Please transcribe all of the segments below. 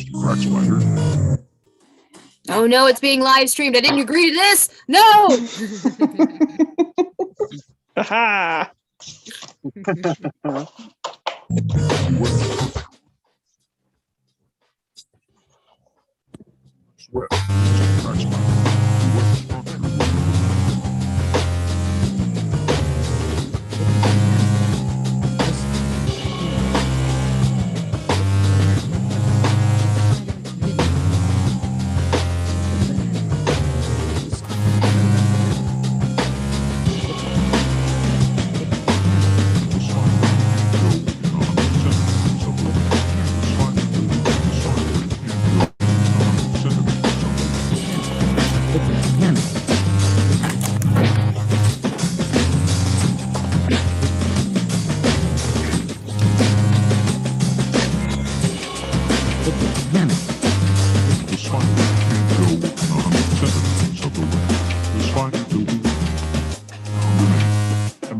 Mr. Crack Spider. Oh no, it's being live streamed. I didn't agree to this. No. Aha! Sweat, Mr. Crack Spider.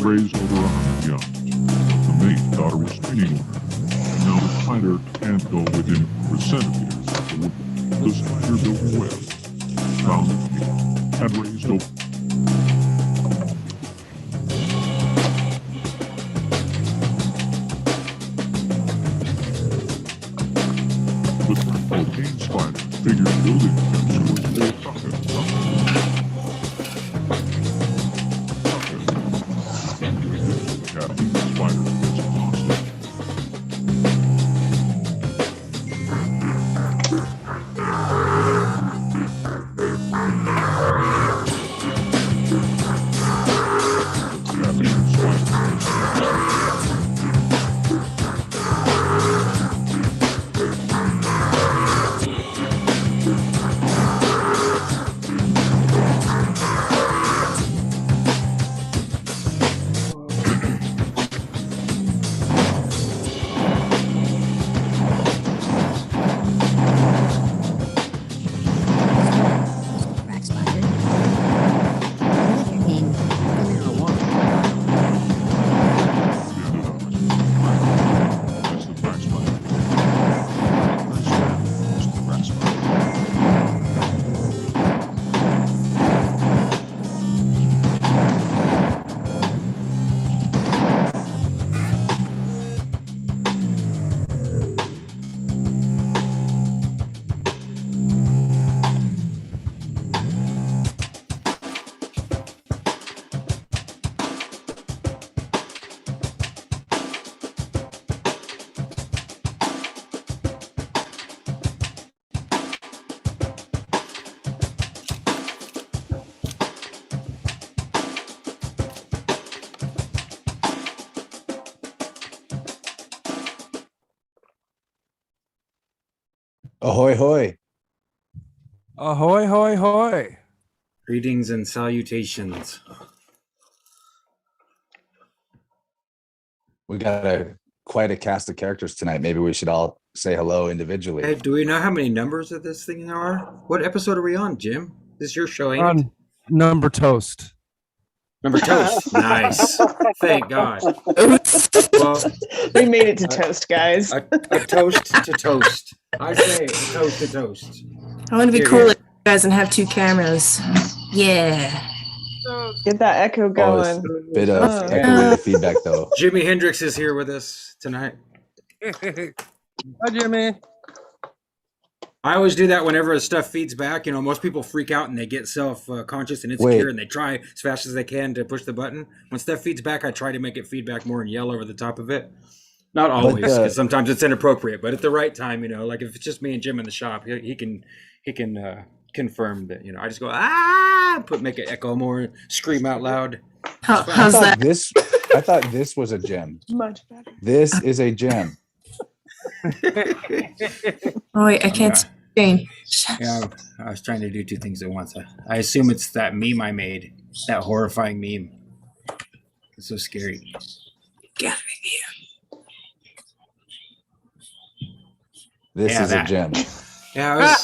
Raised over 100 young. The mate got a restraining order. Now the spider can't go within 100 centimeters of the woman. The spider built a web, found the key, and raised over. The cocaine spider figured building them was their pocket. Ahoy, hoy. Ahoy, hoy, hoy. Greetings and salutations. We got quite a cast of characters tonight. Maybe we should all say hello individually. Hey, do we know how many numbers of this thing there are? What episode are we on, Jim? This is your show, ain't it? On number toast. Number toast. Nice. Thank God. Well, We made it to toast, guys. a toast to toast. I say toast to toast. I want to be Here, cool here. like you guys and have two cameras. Yeah. Get that echo Oh, going. it's a bit of Oh. echoey feedback, though. Jimi Hendrix is here with us tonight. Hi, Jimmy. I always do that whenever stuff feeds back. You know, most people freak out and they get self-conscious and insecure, Wait. and they try as fast as they can to push the button. When stuff feeds back, I try to make it feedback more and yell over the top of it. Not always, because sometimes it's inappropriate. But at the right time, you know, like if it's just me and Jim in the shop, he can confirm that. You know, I just go make it echo more, scream out loud. How's that? I thought this was a gem. Much better. This is a gem. Oh, wait, I can't see. Yeah, I was trying to do two things at once. I assume it's that meme I made, that horrifying meme. It's so scary. Get out of here. This Yeah, is that. a gem. Yeah,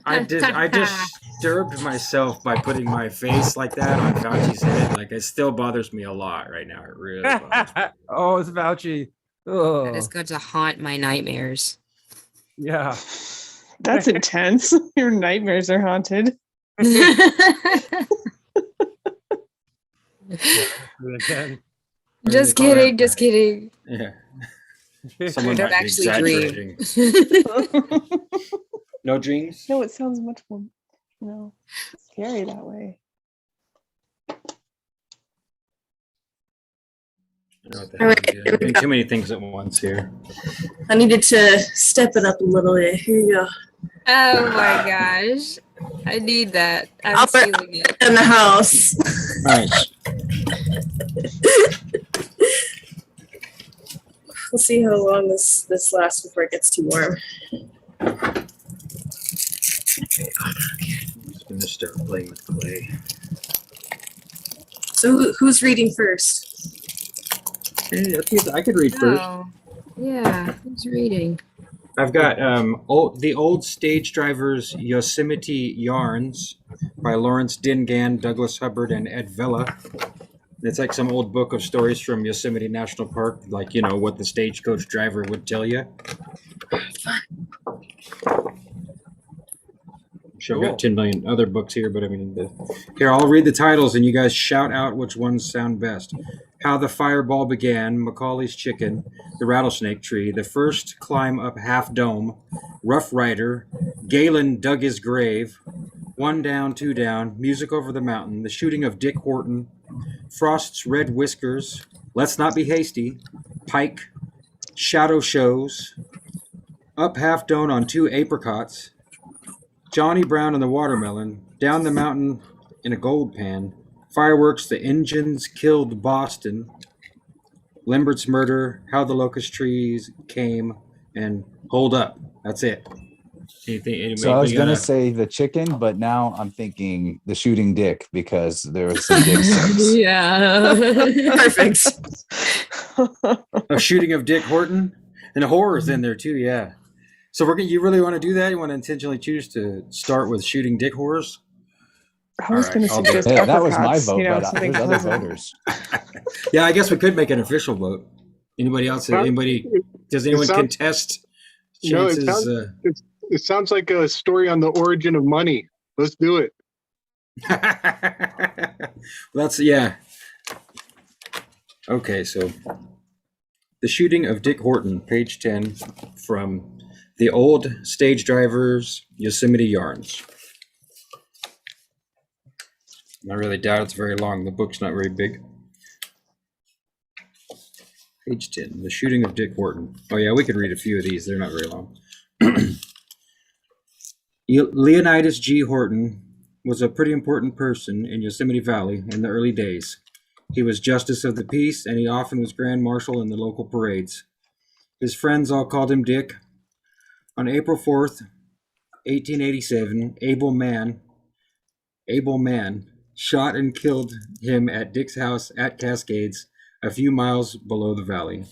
I disturbed myself by putting my face like that on Fauci's head. Like, it still bothers me a lot right now. It really bothers me. Oh, it's Fauci. That is Oh, going to haunt my nightmares. yeah. That's intense. Your nightmares are haunted. Just kidding, just kidding. Yeah. I Someone don't might be actually dream. exaggerating. No dreams? No, it sounds much more, scary that way. I don't know what the hell I'm doing. I'm doing too many things at once here. I needed to step it up a little bit. Here you go. Oh my gosh. I need that. I'm I'll put feeling it. in the house. Nice. We'll see how long this lasts before it gets too warm. I'm just gonna start playing with clay. So who's reading first? Hey, I could read first. Oh, yeah. Who's reading? I've got the Old Stage Drivers Yosemite Yarns by Lawrence Dingan, Douglas Hubbard, and Ed Vela. It's like some old book of stories from Yosemite National Park, like, what the stagecoach driver would tell you. I'm sure I've got 10 million other books here, but here, I'll read the titles and you guys shout out which ones sound best. How the Fireball Began, Macaulay's Chicken, The Rattlesnake Tree, The First Climb Up Half Dome, Rough Rider, Galen Dug His Grave, One Down, Two Down, Music Over the Mountain, The Shooting of Dick Horton, Frost's Red Whiskers, Let's Not Be Hasty, Pike, Shadow Shows, Up Half Dome on Two Apricots, Johnny Brown and the Watermelon, Down the Mountain in a Gold Pan, Fireworks, The Engines Killed Boston, Lambert's Murder, How the Locust Trees Came, and Hold Up. That's it. So I was gonna say the chicken, but now I'm thinking the shooting dick because there was some dick sex. Yeah. Perfect. A Shooting of Dick Horton, and the horror's in there too. Yeah. So you really want to do that? You want to intentionally choose to start with shooting dick horrors? I was going to I'll do suggest it. Hey, that was my apricots, vote, but something there's other pleasant. voters. Yeah, I guess we could make an official vote. Anybody else? Well, Does anyone sounds- contest No, chances? it sounds like a story on the origin of money. Let's do it. Yeah. Okay, so The Shooting of Dick Horton, page 10, from The Old Stage Drivers Yosemite Yarns. I really doubt it's very long. The book's not very big. Page 10, The Shooting of Dick Horton. Oh yeah, we could read a few of these. They're not very long. Leonidas G. Horton was a pretty important person in Yosemite Valley in the early days. He was Justice of the Peace, and he often was Grand Marshal in the local parades. His friends all called him Dick. On April 4th, 1887, Able Man shot and killed him at Dick's house at Cascades, a few miles below the valley.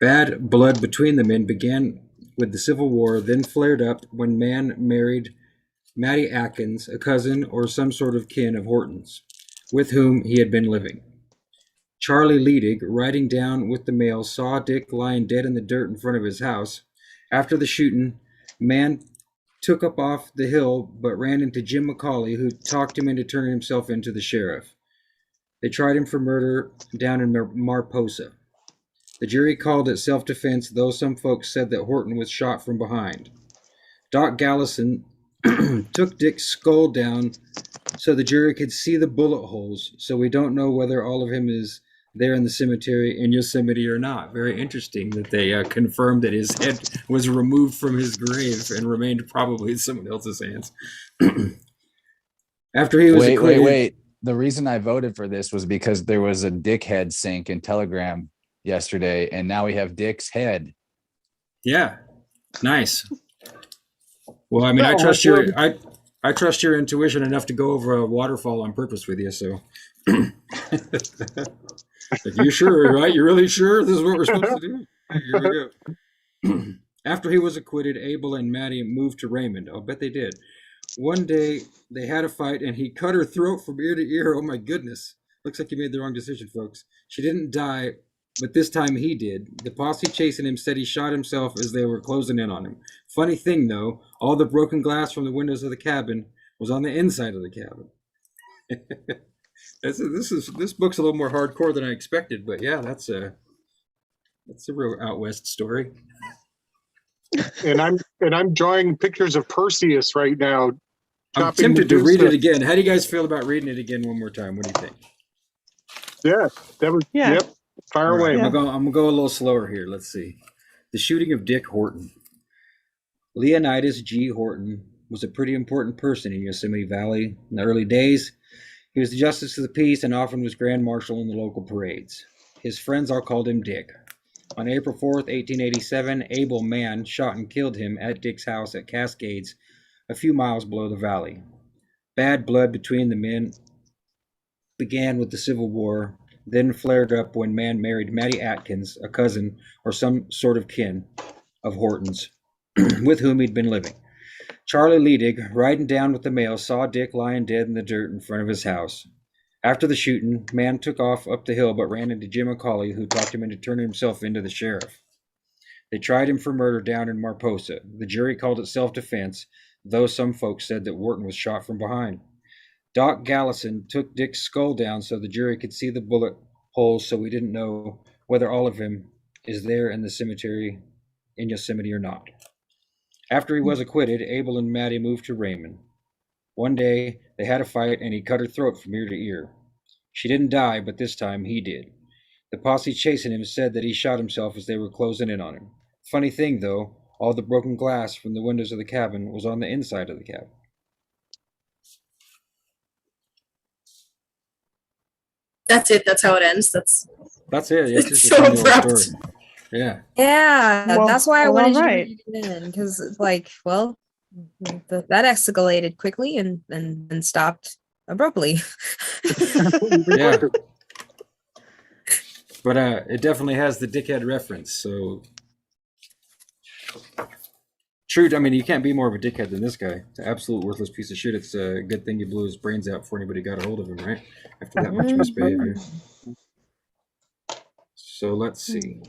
Bad blood between the men began with the Civil War, then flared up when Man married Mattie Atkins, a cousin or some sort of kin of Horton's, with whom he had been living. Charlie Ledig, riding down with the mail, saw Dick lying dead in the dirt in front of his house. After the shooting, Man took up off the hill but ran into Jim McCauley, who talked him into turning himself into the sheriff. They tried him for murder down in Mariposa. The jury called it self-defense, though some folks said that Horton was shot from behind. Doc Gallison took Dick's skull down so the jury could see the bullet holes, so we don't know whether all of him is there in the cemetery in Yosemite or not. Very interesting that they confirmed that his head was removed from his grave and remained probably in someone else's hands. After he was acquitted, Wait. The reason I voted for this was because there was a dickhead sink in Telegram yesterday, and now we have Dick's head. Yeah, nice. Well, I mean, I trust your intuition enough to go over a waterfall on purpose with you. So, if you're sure, right? You're really sure this is what we're supposed to do? Here we go. After he was acquitted, Abel and Mattie moved to Raymond. I'll bet they did. One day they had a fight, and he cut her throat from ear to ear. Oh my goodness! Looks like you made the wrong decision, folks. She didn't die, but this time he did. The posse chasing him said he shot himself as they were closing in on him. Funny thing, though, all the broken glass from the windows of the cabin was on the inside of the cabin. This book's a little more hardcore than I expected, but yeah, that's a real out west story. And I'm drawing pictures of Perseus right now. I'm tempted to read it again. How do you guys feel about reading it again one more time? What do you think? Yeah, that was. Yeah. Yep. Fire away. I'm gonna go a little slower here. Let's see. The shooting of Dick Horton. Leonidas G. Horton was a pretty important person in Yosemite Valley in the early days. He was the justice of the peace and often was grand marshal in the local parades. His friends all called him Dick. On April 4th, 1887, Abel Mann shot and killed him at Dick's house at Cascades, a few miles below the valley. Bad blood between the men began with the Civil War, then flared up when Mann married Mattie Atkins, a cousin or some sort of kin of Horton's, with whom he'd been living. Charlie Ledig, riding down with the mail, saw Dick lying dead in the dirt in front of his house. After the shooting, Mann took off up the hill but ran into Jim McCauley, who talked him into turning himself into the sheriff. They tried him for murder down in Mariposa. The jury called it self-defense, though some folks said that Wharton was shot from behind. Doc Gallison took Dick's skull down so the jury could see the bullet holes, so we didn't know whether all of him is there in the cemetery in Yosemite or not. After he was acquitted, Abel and Mattie moved to Raymond. One day, they had a fight, and he cut her throat from ear to ear. She didn't die, but this time he did. The posse chasing him said that he shot himself as they were closing in on him. Funny thing, though, all the broken glass from the windows of the cabin was on the inside of the cabin. That's it. That's how it ends. That's it. Yeah, It's just so a funny little abrupt. story. Yeah. Yeah, Well, that's why I well, wanted you to alright. read it in, because that escalated quickly and stopped abruptly. Yeah. But it definitely has the dickhead reference, so true. I mean, you can't be more of a dickhead than this guy. It's an absolute worthless piece of shit. It's a good thing you blew his brains out before anybody got a hold of him, right? After that much misbehavior. So let's see.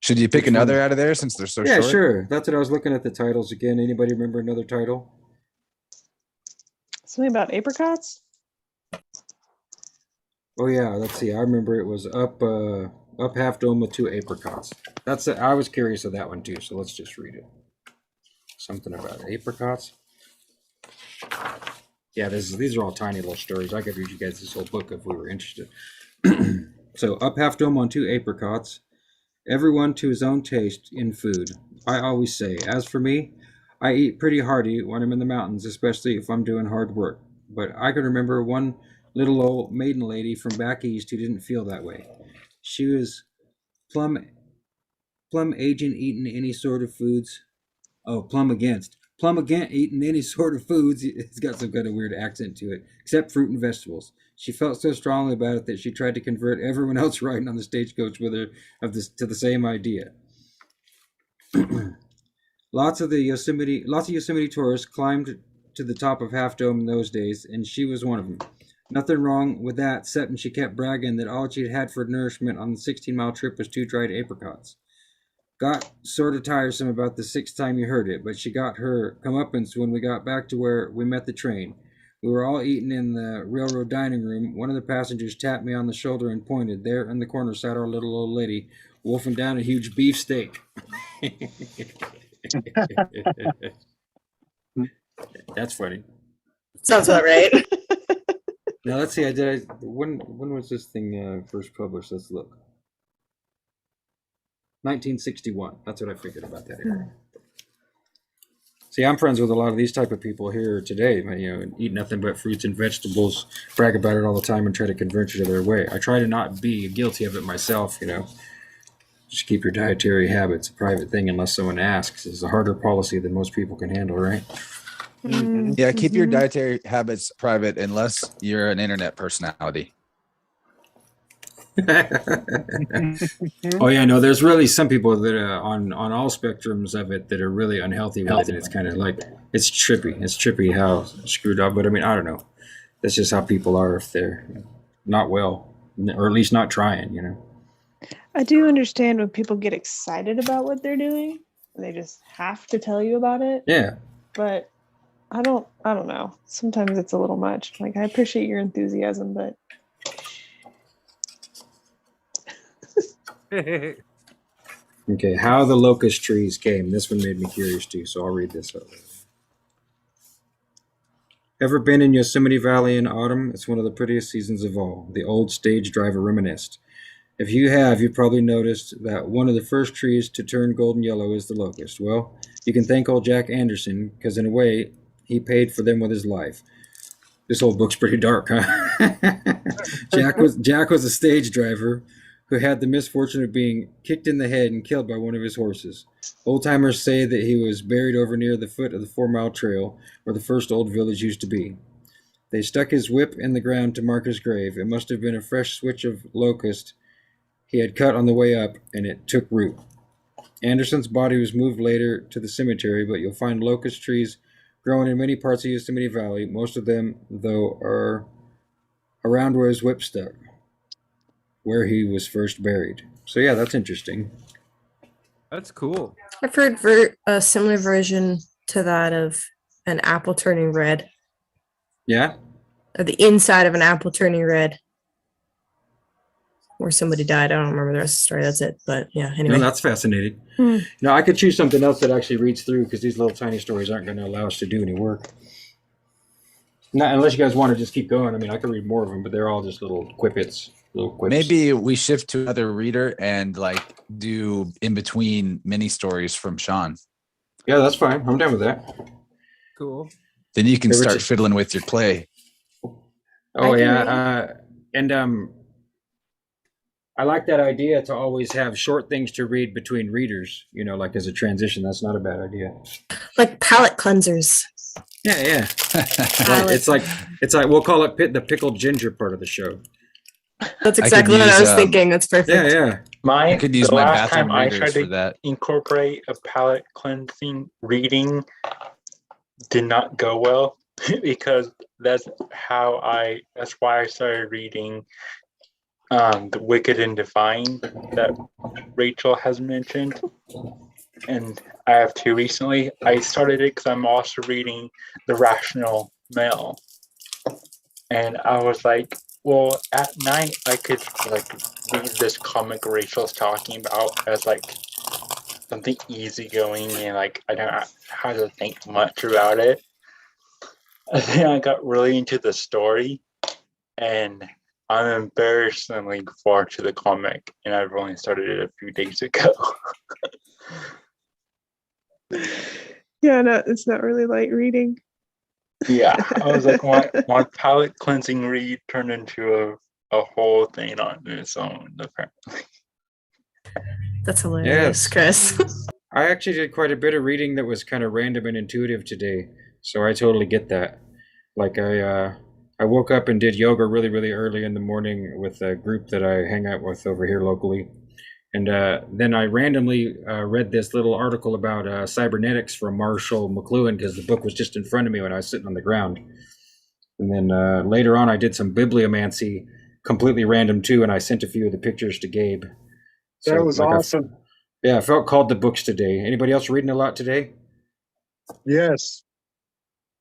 Should you pick another out of there since they're so Yeah, short? sure. That's what I was looking at the titles again. Anybody remember another title? Something about apricots? Oh yeah, let's see. I remember it was up Half Dome with 2 apricots. That's it. I was curious of that one too, so let's just read it. Something about apricots. Yeah, these are all tiny little stories. I could read you guys this whole book if we were interested. So, up Half Dome on 2 apricots. Everyone to his own taste in food. I always say, as for me, I eat pretty hearty when I'm in the mountains, especially if I'm doing hard work. But I can remember one little old maiden lady from back east who didn't feel that way. She was plumb agent eating any sort of foods. Oh, plumb against eating any sort of foods. It's got some kind of weird accent to it, except fruit and vegetables. She felt so strongly about it that she tried to convert everyone else riding on the stagecoach with her to the same idea. Lots of Yosemite tourists climbed to the top of Half Dome in those days, and she was one of them. Nothing wrong with that, except she kept bragging that all she'd had for nourishment on the 16-mile trip was 2 dried apricots. Got sort of tiresome about the 6th time you heard it, but she got her comeuppance when we got back to where we met the train. We were all eating in the railroad dining room. One of the passengers tapped me on the shoulder and pointed. There in the corner sat our little old lady, wolfing down a huge beef steak. That's funny. Sounds about right. Now let's see. When was this thing first published? Let's look. 1961. That's what I figured about that area. See, I'm friends with a lot of these type of people here today. Eat nothing but fruits and vegetables, brag about it all the time, and try to convert you to their way. I try to not be guilty of it myself. Just keep your dietary habits a private thing unless someone asks. It's a harder policy than most people can handle, right? Yeah, keep your dietary habits private unless you're an internet personality. Oh yeah, no. There's really some people that are on all spectrums of it that are really unhealthy with it, and it's kind of like it's trippy. It's trippy how screwed up. But I mean, I don't know. That's just how people are if they're not well, or at least not trying. I do understand when people get excited about what they're doing and they just have to tell you about it. Yeah. But I don't know. Sometimes it's a little much. Like, I appreciate your enthusiasm, but Okay, how the locust trees came. This one made me curious too, so I'll read this out. Ever been in Yosemite Valley in autumn? It's one of the prettiest seasons of all. The old stage driver reminisced. If you have, you've probably noticed that one of the first trees to turn golden yellow is the locust. Well, you can thank old Jack Anderson, because in a way, he paid for them with his life. This old book's pretty dark, huh? Jack was a stage driver who had the misfortune of being kicked in the head and killed by one of his horses. Old timers say that he was buried over near the foot of the 4-mile trail where the first old village used to be. They stuck his whip in the ground to mark his grave. It must have been a fresh switch of locust he had cut on the way up, and it took root. Anderson's body was moved later to the cemetery, but you'll find locust trees growing in many parts of Yosemite Valley. Most of them, though, are around where his whip stuck, where he was first buried. So yeah, that's interesting. That's cool. I've heard a similar version to that of an apple turning red. Yeah? Or the inside of an apple turning red. Where somebody died. I don't remember the rest of the story. That's it. But yeah, anyway. No, that's fascinating. Now, I could choose something else that actually reads through, because these little tiny stories aren't going to allow us to do any work. Not unless you guys want to just keep going. I mean, I could read more of them, but they're all just little quippets. Little quips. Maybe we shift to another reader and like do in between mini stories from Sean. Yeah, that's fine. I'm down with that. Cool. Then you can start fiddling with your clay. Oh yeah, I like that idea to always have short things to read between readers. You know, like as a transition. That's not a bad idea. Like palate cleansers. Yeah. It's like we'll call it the pickled ginger part of the show. That's exactly what I was thinking. That's perfect. Yeah. I could use my last bathroom time I readers tried for to that. incorporate a palate cleansing reading did not go well because that's why I started reading The Wicked and Divine that Rachel has mentioned. And I have two recently. I started it because I'm also reading The Rational Male. And I was like, well, at night I could like read this comic Rachel's talking about as like something easygoing and like I don't have to think much about it. And then I got really into the story, and I'm embarrassingly far to the comic, and I've only started it a few days ago. yeah, no, it's not really light reading. Yeah, I was like, my palate cleansing read turned into a whole thing on its own, apparently. That's hilarious, Chris. I actually did quite a bit of reading that was kind of random and intuitive today, so I totally get that. Like I woke up and did yoga really, really early in the morning with a group that I hang out with over here locally. And then I randomly read this little article about cybernetics from Marshall McLuhan because the book was just in front of me when I was sitting on the ground. And then later on, I did some bibliomancy, completely random too, and I sent a few of the pictures to Gabe. So, that was like awesome. I felt called to books today. Anybody else reading a lot today? Yes.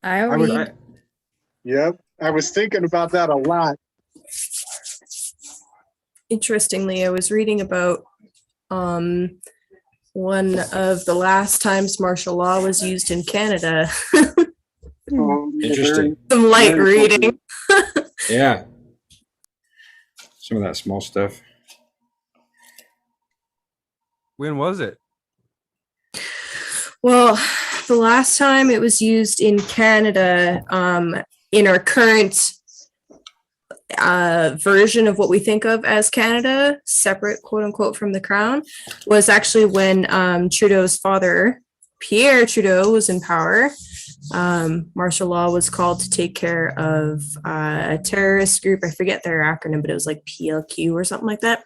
I read. Yep. I was thinking about that a lot. Interestingly, I was reading about one of the last times martial law was used in Canada. Interesting. Some light reading. Yeah. Some of that small stuff. When was it? Well, the last time it was used in Canada, in our current version of what we think of as Canada, separate quote unquote from the crown, was actually when Trudeau's father, Pierre Trudeau, was in power. Martial law was called to take care of a terrorist group. I forget their acronym, but it was like PLQ or something like that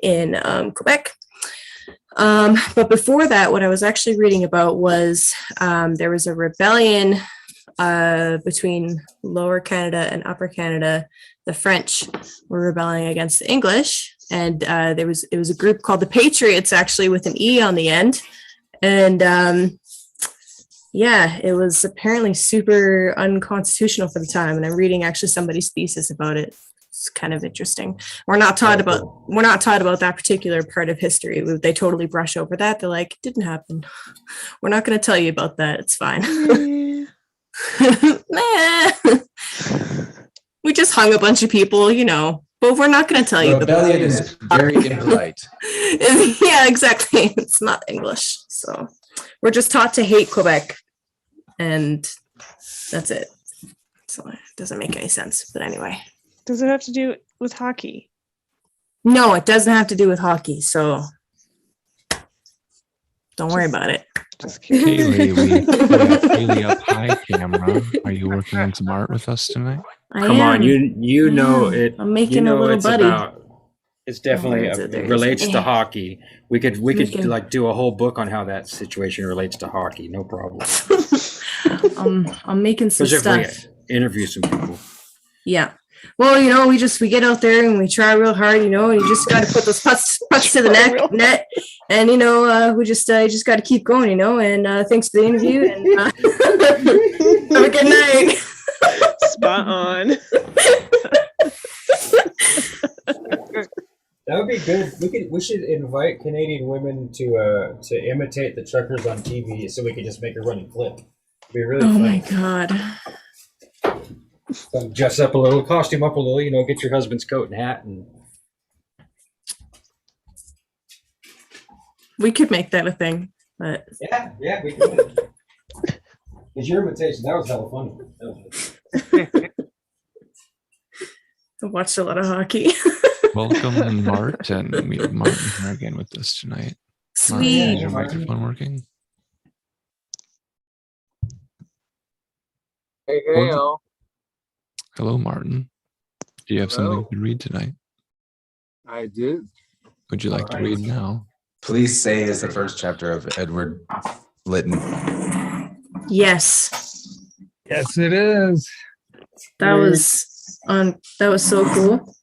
in Quebec. But before that, what I was actually reading about was there was a rebellion between Lower Canada and Upper Canada. The French were rebelling against the English, and it was a group called the Patriots, actually, with an E on the end, and yeah, it was apparently super unconstitutional for the time. And I'm reading actually somebody's thesis about it. It's kind of interesting. We're not taught about that particular part of history. They totally brush over that. They're like, it didn't happen. We're not going to tell you about that. It's fine. We just hung a bunch of people, but we're not going to tell you. Rebellion is very impolite. Yeah, exactly. It's not English. So we're just taught to hate Quebec. And that's it. So it doesn't make any sense. But anyway. Does it have to do with hockey? No, it doesn't have to do with hockey. So don't worry about it. Just kidding. Kaylee, we have Kaylee up high camera. Are you working on some art with us tonight? Come on, you know it. I'm making a little buddy. It's definitely relates to hockey. We could like do a whole book on how that situation relates to hockey. No problem. I'm making some Especially stuff. If we interview some people. Yeah. Well, we get out there and we try real hard, and you just got to put those putts to the net, and we just got to keep going, and thanks for the interview, and have a good night. Spot on. That would be good. We should invite Canadian women to imitate the truckers on TV, so we could just make a running clip. It'd be really fun. My God. Dress up a little, costume up a little, get your husband's coat and hat, and we could make that a thing, but yeah, we could. It's your invitation. That was hella funny. I watched a lot of hockey. Welcome, Martin. We have Martin here again with us tonight. Sweet. Martin, is your microphone working? Hey, all. Hello, Martin. Do you have something to read tonight? I do. Would you like to read now? Please say it's the first chapter of Edward Lytton. Yes. Yes, it is. That was so cool.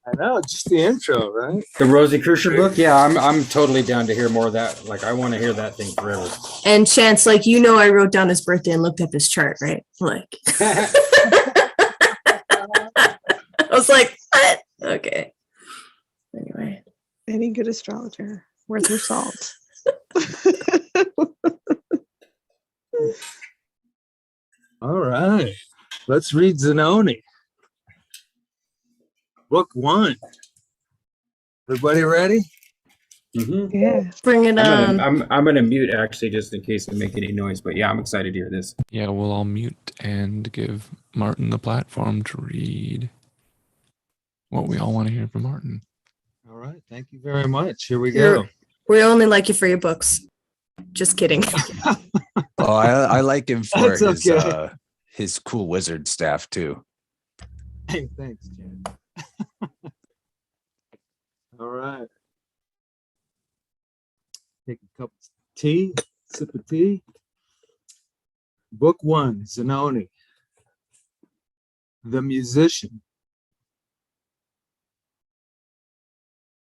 I know, just the intro, right? The Rosie Crucier book? Yeah, I'm totally down to hear more of that. Like, I want to hear that thing forever. And Chance, I wrote down his birthday and looked at this chart, right? Like, I was like, what? Okay. Anyway. Any good astrologer worth her salt. All right. Let's read Zanoni. Book 1. Everybody ready? Mm-hmm. Yeah. Bring it on. I'm gonna mute actually just in case I make any noise, but yeah, I'm excited to hear this. Yeah, we'll all mute and give Martin the platform to read what we all want to hear from Martin. All right. Thank you very much. Here we go. We only like you for your books. Just kidding. Oh, I like him for his cool wizard staff too. Hey, thanks, Jen. All right. Take a cup of tea, sip of tea. Book 1, Zanoni. The Musician.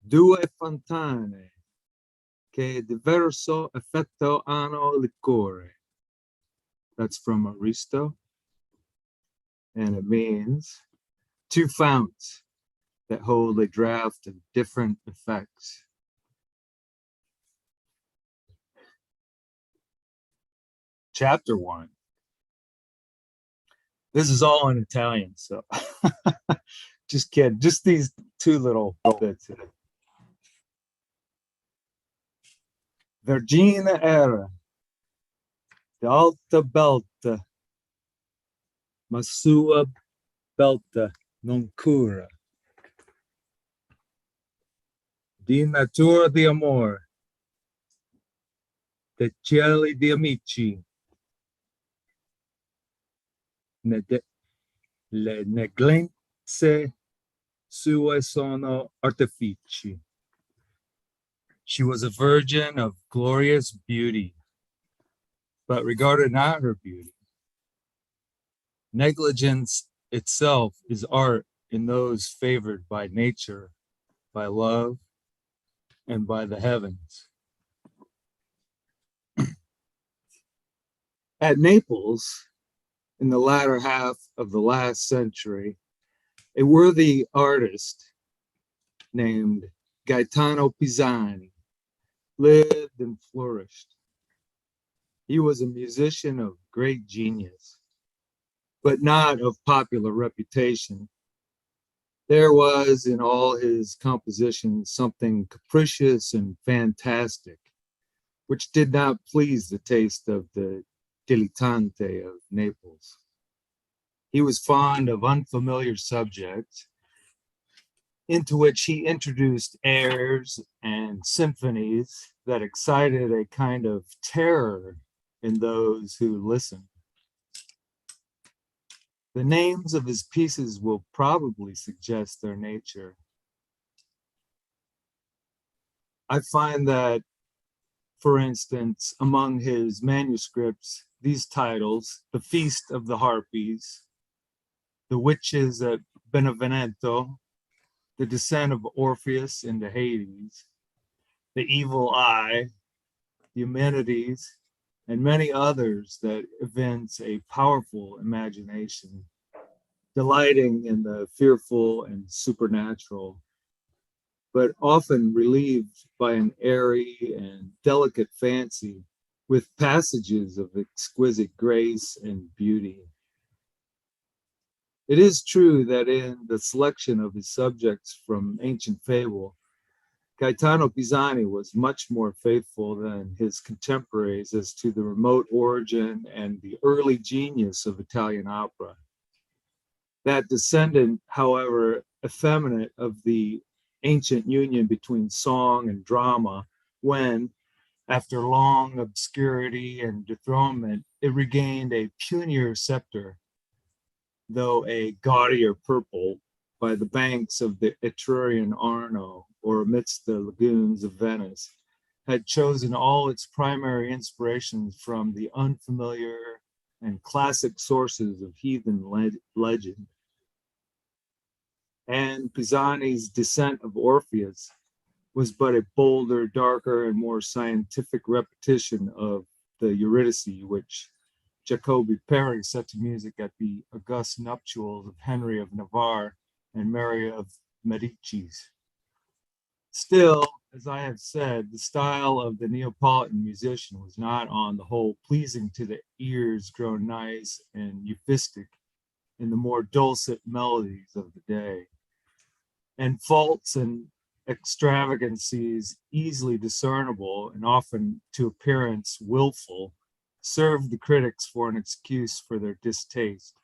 Due fontane che diverso effetto hanno liquore. That's from Aristo. And it means 2 founts that hold a draft of different effects. Chapter 1. This is all in Italian, so just kidding. Just these 2 little bits here. Vergina era d'alta belta, ma sua belta non cura. Di natura di amor, de cieli di amici, le negligenze sue sono artifici. She was a virgin of glorious beauty, but regarded not her beauty. Negligence itself is art in those favored by nature by love, and by the heavens. At Naples, in the latter half of the last century, a worthy artist named Gaetano Pisani lived and flourished. He was a musician of great genius, but not of popular reputation. There was in all his compositions something capricious and fantastic, which did not please the taste of the dilettante of Naples. He was fond of unfamiliar subjects, into which he introduced airs and symphonies that excited a kind of terror in those who listened. The names of his pieces will probably suggest their nature. I find that, for instance, among his manuscripts, these titles, The Feast of the Harpies, The Witches at Benevento, The Descent of Orpheus into Hades, The Evil Eye, The Eumenides, and many others that evince a powerful imagination, delighting in the fearful and supernatural, but often relieved by an airy and delicate fancy with passages of exquisite grace and beauty. It is true that in the selection of his subjects from ancient fable, Gaetano Pisani was much more faithful than his contemporaries as to the remote origin and the early genius of Italian opera. That descendant, however effeminate, of the ancient union between song and drama, when, after long obscurity and dethronement, it regained a punier scepter, though a gaudier purple, by the banks of the Etrurian Arno or amidst the lagoons of Venice, had chosen all its primary inspirations from the unfamiliar and classic sources of heathen legend. And Pisani's Descent of Orpheus was but a bolder, darker, and more scientific repetition of the Eurydice, which Jacobi Peri set to music at the august nuptials of Henry of Navarre and Mary of Medicis. Still, as I have said, the style of the Neapolitan musician was not on the whole pleasing to the ears grown nice and euphistic in the more dulcet melodies of the day. And faults and extravagancies easily discernible and often to appearance willful served the critics for an excuse for their distaste.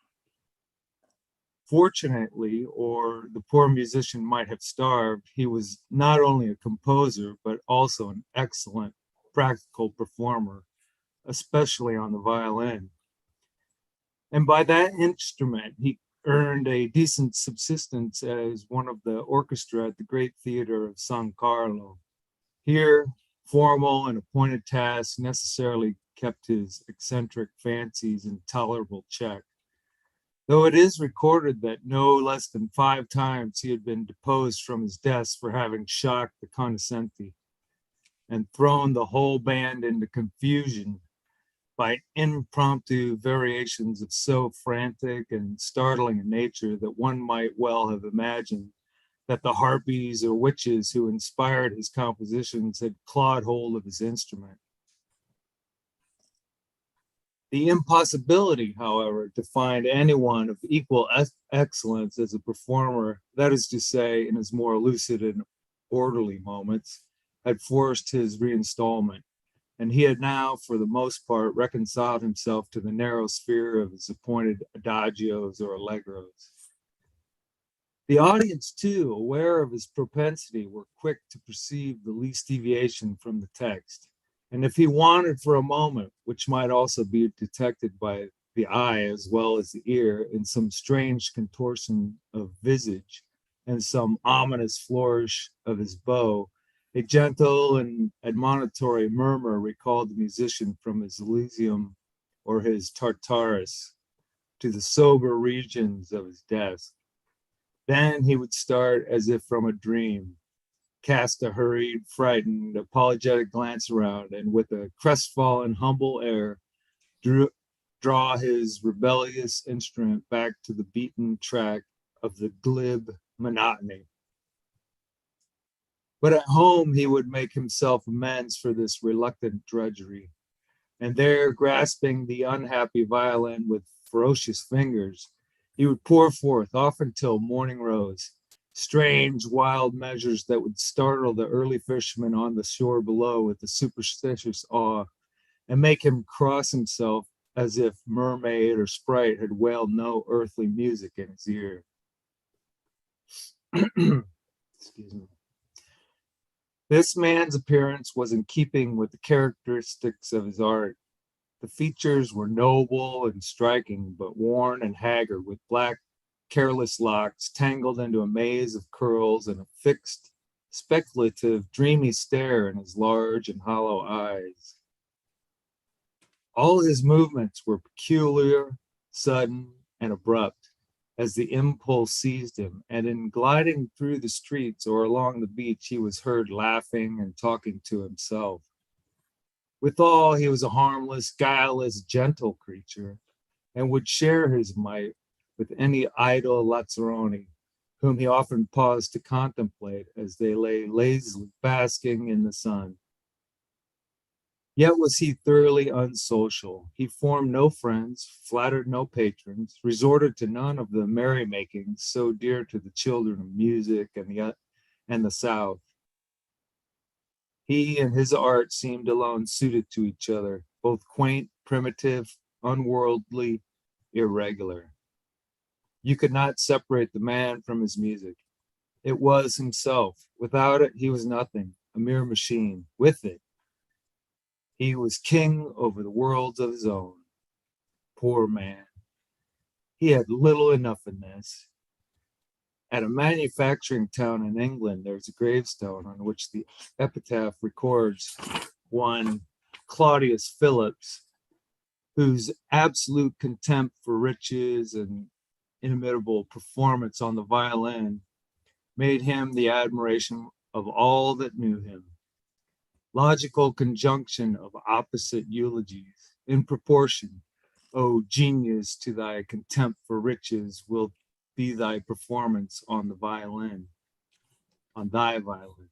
Fortunately, or the poor musician might have starved, he was not only a composer, but also an excellent practical performer, especially on the violin. And by that instrument, he earned a decent subsistence as one of the orchestra at the great theater of San Carlo. Here, formal and appointed tasks necessarily kept his eccentric fancies in tolerable check, though it is recorded that no less than 5 times he had been deposed from his desk for having shocked the cognoscenti and thrown the whole band into confusion by impromptu variations of so frantic and startling a nature that one might well have imagined that the harpies or witches who inspired his compositions had clawed hold of his instrument. The impossibility, however, to find anyone of equal excellence as a performer, that is to say, in his more lucid and orderly moments, had forced his reinstallment, and he had now, for the most part, reconciled himself to the narrow sphere of his appointed adagios or allegros. The audience, too, aware of his propensity, were quick to perceive the least deviation from the text. And if he wandered for a moment, which might also be detected by the eye as well as the ear, in some strange contortion of visage and some ominous flourish of his bow, a gentle and admonitory murmur recalled the musician from his Elysium or his Tartarus to the sober regions of his desk. Then he would start as if from a dream, cast a hurried, frightened, apologetic glance around, and with a crestfallen, humble air, draw his rebellious instrument back to the beaten track of the glib monotony. But at home, he would make himself amends for this reluctant drudgery. And there, grasping the unhappy violin with ferocious fingers, he would pour forth, often till morning rose, strange, wild measures that would startle the early fishermen on the shore below with a superstitious awe, and make him cross himself as if mermaid or sprite had wailed no earthly music in his ear. Excuse me. This man's appearance was in keeping with the characteristics of his art. The features were noble and striking, but worn and haggard, with black, careless locks tangled into a maze of curls and a fixed, speculative, dreamy stare in his large and hollow eyes. All his movements were peculiar, sudden, and abrupt, as the impulse seized him, and in gliding through the streets or along the beach, he was heard laughing and talking to himself. Withal, he was a harmless, guileless, gentle creature, and would share his might with any idle lazzaroni, whom he often paused to contemplate as they lay lazily basking in the sun. Yet was he thoroughly unsocial. He formed no friends, flattered no patrons, resorted to none of the merrymakings so dear to the children of music and the South. He and his art seemed alone suited to each other, both quaint, primitive, unworldly, irregular. You could not separate the man from his music. It was himself. Without it, he was nothing, a mere machine. With it, he was king over the worlds of his own. Poor man. He had little enough in this. At a manufacturing town in England, there's a gravestone on which the epitaph records one Claudius Phillips, whose absolute contempt for riches and inimitable performance on the violin made him the admiration of all that knew him. Logical conjunction of opposite eulogies. In proportion, O genius, to thy contempt for riches will be thy performance on the violin, on thy violin.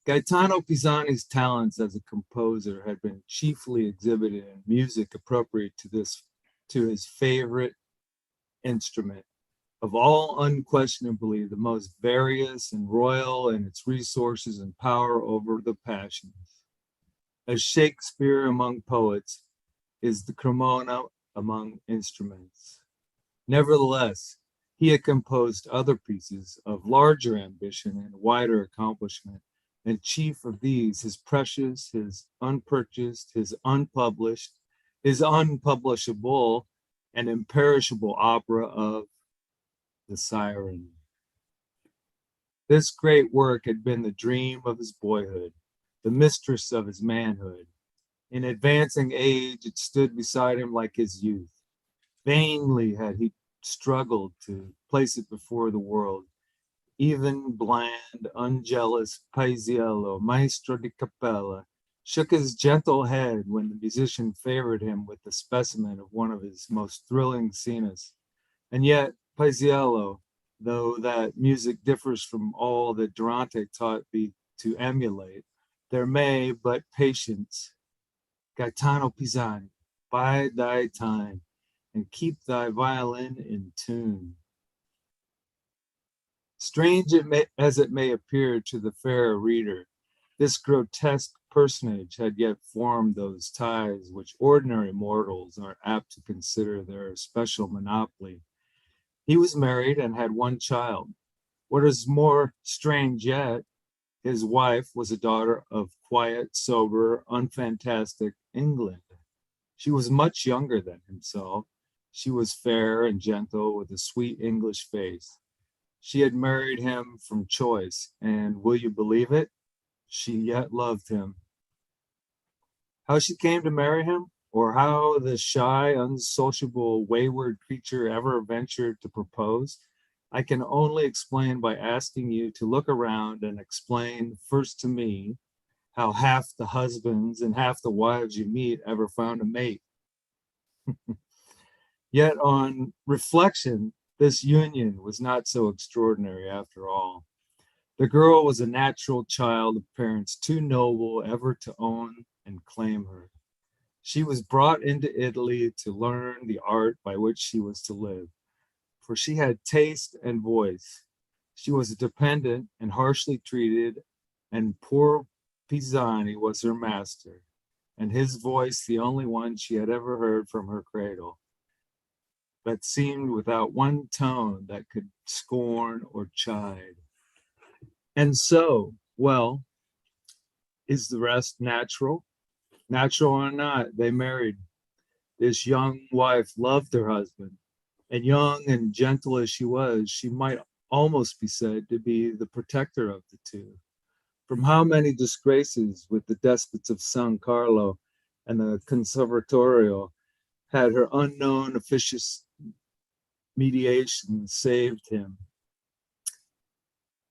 Gaetano Pisani's talents as a composer had been chiefly exhibited in music appropriate to his favorite instrument, of all unquestionably the most various and royal in its resources and power over the passions. As Shakespeare among poets is the Cremona among instruments. Nevertheless, he had composed other pieces of larger ambition and wider accomplishment, and chief of these, his precious, his unpurchased, his unpublished, his unpublishable, and imperishable opera of The Siren. This great work had been the dream of his boyhood, the mistress of his manhood. In advancing age, it stood beside him like his youth. Vainly had he struggled to place it before the world. Even bland, unjealous Paisiello, maestro di capella, shook his gentle head when the musician favored him with the specimen of one of his most thrilling scenas. And yet, Paisiello, though that music differs from all that Durante taught thee to emulate, there may, but patience, Gaetano Pisani, bide thy time, and keep thy violin in tune. Strange as it may appear to the fair reader, this grotesque personage had yet formed those ties which ordinary mortals are apt to consider their special monopoly. He was married and had one child. What is more strange yet, his wife was a daughter of quiet, sober, unfantastic England. She was much younger than himself. She was fair and gentle with a sweet English face. She had married him from choice, and will you believe it? She yet loved him. How she came to marry him, or how the shy, unsociable, wayward creature ever ventured to propose, I can only explain by asking you to look around and explain first to me how half the husbands and half the wives you meet ever found a mate. Yet on reflection, this union was not so extraordinary after all. The girl was a natural child of parents too noble ever to own and claim her. She was brought into Italy to learn the art by which she was to live, for she had taste and voice. She was a dependent and harshly treated, and poor Pisani was her master, and his voice the only one she had ever heard from her cradle, that seemed without one tone that could scorn or chide. And so, well, is the rest natural? Natural or not, they married. This young wife loved her husband, and young and gentle as she was, she might almost be said to be the protector of the two. From how many disgraces with the despots of San Carlo and the Conservatorio had her unknown officious mediation saved him?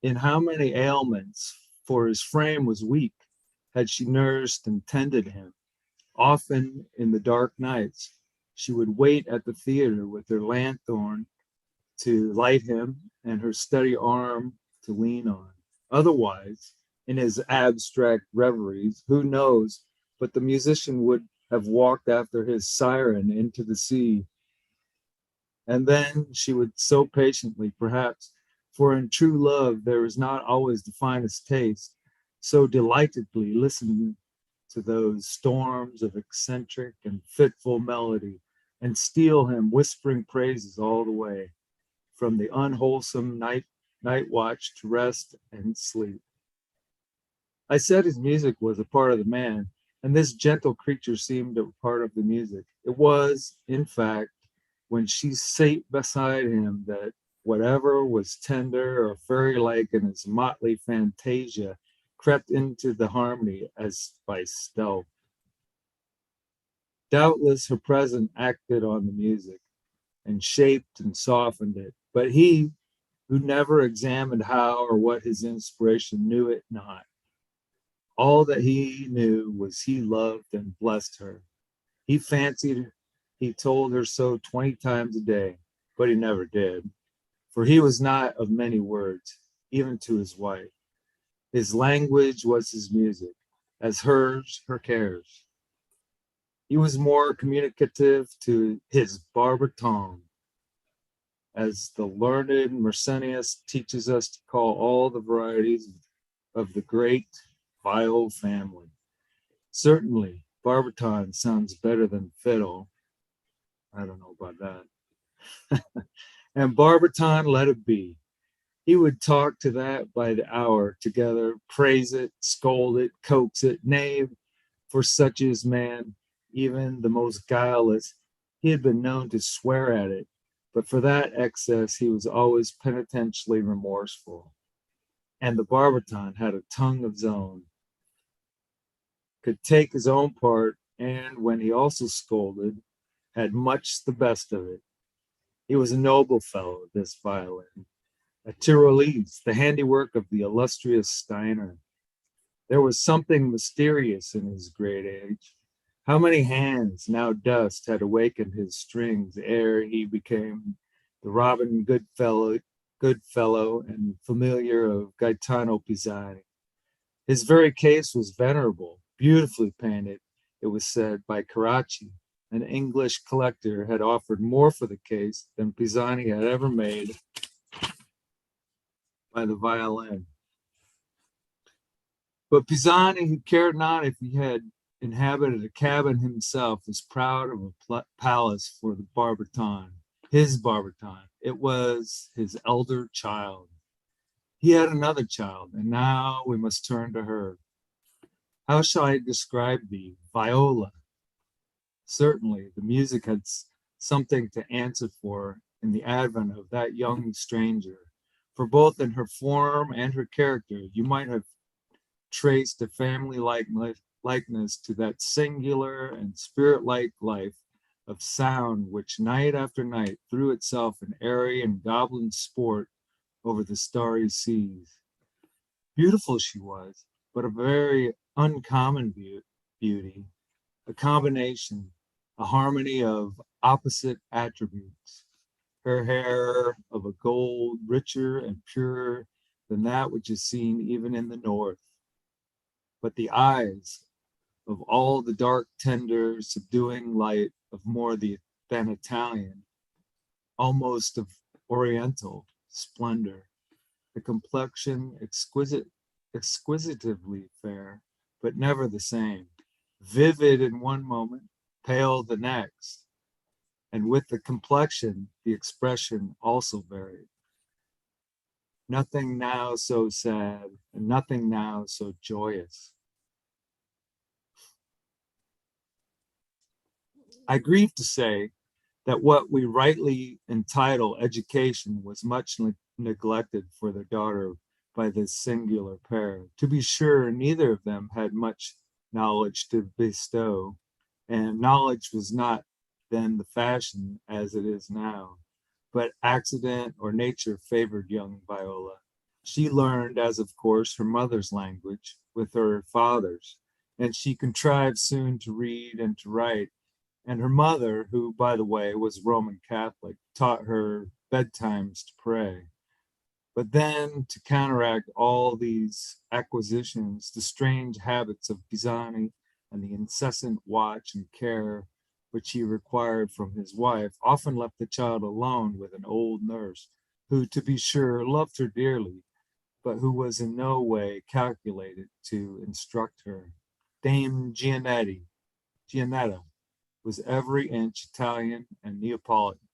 In how many ailments, for his frame was weak, had she nursed and tended him? Often in the dark nights, she would wait at the theater with her lanthorn to light him and her steady arm to lean on. Otherwise, in his abstract reveries, who knows, but the musician would have walked after his siren into the sea. And then she would so patiently, perhaps, for in true love there is not always the finest taste, so delightedly listen to those storms of eccentric and fitful melody, and steal him whispering praises all the way, from the unwholesome night watch to rest and sleep. I said his music was a part of the man, and this gentle creature seemed a part of the music. It was, in fact, when she sat beside him that whatever was tender or fairy-like in his motley fantasia crept into the harmony as by stealth. Doubtless her presence acted on the music and shaped and softened it, but he, who never examined how or what his inspiration, knew it not. All that he knew was he loved and blessed her. He fancied he told her so 20 times a day, but he never did, for he was not of many words, even to his wife. His language was his music, as hers her cares. He was more communicative to his barbiton, as the learned Mersenius teaches us to call all the varieties of the great viol family. Certainly, barbiton sounds better than fiddle. I don't know about that. And barbiton let it be. He would talk to that by the hour together, praise it, scold it, coax it, nay, for such is man, even the most guileless. He had been known to swear at it, but for that excess he was always penitentially remorseful. And the barbiton had a tongue of his own, could take his own part, and when he also scolded, had much the best of it. He was a noble fellow, this violin, a Tyrolese, the handiwork of the illustrious Steiner. There was something mysterious in his great age. How many hands, now dust, had awakened his strings ere he became the Robin Goodfellow and familiar of Gaetano Pisani. His very case was venerable, beautifully painted, it was said, by Carracci. An English collector had offered more for the case than Pisani had ever made by the violin. But Pisani, who cared not if he had inhabited a cabin himself, was proud of a palace for the barbiton, his barbiton. It was his elder child. He had another child, and now we must turn to her. How shall I describe thee? Viola. Certainly, the music had something to answer for in the advent of that young stranger, for both in her form and her character, you might have traced a family likeness to that singular and spirit-like life of sound which night after night threw itself in airy and goblin sport over the starry seas. Beautiful she was, but a very uncommon beauty, a combination, a harmony of opposite attributes. Her hair of a gold richer and purer than that which is seen even in the north. But the eyes of all the dark, tender, subduing light of more than Italian, almost of oriental splendor, the complexion exquisitively fair, but never the same, vivid in one moment, pale the next, and with the complexion, the expression also varied. Nothing now so sad, and nothing now so joyous. I grieve to say that what we rightly entitle education was much neglected for their daughter by this singular pair. To be sure, neither of them had much knowledge to bestow, and knowledge was not then the fashion as it is now, but accident or nature favored young Viola. She learned, as of course, her mother's language with her father's, and she contrived soon to read and to write. And her mother, who, by the way, was Roman Catholic, taught her bedtimes to pray. But then, to counteract all these acquisitions, the strange habits of Pisani and the incessant watch and care which he required from his wife often left the child alone with an old nurse, who, to be sure, loved her dearly, but who was in no way calculated to instruct her. Dame Gianetta, was every inch Italian and Neapolitan.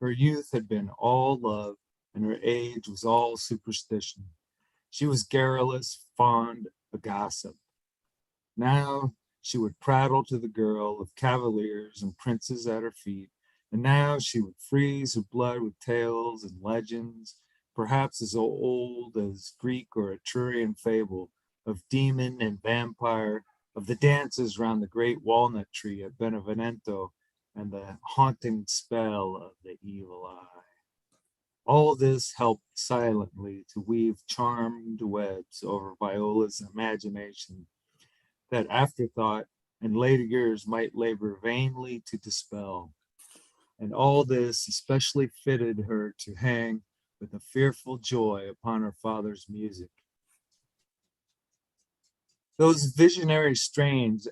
Her youth had been all love, and her age was all superstition. She was garrulous, fond, a gossip. Now she would prattle to the girl of cavaliers and princes at her feet, and now she would freeze her blood with tales and legends, perhaps as old as Greek or Etrurian fable, of demon and vampire, of the dances round the great walnut tree at Benevento, and the haunting spell of the evil eye. All this helped silently to weave charmed webs over Viola's imagination that afterthought and later years might labor vainly to dispel. And all this especially fitted her to hang with a fearful joy upon her father's music. Those visionary strains,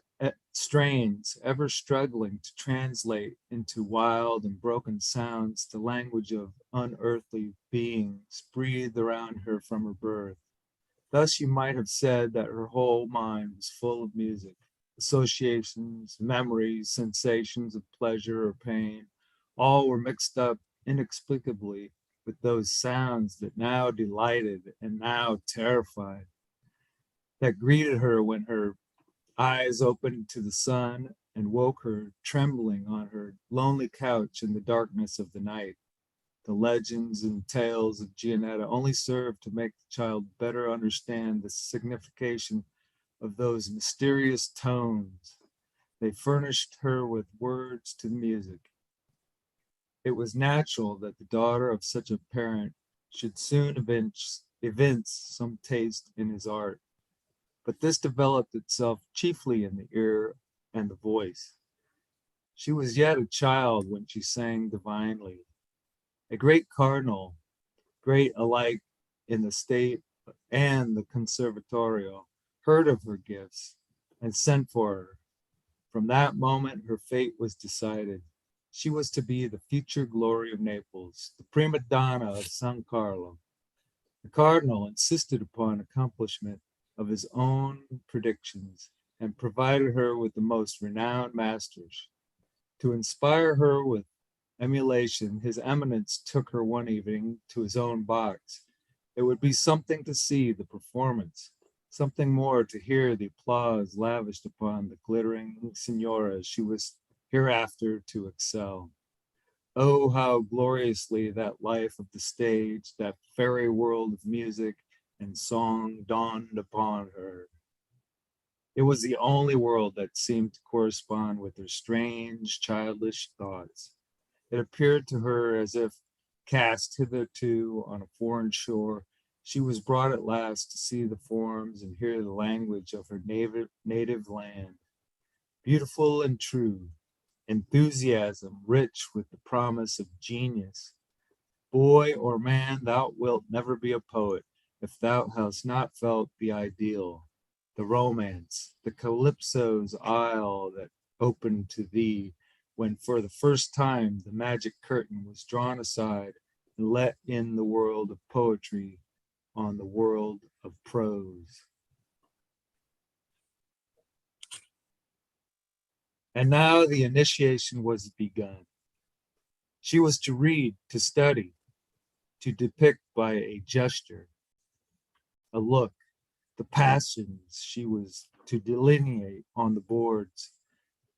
ever struggling to translate into wild and broken sounds the language of unearthly beings, breathed around her from her birth. Thus you might have said that her whole mind was full of music, associations, memories, sensations of pleasure or pain. All were mixed up inexplicably with those sounds that now delighted and now terrified, that greeted her when her eyes opened to the sun and woke her trembling on her lonely couch in the darkness of the night. The legends and tales of Gianetta only served to make the child better understand the signification of those mysterious tones. They furnished her with words to the music. It was natural that the daughter of such a parent should soon evince some taste in his art. But this developed itself chiefly in the ear and the voice. She was yet a child when she sang divinely. A great cardinal, great alike in the state and the conservatorio, heard of her gifts and sent for her. From that moment, her fate was decided. She was to be the future glory of Naples, the prima donna of San Carlo. The cardinal insisted upon accomplishment of his own predictions and provided her with the most renowned masters. To inspire her with emulation, his eminence took her one evening to his own box. It would be something to see the performance, something more to hear the applause lavished upon the glittering signora she was hereafter to excel. Oh, how gloriously that life of the stage, that fairy world of music and song dawned upon her. It was the only world that seemed to correspond with her strange, childish thoughts. It appeared to her as if, cast hitherto on a foreign shore, she was brought at last to see the forms and hear the language of her native land. Beautiful and true, enthusiasm rich with the promise of genius. Boy or man, thou wilt never be a poet if thou hast not felt the ideal, the romance, the calypso's isle that opened to thee when for the first time the magic curtain was drawn aside and let in the world of poetry on the world of prose. And now the initiation was begun. She was to read, to study, to depict by a gesture, a look, the passions she was to delineate on the boards,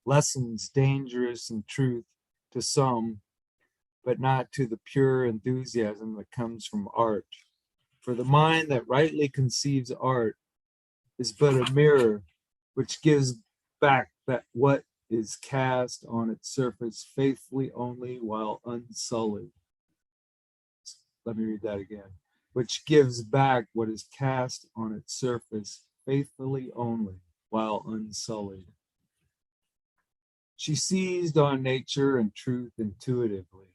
lessons dangerous in truth to some, but not to the pure enthusiasm that comes from art. For the mind that rightly conceives art is but a mirror which gives back that what is cast on its surface faithfully only while unsullied. Let me read that again. Which gives back what is cast on its surface faithfully only while unsullied. She seized on nature and truth intuitively.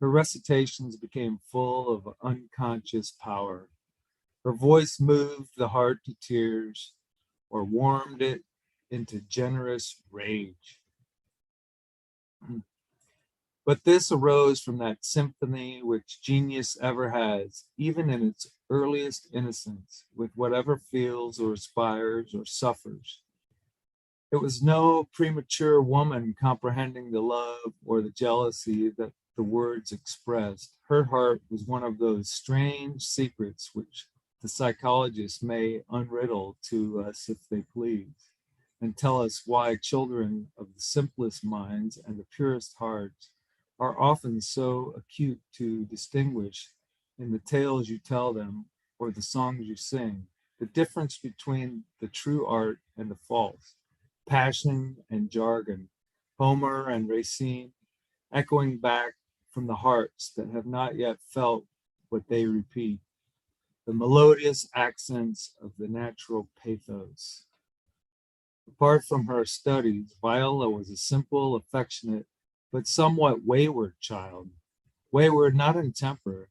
Her recitations became full of unconscious power. Her voice moved the heart to tears or warmed it into generous rage. But this arose from that symphony which genius ever has, even in its earliest innocence, with whatever feels or aspires or suffers. It was no premature woman comprehending the love or the jealousy that the words expressed. Her heart was one of those strange secrets which the psychologists may unriddle to us if they please, and tell us why children of the simplest minds and the purest hearts are often so acute to distinguish in the tales you tell them or the songs you sing, the difference between the true art and the false, passion and jargon, Homer and Racine, echoing back from the hearts that have not yet felt what they repeat, the melodious accents of the natural pathos. Apart from her studies, Viola was a simple, affectionate, but somewhat wayward child. Wayward not in temper,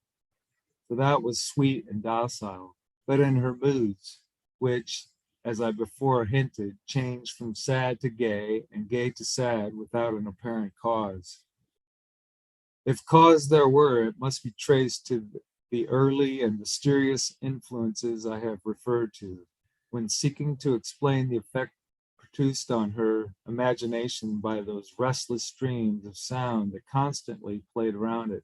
for that was sweet and docile, but in her moods, which, as I before hinted, changed from sad to gay and gay to sad without an apparent cause. If cause there were, it must be traced to the early and mysterious influences I have referred to, when seeking to explain the effect produced on her imagination by those restless streams of sound that constantly played around it.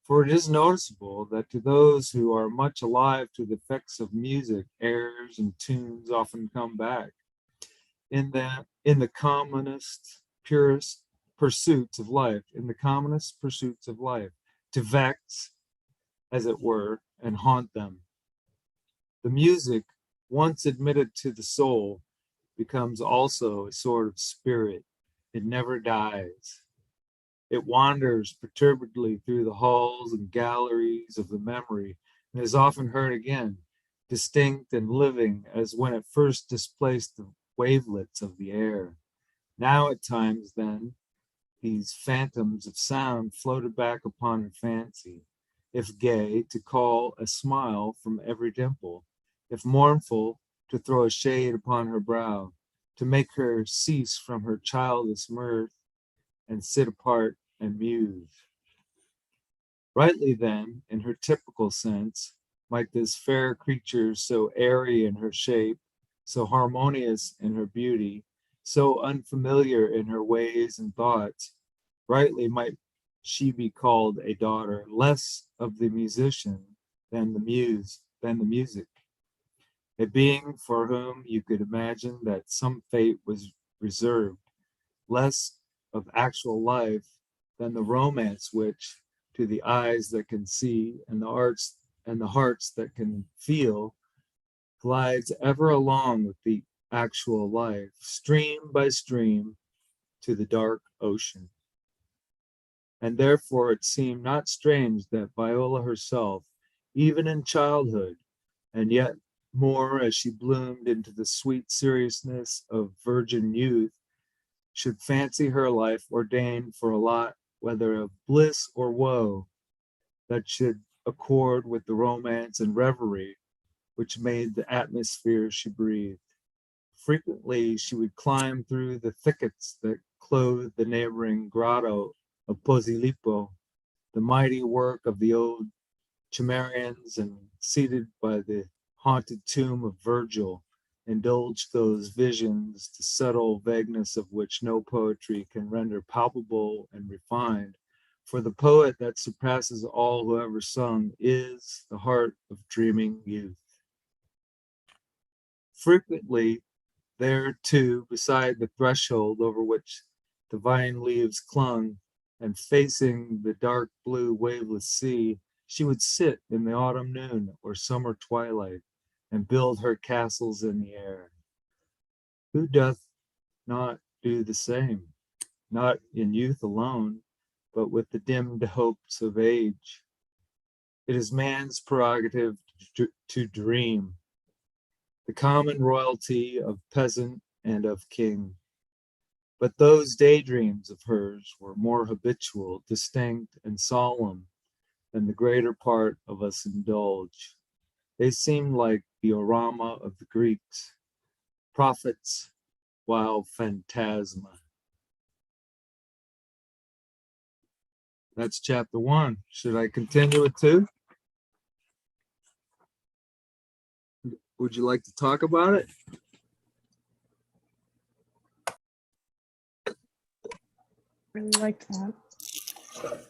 For it is noticeable that to those who are much alive to the effects of music, airs and tunes often come back. In the commonest, purest pursuits of life, to vex, as it were, and haunt them. The music, once admitted to the soul, becomes also a sort of spirit. It never dies. It wanders perturbedly through the halls and galleries of the memory and is often heard again, distinct and living as when it first displaced the wavelets of the air. Now at times then, these phantoms of sound floated back upon her fancy, if gay, to call a smile from every dimple, if mournful, to throw a shade upon her brow, to make her cease from her childish mirth and sit apart and muse. Rightly then, in her typical sense, might this fair creature, so airy in her shape, so harmonious in her beauty, so unfamiliar in her ways and thoughts, rightly might she be called a daughter less of the musician than the music. A being for whom you could imagine that some fate was reserved, less of actual life than the romance which, to the eyes that can see and the hearts that can feel, glides ever along with the actual life, stream by stream, to the dark ocean. And therefore it seemed not strange that Viola herself, even in childhood, and yet more as she bloomed into the sweet seriousness of virgin youth, should fancy her life ordained for a lot, whether of bliss or woe, that should accord with the romance and reverie which made the atmosphere she breathed. Frequently she would climb through the thickets that clothed the neighboring grotto of Posillipo, the mighty work of the old Cimmerians, and seated by the haunted tomb of Virgil, indulge those visions, the subtle vagueness of which no poetry can render palpable and refined. For the poet that surpasses all who ever sung is the heart of dreaming youth. Frequently, there too, beside the threshold over which the vine leaves clung, and facing the dark blue waveless sea, she would sit in the autumn noon or summer twilight and build her castles in the air. Who doth not do the same, not in youth alone, but with the dimmed hopes of age? It is man's prerogative to dream, the common royalty of peasant and of king. But those daydreams of hers were more habitual, distinct, and solemn than the greater part of us indulge. They seemed like the orama of the Greeks, prophets, wild phantasma. That's chapter 1. Should I continue with 2? Would you like to talk about it? Really liked that.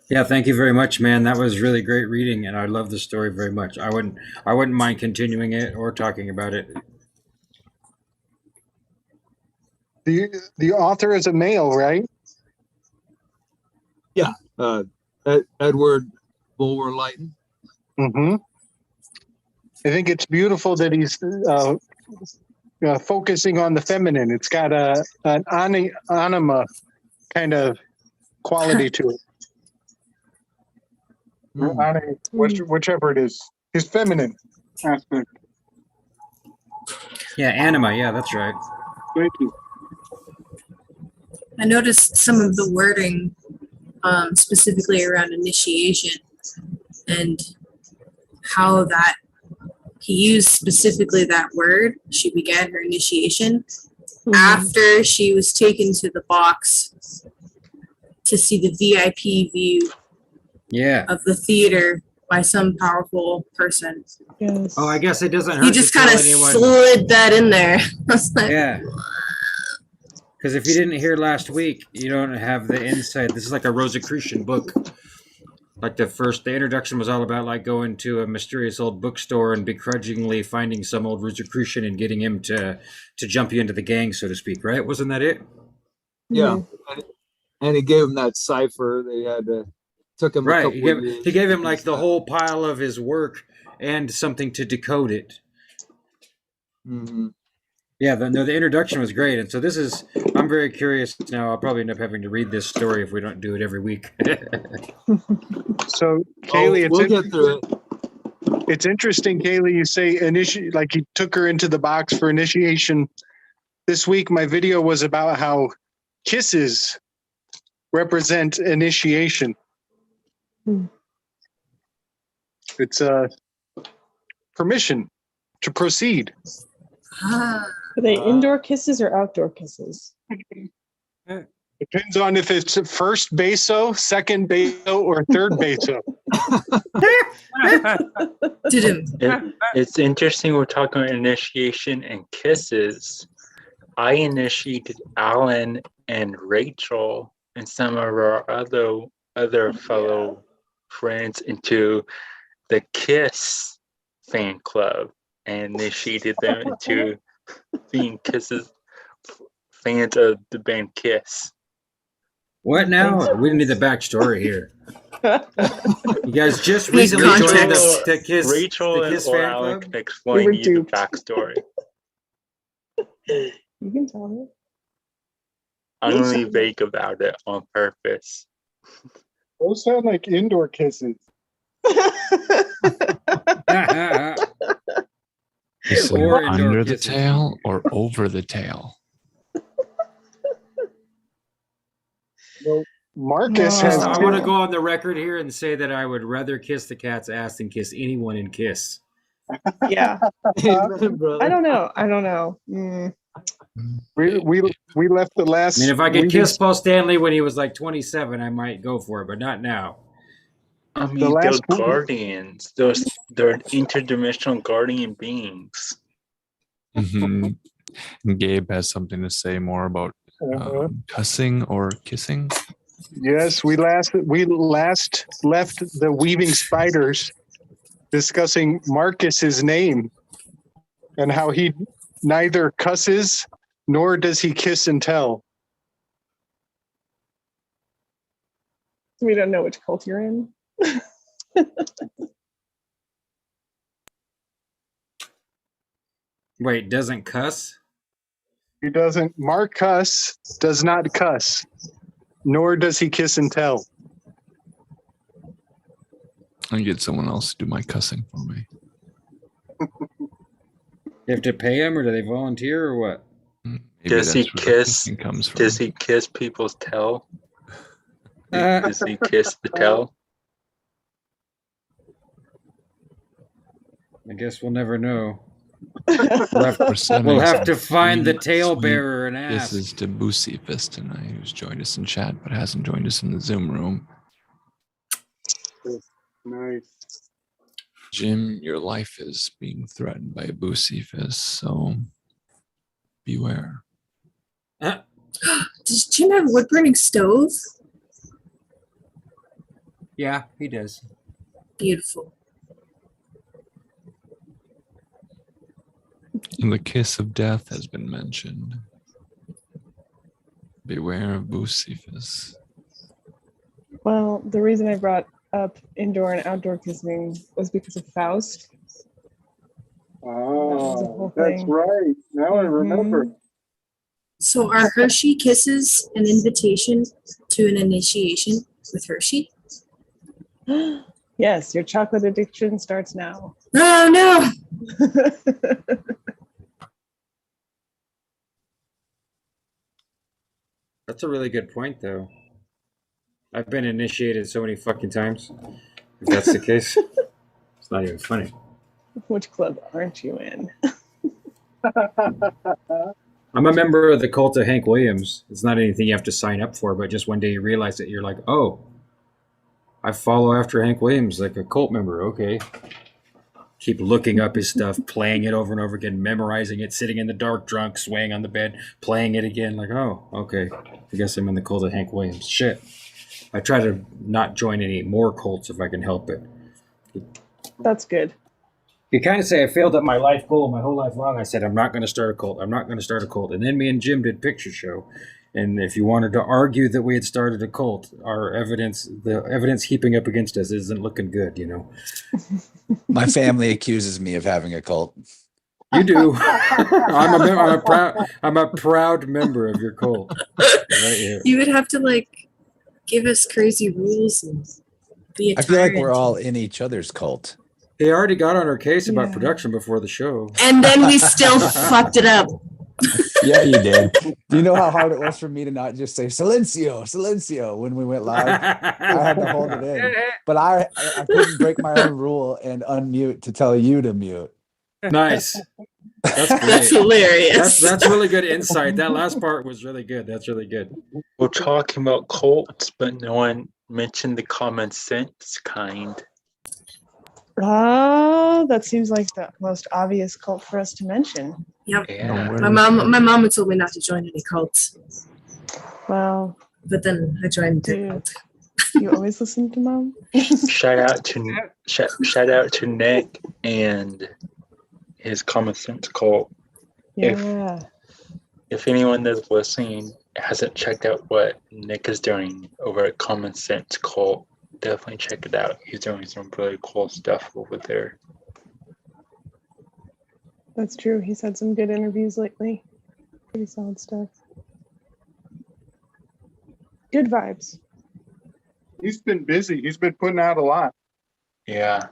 Yeah, thank you very much, man. That was really great reading, and I love the story very much. I wouldn't mind continuing it or talking about it. The author is a male, right? Yeah, Edward Bulwer-Lytton. Mm-hmm. I think it's beautiful that he's focusing on the feminine. It's got an anima kind of quality to it. Whichever it is, his feminine aspect. Yeah, anima. Yeah, that's right. Thank you. I noticed some of the wording, specifically around initiation, and how that he used specifically that word. She began her initiation after she was taken to the box to see the VIP view of the theater by some powerful person. Yes. Oh, I guess it doesn't hurt. He just kind of slid that in there. I was like, yeah. Because if you didn't hear last week, you don't have the insight. This is like a Rosicrucian book. Like the introduction was all about like going to a mysterious old bookstore and begrudgingly finding some old Rosicrucian and getting him to jump you into the gang, so to speak, right? Wasn't that it? Yeah. And he gave him that cipher. They had took him a couple years. He gave him like the whole pile of his work and something to decode it. Mm-hmm. Yeah, the introduction was great. And so I'm very curious now. I'll probably end up having to read this story if we don't do it every week. So, Kaylee, we'll get through it. It's interesting, Kaylee, you say like he took her into the box for initiation. This week, my video was about how kisses represent initiation. It's permission to proceed. Are they indoor kisses or outdoor kisses? Depends on if it's first baso, second baso, or third baso. It's interesting we're talking about initiation and kisses. I initiated Alan and Rachel and some of our other fellow friends into the Kiss fan club and initiated them into being fans of the band Kiss. What now? We need the backstory here. You guys just recently joined the Kiss. Rachel the Kiss and fan Alan club? can explain you the backstory. You can tell me. I'm only vague about it on purpose. Those sound like indoor kisses. Kissing Or indoor under the kisses. tail or over the tail? Well, Marcus has. I want to go on the record here and say that I would rather kiss the cat's ass than kiss anyone in Kiss. Yeah. Amen, brother. I don't know. We left the last. I mean, if I could we kiss just- Paul Stanley when he was like 27, I might go for it, but not now. I The mean, last they're one- guardians. They're interdimensional guardian beings. Mhm. And Gabe has something to say more about cussing or kissing. Yes, we last left the weaving spiders discussing Marcus's name and how he neither cusses nor does he kiss and tell. We don't know which cult you're in. Wait, doesn't cuss? He doesn't. Marcus does not cuss, nor does he kiss and tell. I get someone else to do my cussing for me. You have to pay him, or do they volunteer, or what? Maybe Does he that's where the kiss? kissing comes from. Does he kiss people's tail? Does he kiss the tail? I guess we'll never know. We're sending We'll have some to find the sweet, tail sweet bearer and ask. This is to Boosifus tonight, who's joined us in chat but hasn't joined us in the Zoom room. Nice. Jim, your life is being threatened by Boosifus, so beware. Does Jim have a wood burning stove? Yeah, he does. Beautiful. And the kiss of death has been mentioned. Beware of Boosifus. Well, the reason I brought up indoor and outdoor kissing was because of Faust. Oh, that's right. Now I remember. So are Hershey kisses an invitation to an initiation with Hershey? Yes, your chocolate addiction starts now. Oh no! That's a really good point, though. I've been initiated so many fucking times. If that's the case, it's not even funny. Which club aren't you in? I'm a member of the cult of Hank Williams. It's not anything you have to sign up for, but just one day you realize that you're like, oh, I follow after Hank Williams like a cult member. Okay. Keep looking up his stuff, playing it over and over again, memorizing it, sitting in the dark, drunk, swaying on the bed, playing it again. Like, oh, okay. I guess I'm in the cult of Hank Williams. Shit. I try to not join any more cults if I can help it. That's good. You kind of say I failed at my life goal my whole life long. I said, I'm not going to start a cult. I'm not going to start a cult. And then me and Jim did picture show. And if you wanted to argue that we had started a cult, the evidence heaping up against us isn't looking good, you know. My family accuses me of having a cult. You do. I'm a proud member of your cult. Right here. You would have to like give us crazy rules and be a I feel like tyrant. we're all in each other's cult. He already got on our case about production before the show. And then we still fucked it up. Yeah, you did. Do you know how hard it was for me to not just say silencio, silencio when we went live? I had to hold it in. But I couldn't break my own rule and unmute to tell you to mute. Nice. That's great. That's hilarious. That's really good insight. That last part was really good. That's really good. We're talking about cults, but no one mentioned the common sense kind. Oh, that seems like the most obvious cult for us to mention. Yep. Yeah. My mom had told me not to join any cults, Well, but then I joined the do cult. you always listen to mom? Shout out to Nick and his common sense cult. Yeah. If anyone that's listening hasn't checked out what Nick is doing over at Common Sense Cult, definitely check it out. He's doing some really cool stuff over there. That's true. He's had some good interviews lately. Pretty solid stuff. Good vibes. He's been busy. He's been putting out a lot. Yeah.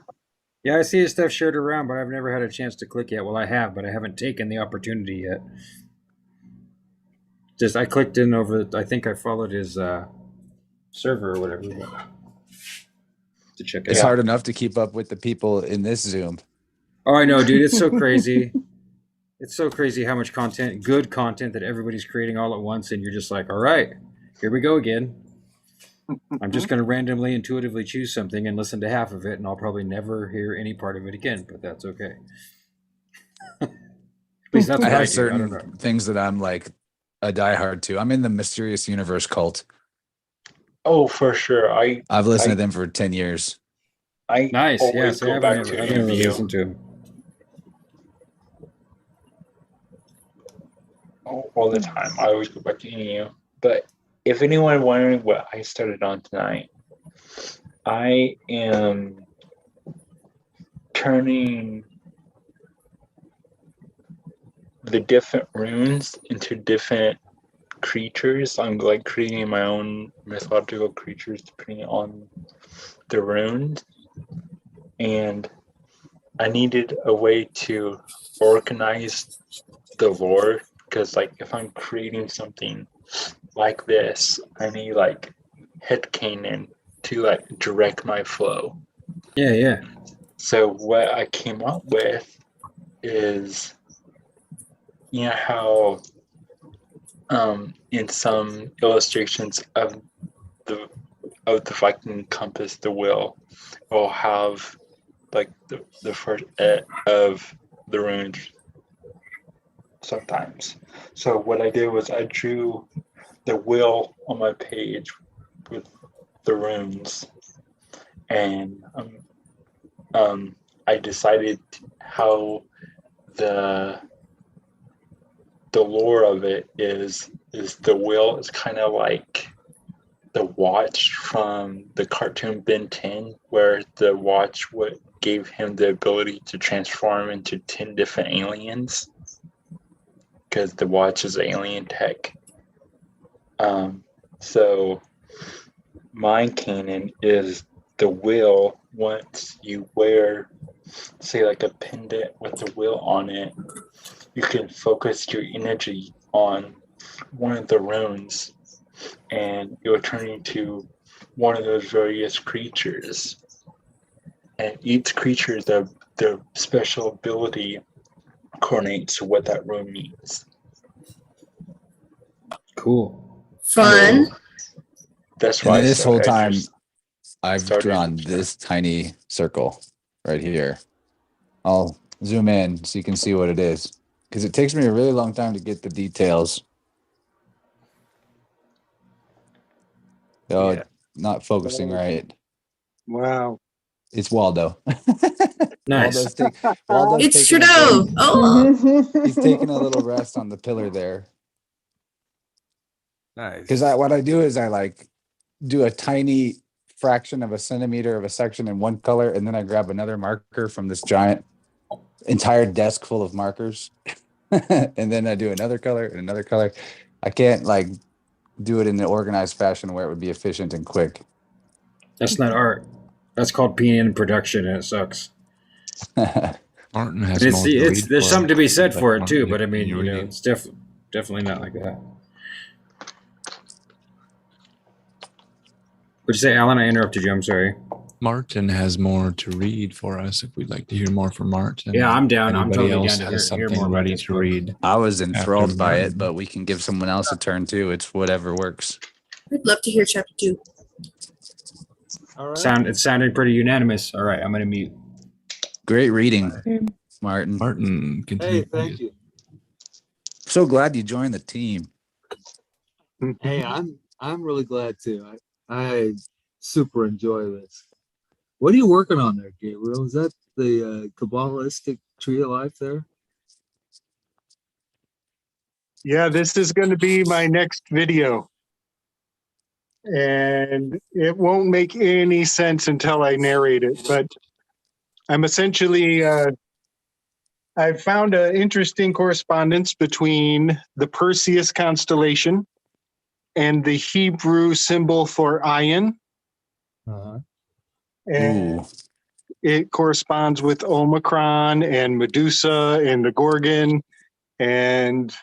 Yeah, I see his stuff shared around, but I've never had a chance to click yet. Well, I have, but I haven't taken the opportunity yet. Just I clicked in over. I think I followed his server or whatever to check it It's out. hard enough to keep up with the people in this Zoom. Oh, I know, dude. It's so crazy. It's so crazy how much content, good content that everybody's creating all at once, and you're just like, all right, here we go again. I'm just going to randomly, intuitively choose something and listen to half of it, and I'll probably never hear any part of it again, but that's okay. At least that's I what I have do. I don't know. certain things that I'm like a diehard to. I'm in the Mysterious Universe cult. Oh, for sure. I've listened to them for 10 years. I Nice. always Yes, go I back haven't to ever interview. listened to him. All the time. I always go back to you. But if anyone wondering what I started on tonight, I am turning the different runes into different creatures. I'm like creating my own mythological creatures depending on the runes. And I needed a way to organize the lore, because like if I'm creating something like this, I need like headcanon to like direct my flow. Yeah, yeah. So what I came up with is, you know how in some illustrations of the Viking compass, the wheel will have like the first of the runes sometimes. So what I did was I drew the wheel on my page with the runes, and I decided how the lore of it is the wheel is kind of like the watch from the cartoon Ben 10, where the watch gave him the ability to transform into 10 different aliens, because the watch is alien tech. So my canon is the wheel. Once you wear, say, like a pendant with the wheel on it, you can focus your energy on one of the runes, and it will turn into one of those various creatures. And each creature, their special ability coordinates to what that rune means. Cool. Fun. So that's why And this whole time, I've started drawn this tiny circle right here. I'll zoom in so you can see what it is, because it takes me a really long time to get the details. Oh, Yeah. not focusing right. Wow. It's Waldo. Nice. Waldo's It's taking a Trudeau. break. Oh, He's taking a little rest on the pillar there. Nice. Because what I do is I like do a tiny fraction of a centimeter of a section in one color, and then I grab another marker from this giant entire desk full of markers, and then I do another color and another color. I can't like do it in an organized fashion where it would be efficient and quick. That's not art. That's called PN production, and it sucks. Martin has It's, more to it's read there's for something to be us, said but for it Martin, too. But I can mean, you you know, read it? it's definitely not like that. What'd you say, Alan? I interrupted you. I'm sorry. Martin has more to read for us if we'd like to hear more from Martin. Yeah, I'm down. I'm Anybody totally else down to has hear something more about ready this to book. read. I was After enthralled by Martin. it, but we can give someone else a turn too. It's whatever works. I'd love to hear chapter 2. All right. It sounded pretty unanimous. All right, I'm gonna mute. Great reading, Martin. Martin, continue. Hey, thank you. So glad you joined the team. Hey, I'm really glad too. I super enjoy this. What are you working on there, Gabriel? Is that the Kabbalistic tree of life there? Yeah, this is going to be my next video. And it won't make any sense until I narrate it. But I'm essentially, I found an interesting correspondence between the Perseus constellation and the Hebrew symbol for Ayin. Uh-huh. And it corresponds with Omicron and Medusa and the Gorgon. And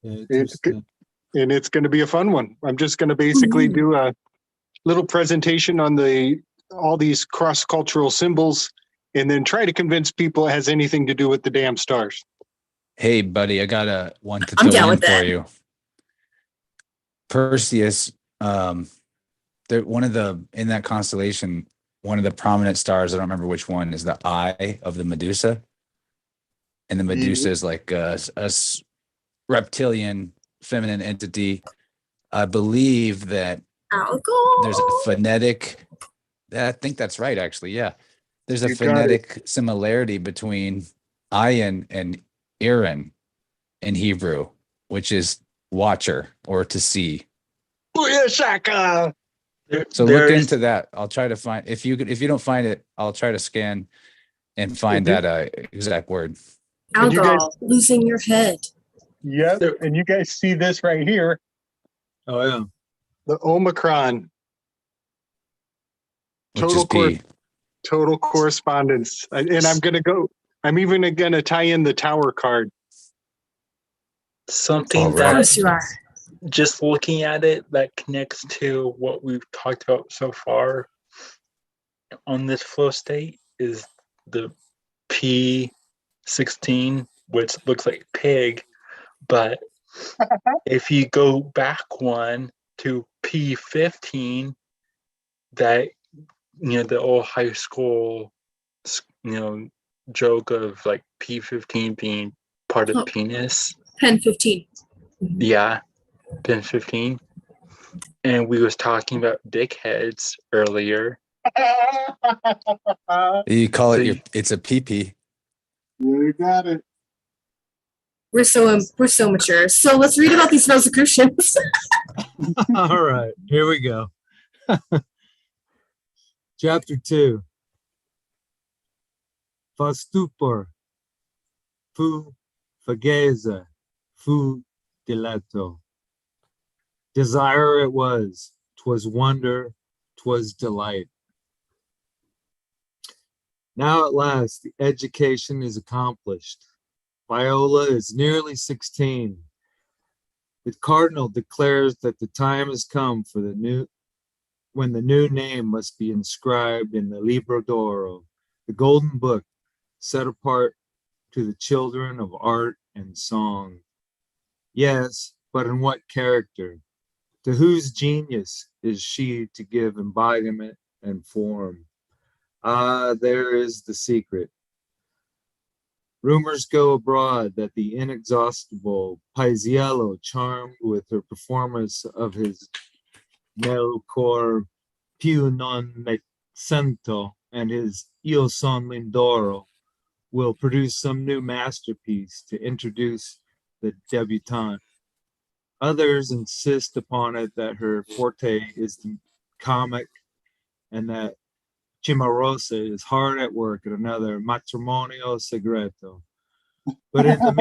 it's going to be a fun one. I'm just going to basically do a little presentation on all these cross-cultural symbols and then try to convince people it has anything to do with the damn stars. Hey, buddy, I got one to I'm throw down in with for that. you. Perseus, in that constellation, one of the prominent stars, I don't remember which one, is the eye of the Medusa. And the Medusa is like a reptilian feminine entity. I believe that there's a phonetic, I think that's right, actually. Yeah. There's a phonetic similarity between Ayin and Aaron in Hebrew, which is watcher or to see. Booyah! So look into that. I'll try to find, if you don't find it, I'll try to scan and find that exact word. Alcohol, losing your head. Yep. And you guys see this right here. Oh, yeah. The Omicron. Total correspondence. And I'm even going to tie in the tower card. Something just looking at it that connects to what we've talked about so far on this flow state is the P16, which looks like pig, but if you go back one to P15, that, the old high school, joke of like P15 being part of penis. Pen 15. Yeah, Pen 15. And we was talking about dickheads earlier. You call it it's a pee-pee. You got it. We're so mature. So let's read about these Rosicrucians. All right, here we go. Chapter 2. Fa stupor, fu fageza, fu diletto. Desire it was, 'twas wonder, 'twas delight. Now at last the education is accomplished. Viola is nearly 16. The cardinal declares that the time has come for when the new name must be inscribed in the Libro d'Oro, the golden book set apart to the children of art and song. Yes, but in what character? To whose genius is she to give embodiment and form? Ah, there is the secret. Rumors go abroad that the inexhaustible Paisiello, charmed with her performance of his Nel cor più non me sento and his Io son lindoro, will produce some new masterpiece to introduce the debutante. Others insist upon it that her forte is the comic and that Cimarosa is hard at work at another matrimonio segreto. But in the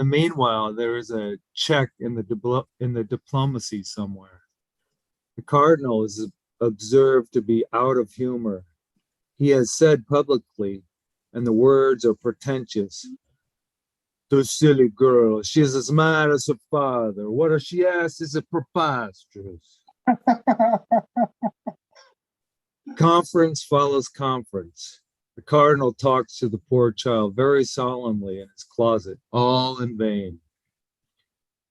meanwhile, there is a check in the diplomacy somewhere. The cardinal is observed to be out of humor. He has said publicly, and the words are portentous, "The silly girl, she is as mad as her father. What she asks is preposterous." Conference follows conference. The cardinal talks to the poor child very solemnly in his closet, all in vain.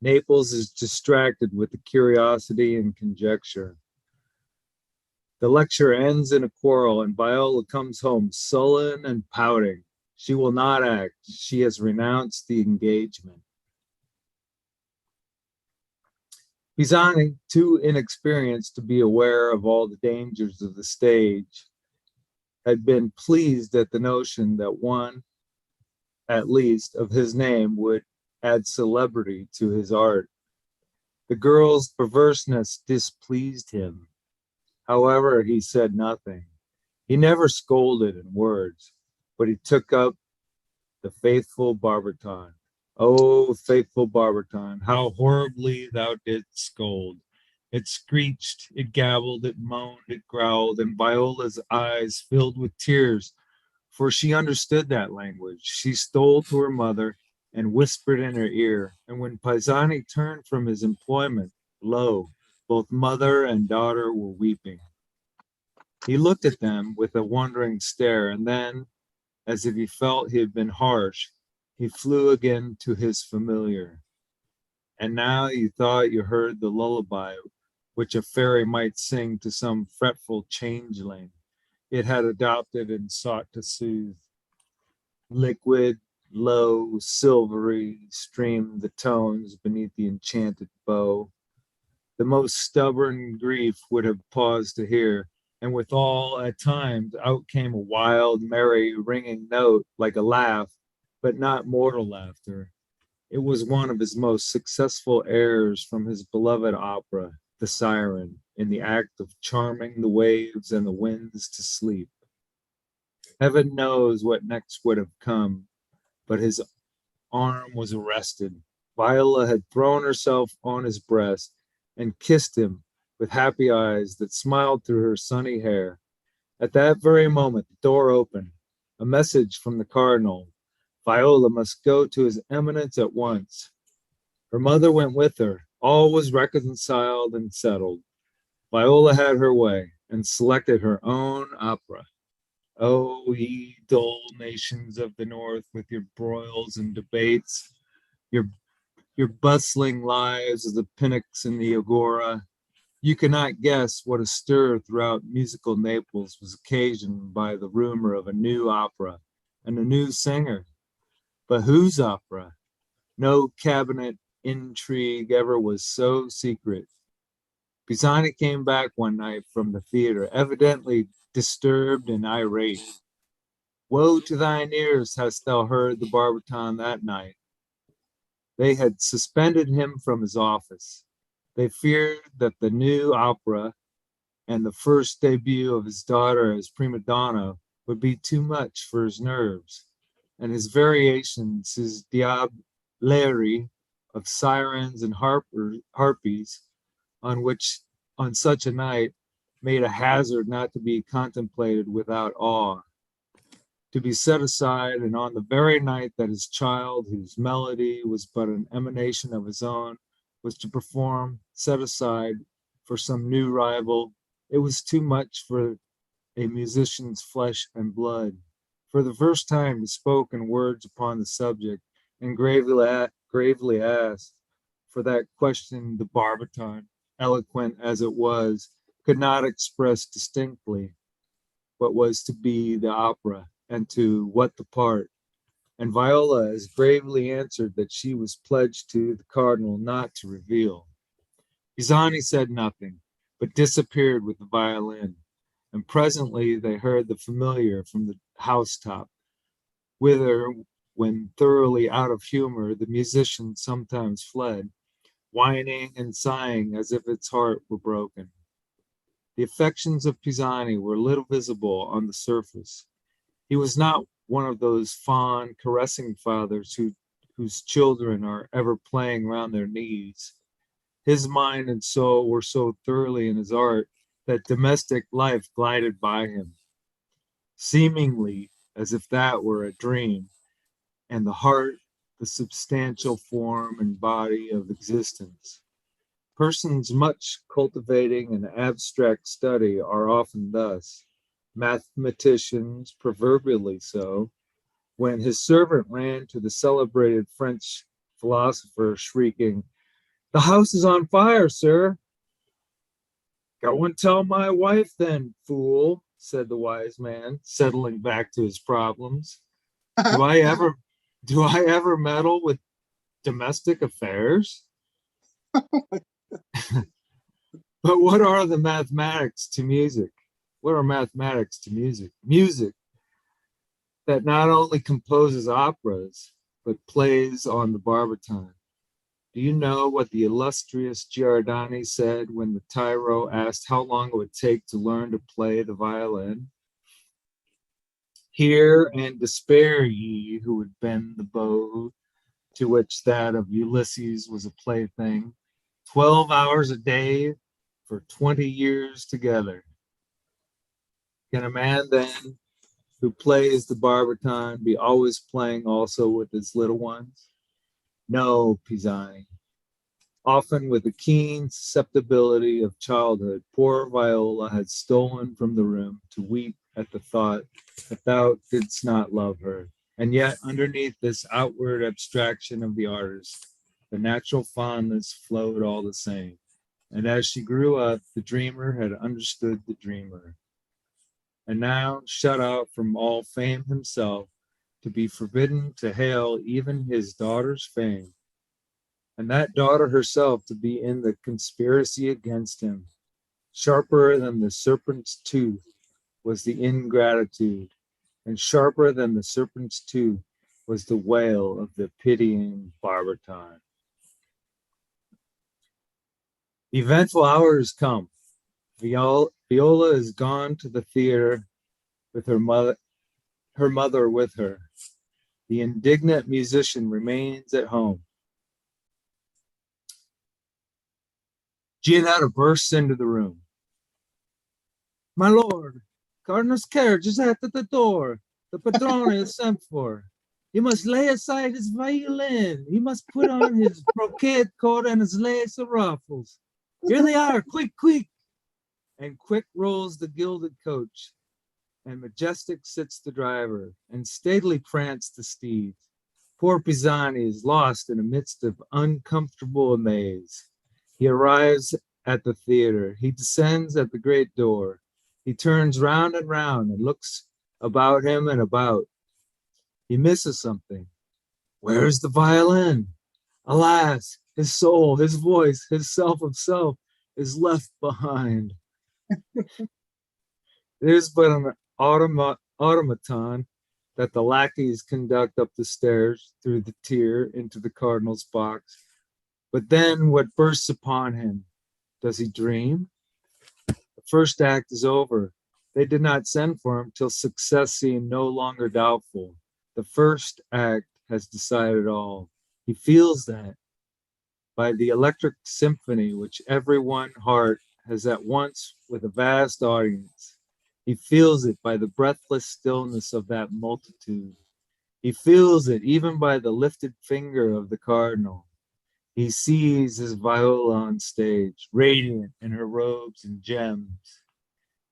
Naples is distracted with the curiosity and conjecture. The lecture ends in a quarrel, and Viola comes home sullen and pouting. She will not act. She has renounced the engagement. Pisani, too inexperienced to be aware of all the dangers of the stage, had been pleased at the notion that one, at least, of his name would add celebrity to his art. The girl's perverseness displeased him. However, he said nothing. He never scolded in words, but he took up the faithful barbiton. Oh, faithful barbiton, how horribly thou didst scold. It screeched, it gabbled, it moaned, it growled, and Viola's eyes filled with tears, for she understood that language. She stole to her mother and whispered in her ear, and when Pisani turned from his employment, lo, both mother and daughter were weeping. He looked at them with a wondering stare, and then, as if he felt he had been harsh, he flew again to his familiar. And now you thought you heard the lullaby which a fairy might sing to some fretful changeling it had adopted and sought to soothe. Liquid, low, silvery, streamed the tones beneath the enchanted bow. The most stubborn grief would have paused to hear, and withal, at times, out came a wild, merry, ringing note like a laugh, but not mortal laughter. It was one of his most successful airs from his beloved opera, The Siren, in the act of charming the waves and the winds to sleep. Heaven knows what next would have come, but his arm was arrested. Viola had thrown herself on his breast and kissed him with happy eyes that smiled through her sunny hair. At that very moment, the door opened. A message from the cardinal. Viola must go to his eminence at once. Her mother went with her. All was reconciled and settled. Viola had her way and selected her own opera. Oh, ye dull nations of the north, with your broils and debates, your bustling lives of the Pnyx and the Agora, you cannot guess what a stir throughout musical Naples was occasioned by the rumor of a new opera and a new singer. But whose opera? No cabinet intrigue ever was so secret. Pisani came back one night from the theater, evidently disturbed and irate. Woe to thine ears, hast thou heard the barbiton that night? They had suspended him from his office. They feared that the new opera and the first debut of his daughter as prima donna would be too much for his nerves, and his variations, his diablerie of sirens and harpies, on such a night made a hazard not to be contemplated without awe, to be set aside, and on the very night that his child, whose melody was but an emanation of his own, was to perform, set aside for some new rival, it was too much for a musician's flesh and blood. For the first time he spoke in words upon the subject, and gravely asked, for that question the barbiton, eloquent as it was, could not express distinctly what was to be the opera and to what the part. And Viola as gravely answered that she was pledged to the cardinal not to reveal. Pisani said nothing, but disappeared with the violin, and presently they heard the familiar from the housetop, whither, when thoroughly out of humor, the musician sometimes fled, whining and sighing as if its heart were broken. The affections of Pisani were little visible on the surface. He was not one of those fond, caressing fathers whose children are ever playing round their knees. His mind and soul were so thoroughly in his art that domestic life glided by him, seemingly as if that were a dream, and the heart the substantial form and body of existence. Persons much cultivating an abstract study are often thus, mathematicians proverbially so. When his servant ran to the celebrated French philosopher, shrieking, "The house is on fire, sir!" "Go and tell my wife then, fool," said the wise man, settling back to his problems. Do I ever meddle with domestic affairs? But what are the mathematics to music? What are mathematics to music? Music that not only composes operas, but plays on the barbiton. Do you know what the illustrious Giordani said when the tyro asked how long it would take to learn to play the violin? Hear and despair ye who would bend the bow to which that of Ulysses was a plaything, 12 hours a day for 20 years together. Can a man then who plays the barbiton be always playing also with his little ones? No, Pisani. Often with the keen susceptibility of childhood, poor Viola had stolen from the room to weep at the thought that thou didst not love her. And yet, underneath this outward abstraction of the artist, the natural fondness flowed all the same. And as she grew up, the dreamer had understood the dreamer. And now, shut out from all fame himself, to be forbidden to hail even his daughter's fame, and that daughter herself to be in the conspiracy against him. Sharper than the serpent's tooth was the ingratitude, and sharper than the serpent's tooth was the wail of the pitying barbiton. The eventful hour has come. Viola is gone to the theater with her mother with her. The indignant musician remains at home. Gianetta bursts into the room. My lord, Cardinal's carriage is at the door. The padrone is sent for. He must lay aside his violin. He must put on his brocade coat and his lace ruffles. Here they are, quick, quick. And quick rolls the gilded coach, and majestic sits the driver, and stately prance the steeds. Poor Pisani is lost in a midst of uncomfortable amaze. He arrives at the theater. He descends at the great door. He turns round and looks about him and about. He misses something. Where is the violin? Alas, his soul, his voice, his self of self is left behind. It is but an automaton that the lackeys conduct up the stairs through the tier into the cardinal's box. But then what bursts upon him? Does he dream? The first act is over. They did not send for him till success seemed no longer doubtful. The first act has decided all. He feels that by the electric symphony which every one heart has at once with a vast audience. He feels it by the breathless stillness of that multitude. He feels it even by the lifted finger of the cardinal. He sees his Viola on stage, radiant in her robes and gems.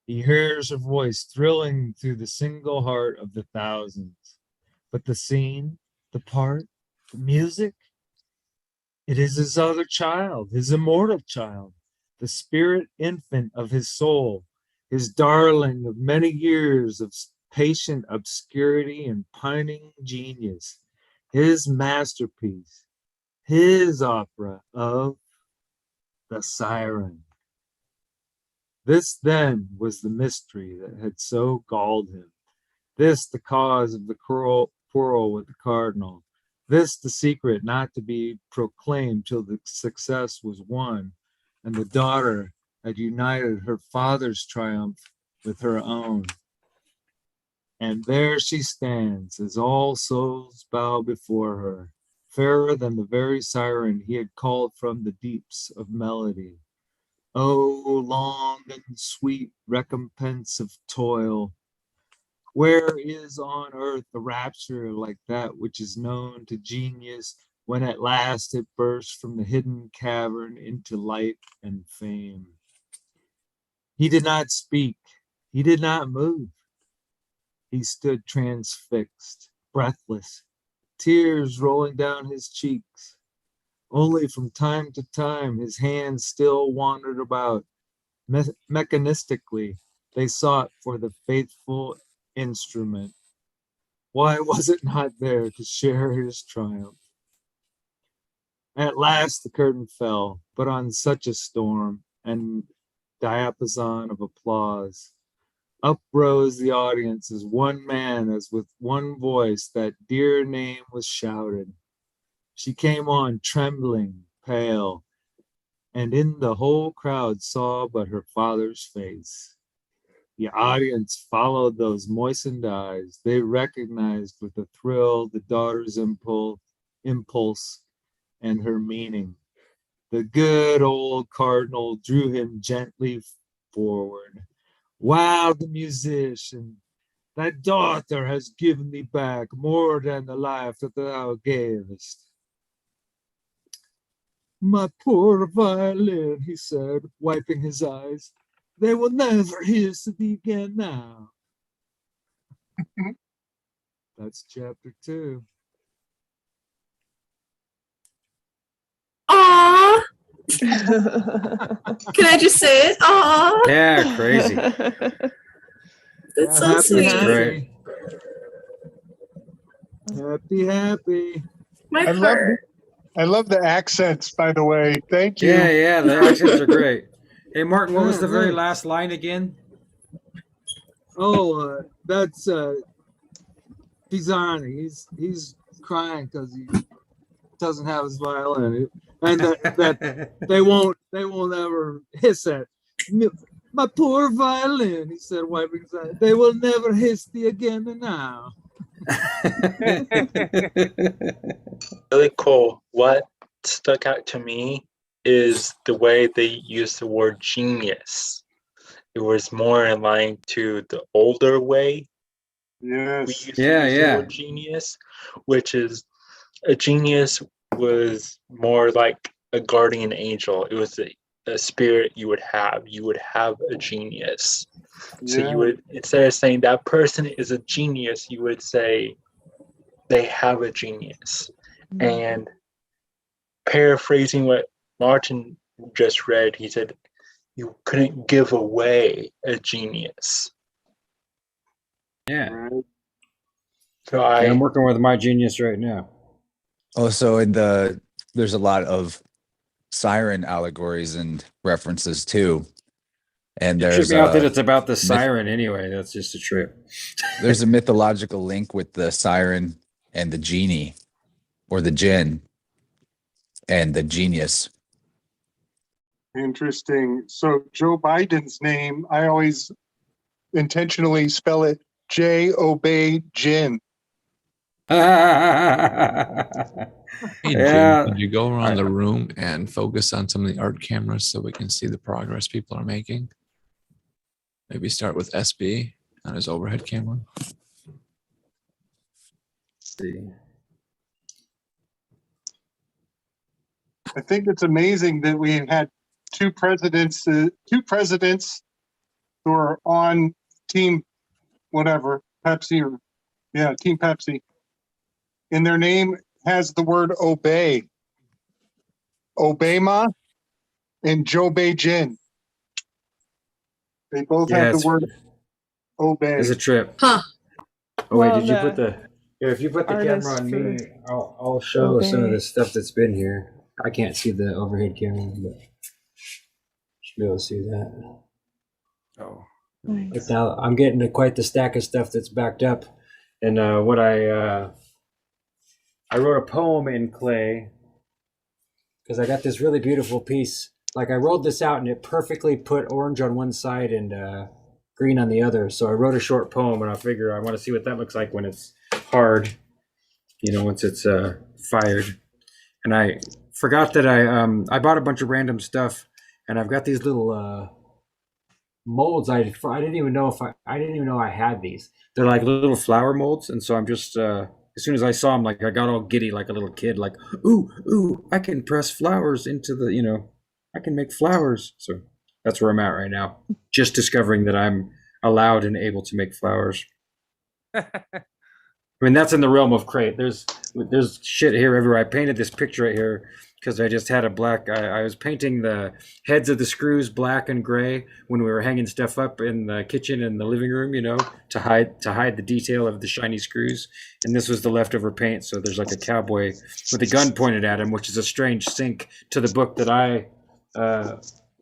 He hears her voice thrilling through the single heart of the thousands. But the scene, the part, the music, it is his other child, his immortal child, the spirit infant of his soul, his darling of many years of patient obscurity and pining genius, his masterpiece, his opera of The Siren. This then was the mystery that had so galled him. This the cause of the quarrel with the cardinal. This the secret not to be proclaimed till the success was won, and the daughter had united her father's triumph with her own. And there she stands, as all souls bow before her, fairer than the very siren he had called from the deeps of melody. Oh, long and sweet recompense of toil! Where is on earth a rapture like that which is known to genius when at last it bursts from the hidden cavern into light and fame? He did not speak. He did not move. He stood transfixed, breathless, tears rolling down his cheeks. Only from time to time his hands still wandered about. Mechanistically, they sought for the faithful instrument. Why was it not there to share his triumph? At last the curtain fell, but on such a storm and diapason of applause. Up rose the audience as one man, as with one voice that dear name was shouted. She came on trembling, pale, and in the whole crowd saw but her father's face. The audience followed those moistened eyes. They recognized with a thrill the daughter's impulse and her meaning. The good old cardinal drew him gently forward. Wow, the musician, thy daughter has given thee back more than the life that thou gavest. My poor violin, he said, wiping his eyes. They will never hear thee again now. That's chapter 2. Aww. Can I just say it? Aww. Yeah, crazy. That's so Happy, sweet. happy. Happy, happy. My I love the accents, by the way. Thank you. Yeah, the accents are great. Hey, Martin, what was the very last line again? Oh, that's Pisani. He's crying because he doesn't have his violin, and that they won't ever hiss at my poor violin. He said, wiping his eyes. They will never hiss thee again now. Really cool. What stuck out to me is the way they use the word genius. It was more in line to the older way. Yes. We used to use the word genius, which is a genius was more like a guardian angel. It was a spirit you would have. You would have a genius. So you would, instead of saying that person is a genius, you would say they have a genius. And paraphrasing what Martin just read, he said, you couldn't give away a genius. Yeah. So I'm working with my genius right now. Also, there's a lot of siren allegories and references too. And It there's tripped me out that it's about the siren anyway. That's just a trip. There's a mythological link with the siren and the genie, or the jinn, and the genius. Interesting. So Joe Biden's name, I always intentionally spell it J. Obey Jin. Hey, Jim, could you go around the room and focus on some of the art cameras so we can see the progress people are making? Maybe start with SB on his overhead camera. See. I think it's amazing that we had two presidents who are on team whatever, Pepsi Team Pepsi. And their name has the word obey. Obama and Joe Beijing. They both have the word obey. It's a trip. Huh. Oh wait, did you put the? Yeah, if you put the camera artist on for me, I'll show some of obey. the stuff that's been here. I can't see the overhead camera, but should be able to see that. Oh. But now I'm getting to quite the stack of stuff that's backed up, and what I wrote a poem in clay because I got this really beautiful piece. Like I rolled this out and it perfectly put orange on one side and green on the other. So I wrote a short poem, and I figure I want to see what that looks like when it's hard, once it's fired. And I forgot that I bought a bunch of random stuff, and I've got these little molds. I didn't even know I had these. They're like little flower molds, and so I'm just as soon as I saw them, like I got all giddy like a little kid, like ooh, I can press flowers into the I can make flowers. So that's where I'm at right now, just discovering that I'm allowed and able to make flowers. I mean, that's in the realm of crate. There's shit here everywhere. I painted this picture right here because I just had a black. I was painting the heads of the screws black and gray when we were hanging stuff up in the kitchen and the living room, to hide the detail of the shiny screws. And this was the leftover paint. So there's like a cowboy with a gun pointed at him, which is a strange sync to the book that I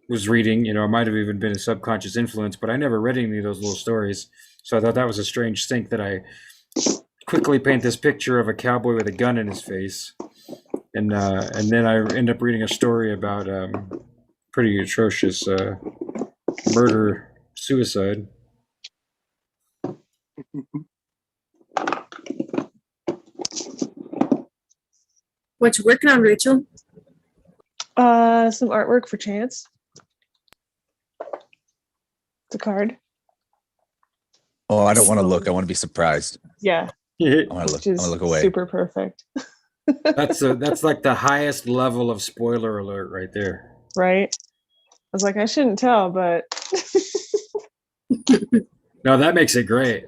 was reading. It might have even been a subconscious influence, but I never read any of those little stories. So I thought that was a strange sync that I quickly paint this picture of a cowboy with a gun in his face, and then I end up reading a story about pretty atrocious murder suicide. What you working on, Rachel? Some artwork for Chance. It's a card. Oh, I don't want to look. I want to be surprised. Yeah. I want to look. Which I is want to look away. super perfect. That's like the highest level of spoiler alert right there. Right? I was like, I shouldn't tell, but No, that makes it great.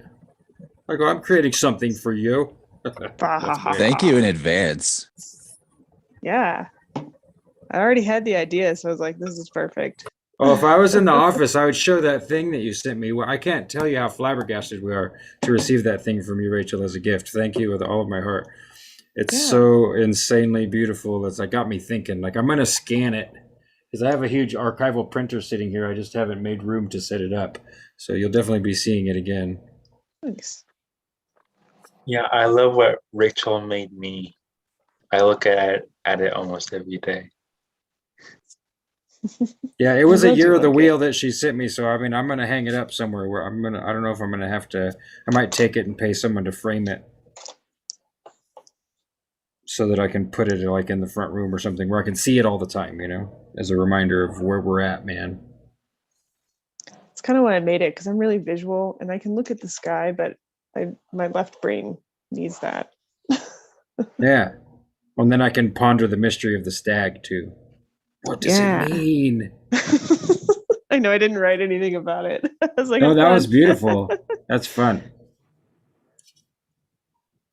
Like, I'm creating something for you. That's great. Thank you in advance. yeah. I already had the idea, so I was like, this is perfect. Oh, if I was in the office, I would show that thing that you sent me. Well, I can't tell you how flabbergasted we are to receive that thing from you, Rachel, as a gift. Thank you with all of my heart. It's so insanely beautiful. It's like got me thinking. Like, I'm gonna scan it because I have a huge archival printer sitting here. I just haven't made room to set it up, so you'll definitely be seeing it again. Thanks. Yeah, I love what Rachel made me. I look at it almost every day. Yeah, it was a glad you year of the like wheel that she sent me, so I mean, I'm gonna hang it up somewhere where I don't know if I'm gonna have to. I might take it and pay someone to frame it so that I can put it like in the front room or something where I can see it all the time, you know, as a reminder of where we're at, man. It's kind of why I made it, because I'm really visual and I can look at the sky, but my left brain needs that. Yeah. Well, and then I can ponder the mystery of the stag too. What does it mean? I know I didn't write anything about it. I was like, Oh, that fun. was beautiful. That's fun.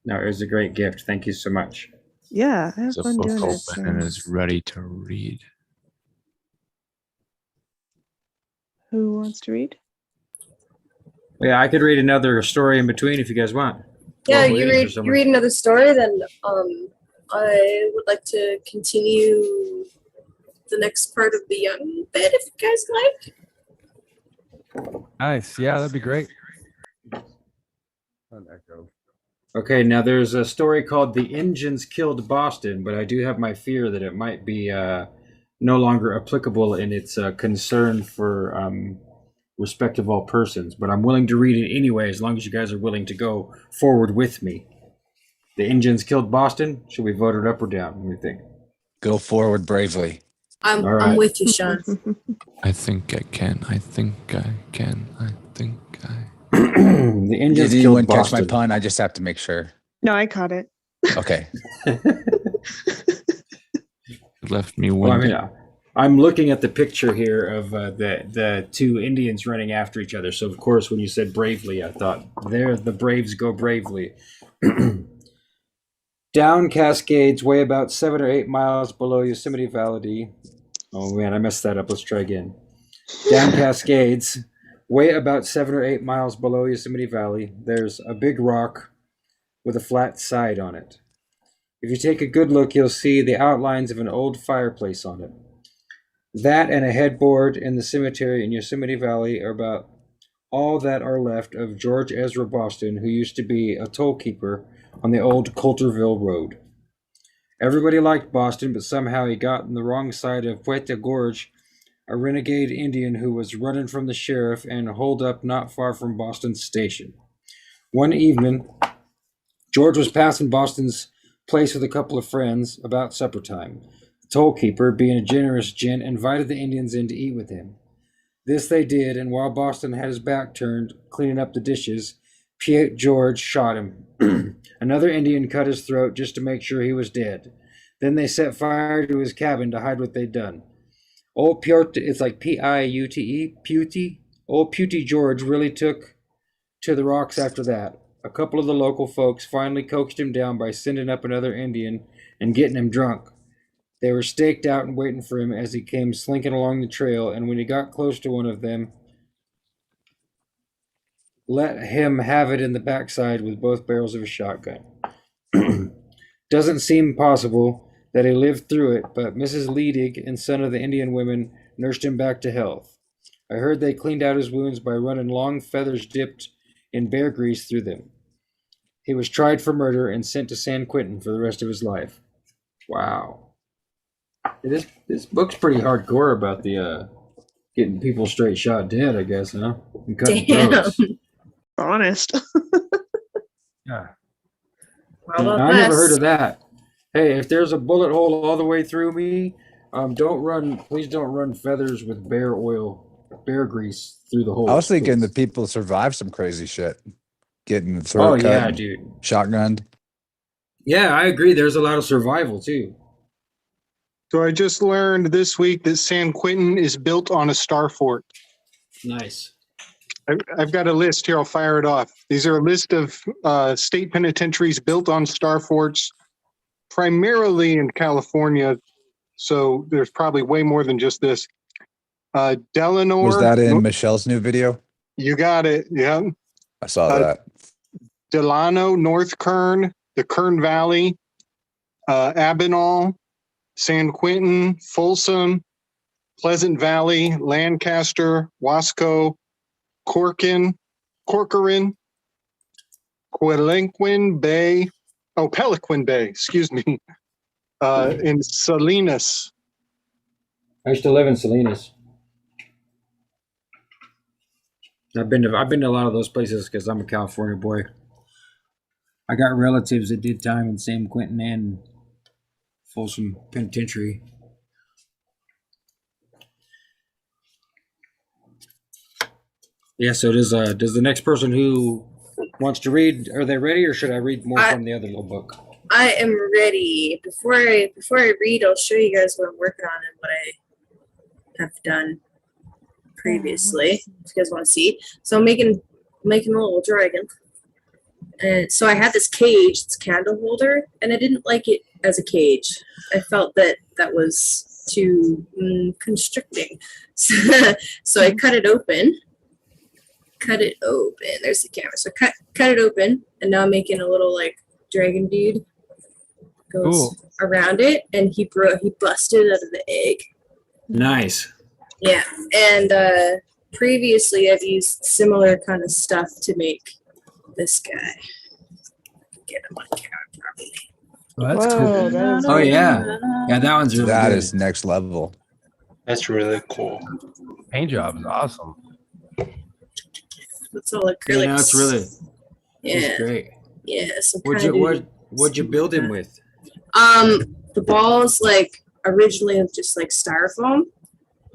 No, it was a great gift. Thank you so much. Yeah, I have It's a fun book doing open it. and So. is ready to read. Who wants to read? Yeah, I could read another story in between if you guys want. Yeah, While you waiting for read someone. another story, then I would like to continue the next part of the young bed if you guys like. Nice. Yeah, that'd be great. Okay, now there's a story called "The Engines Killed Boston," but I do have my fear that it might be no longer applicable in its concern for respect of all persons. But I'm willing to read it anyway, as long as you guys are willing to go forward with me. The Engines Killed Boston. Should we vote it up or down? What do you think? Go forward bravely. I'm right. with you, Sean. I think I can. I think I can. I think I. The Engines Did Killed anyone catch my Boston. pun? I just have to make sure. No, I caught it. Okay. It left me Well, I winded. mean, I'm looking at the picture here of the two Indians running after each other. So, of course, when you said bravely, I thought, there the Braves go bravely. Down Cascades, way about 7 or 8 miles below Yosemite Valley. Oh, man, I messed that up. Let's try again. Down Cascades, way about 7 or 8 miles below Yosemite Valley, there's a big rock with a flat side on it. If you take a good look, you'll see the outlines of an old fireplace on it. That and a headboard in the cemetery in Yosemite Valley are about all that are left of George Ezra Boston, who used to be a toll keeper on the old Coulterville Road. Everybody liked Boston, but somehow he got on the wrong side of Puente Gorge, a renegade Indian who was running from the sheriff and holed up not far from Boston's station. One evening, George was passing Boston's place with a couple of friends about supper time. The toll keeper, being a generous gent, invited the Indians in to eat with him. This they did, and while Boston had his back turned, cleaning up the dishes, Piet George shot him. Another Indian cut his throat just to make sure he was dead. Then they set fire to his cabin to hide what they'd done. Old Piute, it's like Piute, Puty. Old Puty George really took to the rocks after that. A couple of the local folks finally coaxed him down by sending up another Indian and getting him drunk. They were staked out and waiting for him as he came slinking along the trail, and when he got close to one of them, let him have it in the backside with both barrels of a shotgun. Doesn't seem possible that he lived through it, but Mrs. Ledig and son of the Indian women nursed him back to health. I heard they cleaned out his wounds by running long feathers dipped in bear grease through them. He was tried for murder and sent to San Quentin for the rest of his life. Wow. This book's pretty hardcore about the getting people straight shot dead, I guess, huh? And cutting Damn. throats. Honest. Yeah. Well, I never heard of that. Hey, if there's a bullet hole all the way through me, please don't run feathers with bear grease through the hole. I was thinking that people survive some crazy shit, getting the Oh throat cut, yeah, and dude. shotgunned. Yeah, I agree. There's a lot of survival too. So I just learned this week that San Quentin is built on a star fort. Nice. I've got a list here. I'll fire it off. These are a list of state penitentiaries built on star forts, primarily in California. So there's probably way more than just this. Delano. Was that in Michelle's new video? You got it. Yeah. I saw that. Delano, North Kern, the Kern Valley, Abbinall, San Quentin, Folsom, Pleasant Valley, Lancaster, Wasco, Corcoran, Pelican Bay, Pelican Bay, excuse me, in Salinas. I used to live in Salinas. I've been to a lot of those places because I'm a California boy. I got relatives that did time in San Quentin and Folsom Penitentiary. Yeah, so does the next person who wants to read, are they ready, or should I read more from the other little book? I am ready. Before I read, I'll show you guys what I'm working on and what I have done previously. If you guys want to see. So I'm making a little dragon. And so I had this cage, it's a candle holder, and I didn't like it as a cage. I felt that was too constricting. So I cut it open. There's the camera. So cut it open, and now I'm making a little like dragon dude. Goes around it, and he busted out of the egg. Nice. Yeah, and previously I've used similar kind of stuff to make this guy. Get him on camera properly. Well, that's cool. That is Oh yeah, that one's really That good. is next level. That's really cool. Paint job is awesome. It's all acrylics. Yeah, it's really yeah, great. yeah. So What'd you build him with? The balls like originally just like styrofoam,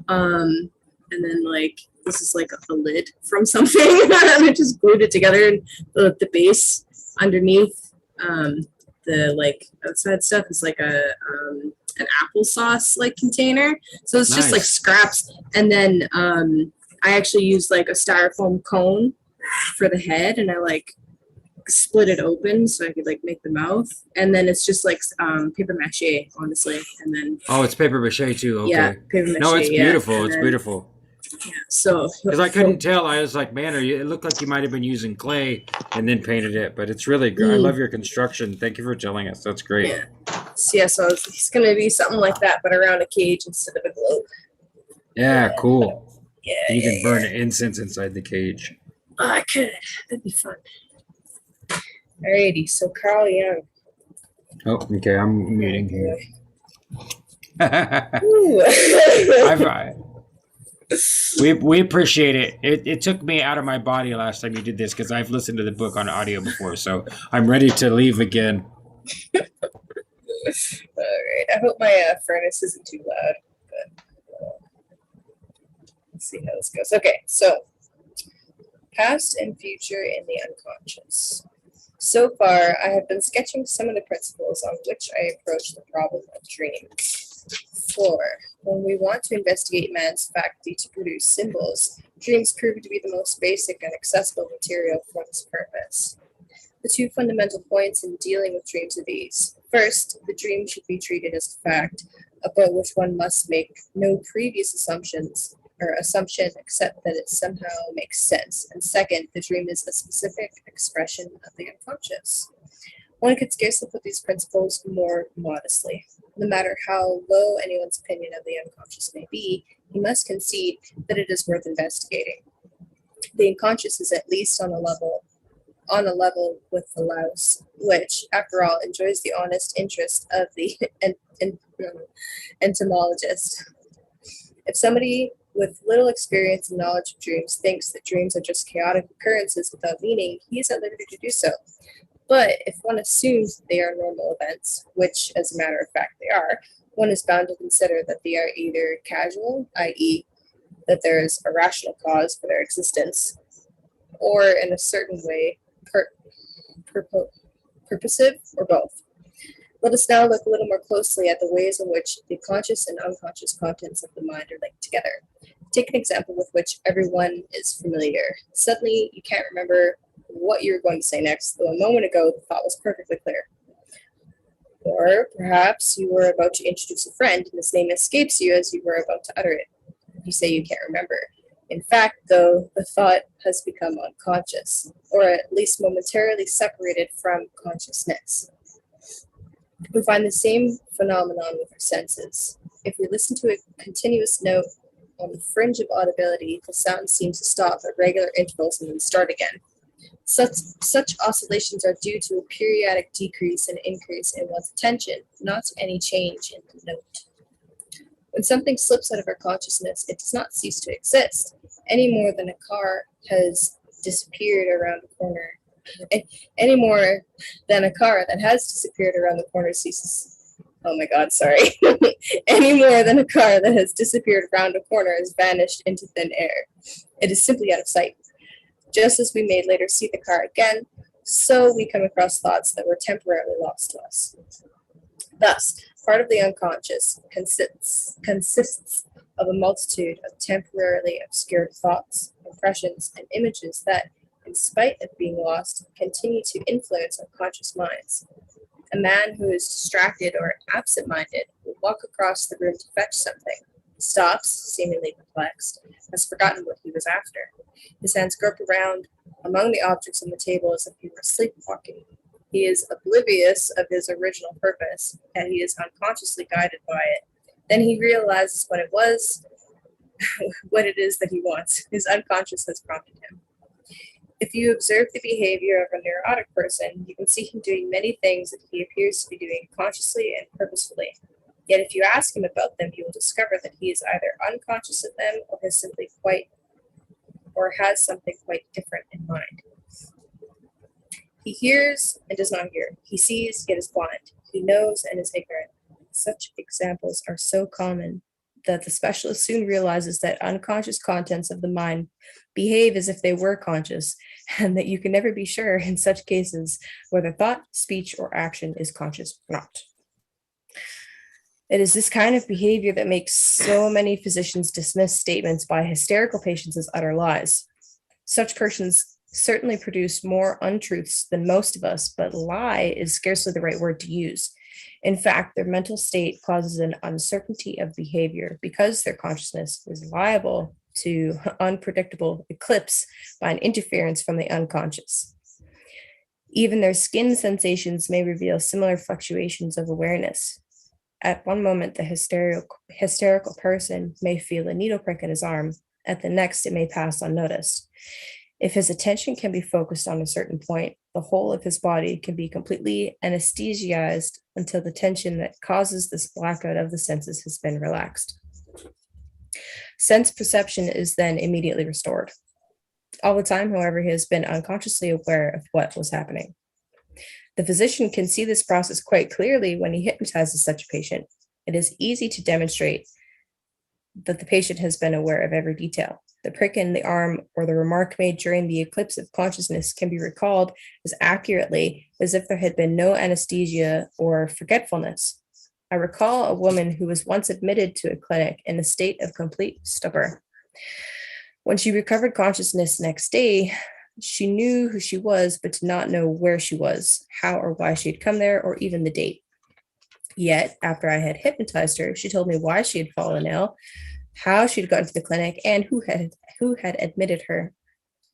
and then like this is like a lid from something, and I just glued it together, and the base underneath, the like outside stuff is like an applesauce like container. So it's just like scraps, and then I actually used like a styrofoam cone for the head, and I like split it open so I could like make the mouth, and then it's just like paper mache, honestly, and then it's paper mache too. Okay. yeah, paper mache. No, it's beautiful. Yeah, it's then, beautiful. Yeah, so Because I couldn't tell, I was like, man, it looked like you might have been using clay and then painted it, but it's really great. I love your construction. Thank you for telling us. That's great. Yeah. So it's gonna be something like that, but around a cage instead of a globe. Yeah, cool. Yeah, you can burn incense inside the cage. I could. That'd be fun. Alrighty, so Carl Young. Oh, okay, I'm muting here. We appreciate it. It took me out of my body last time you did this because I've listened to the book on audio before, so I'm ready to leave again. All right, I hope my furnace isn't too loud, but let's see how this goes. Okay, so past and future in the unconscious. So far, I have been sketching some of the principles on which I approach the problem of dreams. 4. When we want to investigate man's faculty to produce symbols, dreams prove to be the most basic and accessible material for this purpose. The 2 fundamental points in dealing with dreams are these. First, the dream should be treated as a fact, about which one must make no previous assumption except that it somehow makes sense. And second, the dream is a specific expression of the unconscious. One could scarcely put these principles more modestly. No matter how low anyone's opinion of the unconscious may be, he must concede that it is worth investigating. The unconscious is at least on a level with the louse, which, after all, enjoys the honest interest of the entomologist. If somebody with little experience and knowledge of dreams, thinks that dreams are just chaotic occurrences without meaning, he is at liberty to do so. But if one assumes that they are normal events, which, as a matter of fact, they are, one is bound to consider that they are either casual, i.e., that there is a rational cause for their existence, or in a certain way, purposive, or both. Let us now look a little more closely at the ways in which the conscious and unconscious contents of the mind are linked together. Take an example with which everyone is familiar. Suddenly, you can't remember what you were going to say next, though a moment ago the thought was perfectly clear. Or perhaps you were about to introduce a friend and his name escapes you as you were about to utter it. You say you can't remember. In fact, though, the thought has become unconscious, or at least momentarily separated from consciousness. We find the same phenomenon with our senses. If we listen to a continuous note on the fringe of audibility, the sound seems to stop at regular intervals and then start again. Such oscillations are due to a periodic decrease and increase in one's attention, not any change in the note. When something slips out of our consciousness, it does not cease to exist, any more than a car has disappeared around the corner. Any more than a car that has disappeared around the corner ceases. Oh my God, sorry. Any more than a car that has disappeared around a corner has vanished into thin air. It is simply out of sight. Just as we may later see the car again, so we come across thoughts that were temporarily lost to us. Thus, part of the unconscious consists of a multitude of temporarily obscured thoughts, impressions, and images that, in spite of being lost, continue to influence our conscious minds. A man who is distracted or absent-minded will walk across the room to fetch something. He stops, seemingly perplexed, has forgotten what he was after. His hands grope around among the objects on the table as if he were sleepwalking. He is oblivious of his original purpose, and he is unconsciously guided by it. Then he realizes what it is that he wants. His unconscious has prompted him. If you observe the behavior of a neurotic person, you can see him doing many things that he appears to be doing consciously and purposefully. Yet if you ask him about them, you will discover that he is either unconscious of them or has something quite different in mind. He hears and does not hear. He sees yet is blind. He knows and is ignorant. Such examples are so common that the specialist soon realizes that unconscious contents of the mind behave as if they were conscious, and that you can never be sure in such cases whether thought, speech, or action is conscious or not. It is this kind of behavior that makes so many physicians dismiss statements by hysterical patients as utter lies. Such persons certainly produce more untruths than most of us, but lie is scarcely the right word to use. In fact, their mental state causes an uncertainty of behavior because their consciousness is liable to unpredictable eclipse by an interference from the unconscious. Even their skin sensations may reveal similar fluctuations of awareness. At one moment, the hysterical person may feel a needle prick in his arm. At the next, it may pass unnoticed. If his attention can be focused on a certain point, the whole of his body can be completely anesthetized until the tension that causes this blackout of the senses has been relaxed. Sense perception is then immediately restored. All the time, however, he has been unconsciously aware of what was happening. The physician can see this process quite clearly when he hypnotizes such a patient. It is easy to demonstrate that the patient has been aware of every detail. The prick in the arm or the remark made during the eclipse of consciousness can be recalled as accurately as if there had been no anesthesia or forgetfulness. I recall a woman who was once admitted to a clinic in a state of complete stupor. When she recovered consciousness next day, she knew who she was, but did not know where she was, how or why she had come there, or even the date. Yet, after I had hypnotized her, she told me why she had fallen ill, how she'd gotten to the clinic, and who had admitted her.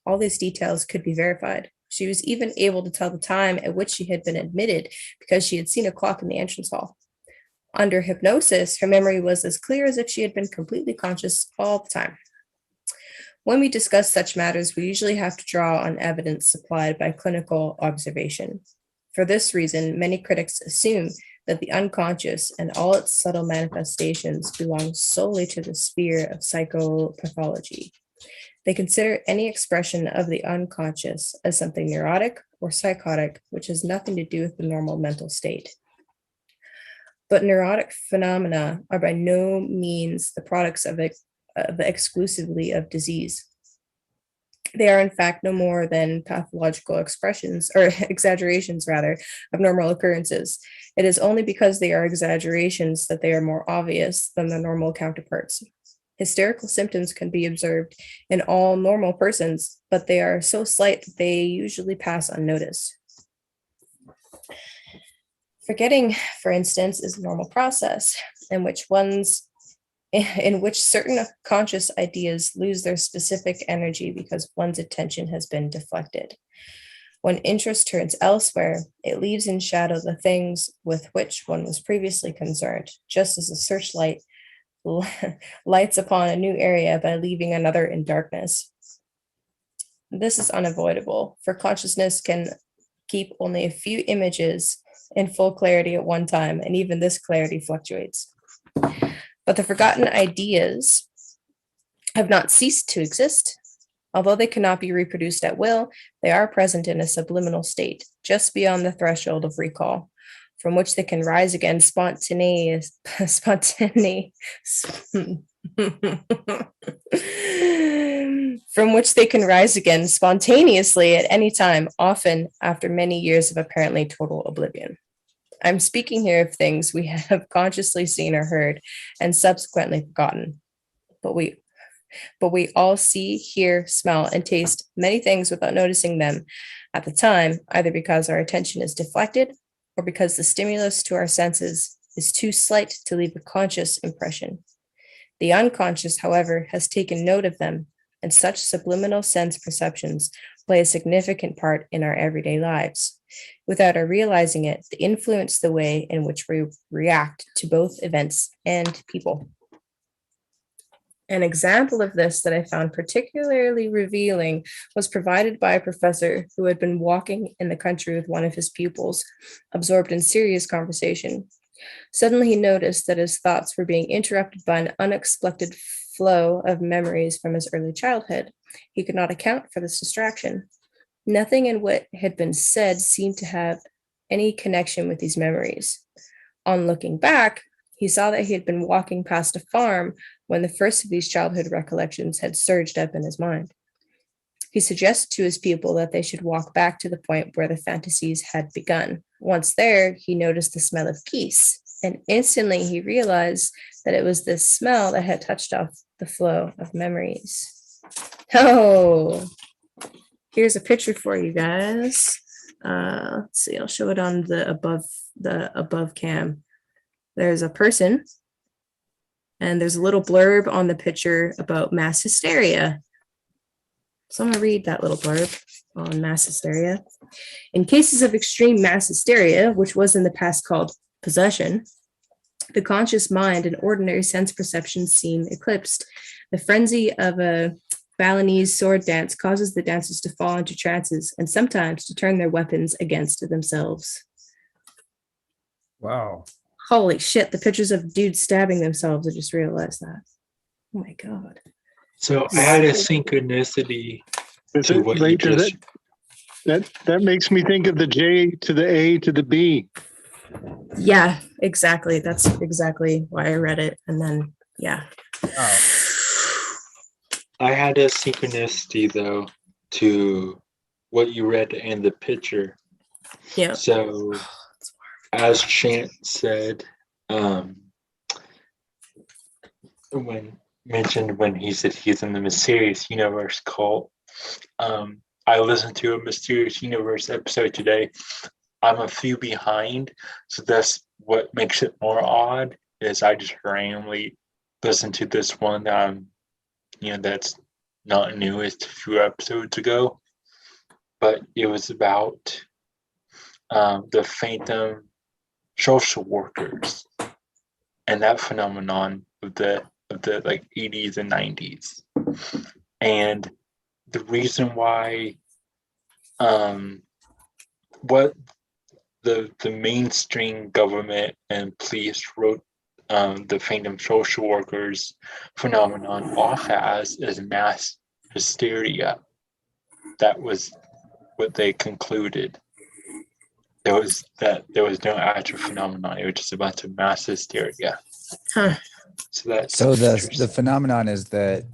All these details could be verified. She was even able to tell the time at which she had been admitted because she had seen a clock in the entrance hall. Under hypnosis, her memory was as clear as if she had been completely conscious all the time. When we discuss such matters, we usually have to draw on evidence supplied by clinical observation. For this reason, many critics assume that the unconscious and all its subtle manifestations belong solely to the sphere of psychopathology. They consider any expression of the unconscious as something neurotic or psychotic, which has nothing to do with the normal mental state. But neurotic phenomena are by no means the products of exclusively of disease. They are in fact no more than pathological expressions or exaggerations rather of normal occurrences. It is only because they are exaggerations that they are more obvious than the normal counterparts. Hysterical symptoms can be observed in all normal persons, but they are so slight that they usually pass unnoticed. Forgetting, for instance, is a normal process in which certain conscious ideas lose their specific energy because one's attention has been deflected. When interest turns elsewhere, it leaves in shadow the things with which one was previously concerned, just as a searchlight lights upon a new area by leaving another in darkness. This is unavoidable, for consciousness can keep only a few images in full clarity at one time, and even this clarity fluctuates. But the forgotten ideas have not ceased to exist. Although they cannot be reproduced at will, they are present in a subliminal state, just beyond the threshold of recall, from which they can rise again spontaneously at any time, often after many years of apparently total oblivion. I'm speaking here of things we have consciously seen or heard and subsequently forgotten. But we all see, hear, smell, and taste many things without noticing them at the time, either because our attention is deflected or because the stimulus to our senses is too slight to leave a conscious impression. The unconscious, however, has taken note of them, and such subliminal sense perceptions play a significant part in our everyday lives. Without our realizing it, they influence the way in which we react to both events and people. An example of this that I found particularly revealing was provided by a professor who had been walking in the country with one of his pupils, absorbed in serious conversation. Suddenly he noticed that his thoughts were being interrupted by an unexpected flow of memories from his early childhood. He could not account for this distraction. Nothing in what had been said seemed to have any connection with these memories. On looking back, he saw that he had been walking past a farm when the first of these childhood recollections had surged up in his mind. He suggested to his pupil that they should walk back to the point where the fantasies had begun. Once there, he noticed the smell of geese, and instantly he realized that it was this smell that had touched off the flow of memories. Oh, here's a picture for you guys. Let's see, I'll show it on the above cam. There's a person, and there's a little blurb on the picture about mass hysteria. So I'm going to read that little blurb on mass hysteria. In cases of extreme mass hysteria, which was in the past called possession, the conscious mind and ordinary sense perceptions seem eclipsed. The frenzy of a Balinese sword dance causes the dancers to fall into trances and sometimes to turn their weapons against themselves. Wow. Holy shit, the pictures of dudes stabbing themselves, I just realized that. Oh my God. So I had a synchronicity to what you just... That makes me think of the J to the A to the B. Yeah, exactly. That's exactly why I read it. And then, yeah. Wow. I had a synchronicity, though, to what you read in the picture. Yeah. So, as Chant said, when he said he's in the Mysterious Universe cult, I listened to a Mysterious Universe episode today. I'm a few behind, so that's what makes it more odd. Is I just randomly listened to this one that's not new. It's a few episodes ago, but it was about the phantom social workers and that phenomenon of the like 80s and 90s, and the reason why what the mainstream government and police wrote the phantom social workers phenomenon off as mass hysteria. That was what they concluded. There was no actual phenomenon. It was just a bunch of mass hysteria. Huh. So the phenomenon is that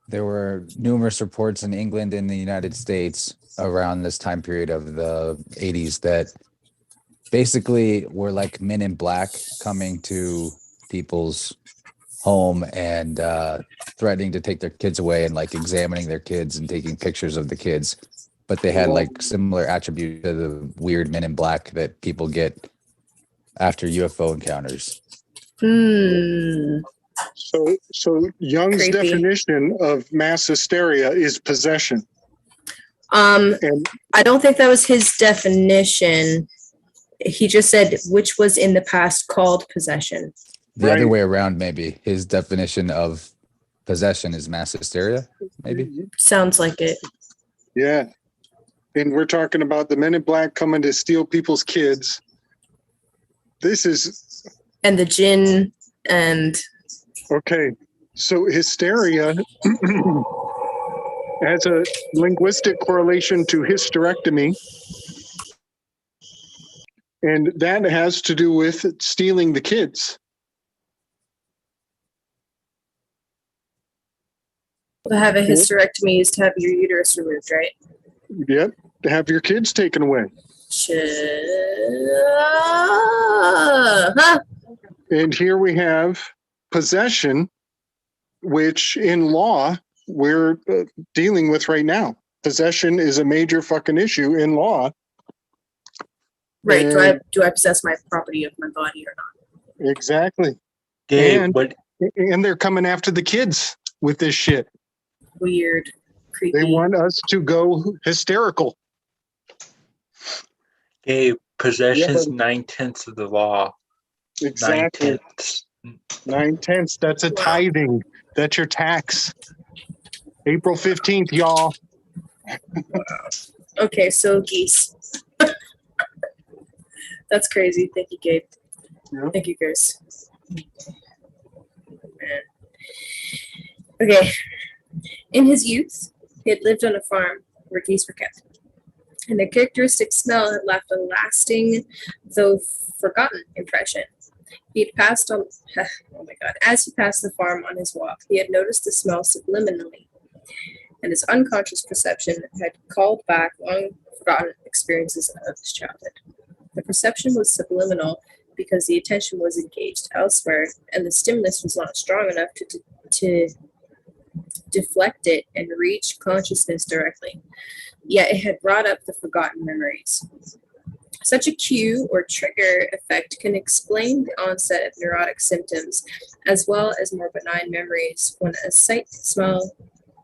there were numerous reports in England and the United States around this time period of the 80s that basically were like men in black coming to people's home and threatening to take their kids away and like examining their kids and taking pictures of the kids. But they had like similar attributes to the weird men in black that people get after UFO encounters. So Jung's Creepy. definition of mass hysteria is possession. I don't think that was his definition. He just said which was in the past called possession. The other way around, maybe. His definition of possession is mass hysteria, maybe? Sounds like it. Yeah. And we're talking about the men in black coming to steal people's kids. This is... And the jinn and... Okay. So hysteria has a linguistic correlation to hysterectomy. And that has to do with stealing the kids. To have a hysterectomy is to have your uterus removed, right? Yep. To have your kids taken away. Huh. And here we have possession, which in law we're dealing with right now. Possession is a major fucking issue in law. Right. Do I possess my property of my body or not? Exactly. Gabe, and they're coming after the kids with this shit. Weird. Creepy. They want us to go hysterical. Gabe, possession is 9/10 of the law. Exactly. 9/10. That's a tithing. That's your tax. April 15th, y'all. Okay, so geese. That's crazy. Thank you, Gabe. Yeah. Thank you, Chris. Okay. In his youth, he had lived on a farm where geese were kept, and their characteristic smell had left a lasting, though forgotten, impression. He had passed on, oh my God, as he passed the farm on his walk, he had noticed the smell subliminally, and his unconscious perception had called back long forgotten experiences of his childhood. The perception was subliminal because the attention was engaged elsewhere, and the stimulus was not strong enough to deflect it and reach consciousness directly. Yet it had brought up the forgotten memories. Such a cue or trigger effect can explain the onset of neurotic symptoms, as well as more benign memories when a sight, smell,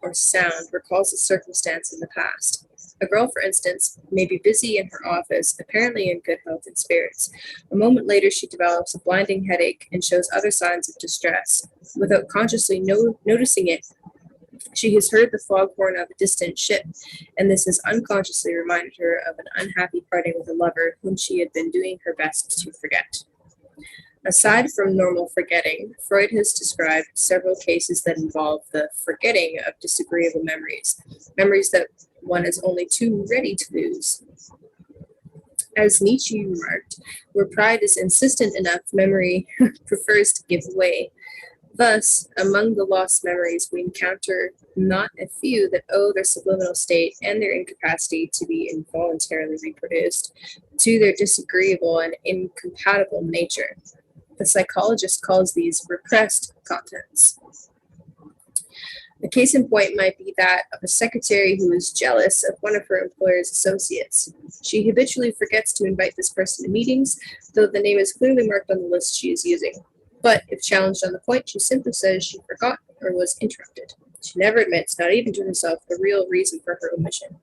or sound recalls a circumstance in the past. A girl, for instance, may be busy in her office, apparently in good health and spirits. A moment later, she develops a blinding headache and shows other signs of distress. Without consciously noticing it, she has heard the foghorn of a distant ship, and this has unconsciously reminded her of an unhappy parting with a lover whom she had been doing her best to forget. Aside from normal forgetting, Freud has described several cases that involve the forgetting of disagreeable memories, memories that one is only too ready to lose. As Nietzsche remarked, where pride is insistent enough, memory prefers to give way. Thus, among the lost memories, we encounter not a few that owe their subliminal state and their incapacity to be involuntarily reproduced to their disagreeable and incompatible nature. The psychologist calls these repressed contents. A case in point might be that of a secretary who is jealous of one of her employer's associates. She habitually forgets to invite this person to meetings, though the name is clearly marked on the list she is using. But if challenged on the point, she simply says she forgot or was interrupted. She never admits, not even to herself, the real reason for her omission.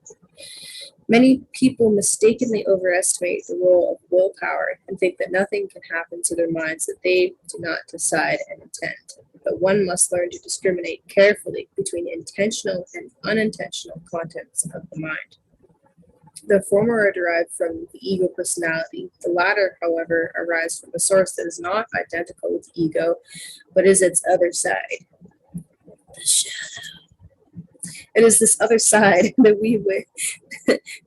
Many people mistakenly overestimate the role of willpower and think that nothing can happen to their minds that they do not decide and intend. But one must learn to discriminate carefully between intentional and unintentional contents of the mind. The former are derived from the ego personality. The latter, however, arise from a source that is not identical with the ego, but is its other side. The shadow. It is this other side that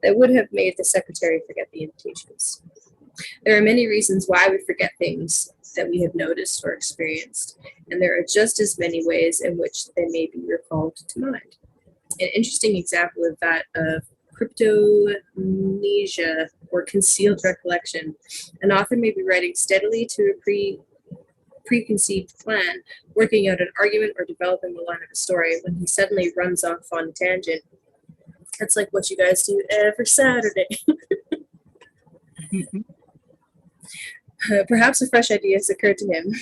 that would have made the secretary forget the invitations. There are many reasons why we forget things that we have noticed or experienced, and there are just as many ways in which they may be recalled to mind. An interesting example of that of cryptomnesia or concealed recollection. An author may be writing steadily to a preconceived plan, working out an argument or developing the line of a story when he suddenly runs off on a tangent. That's like what you guys do every Saturday. Perhaps a fresh idea has occurred to him,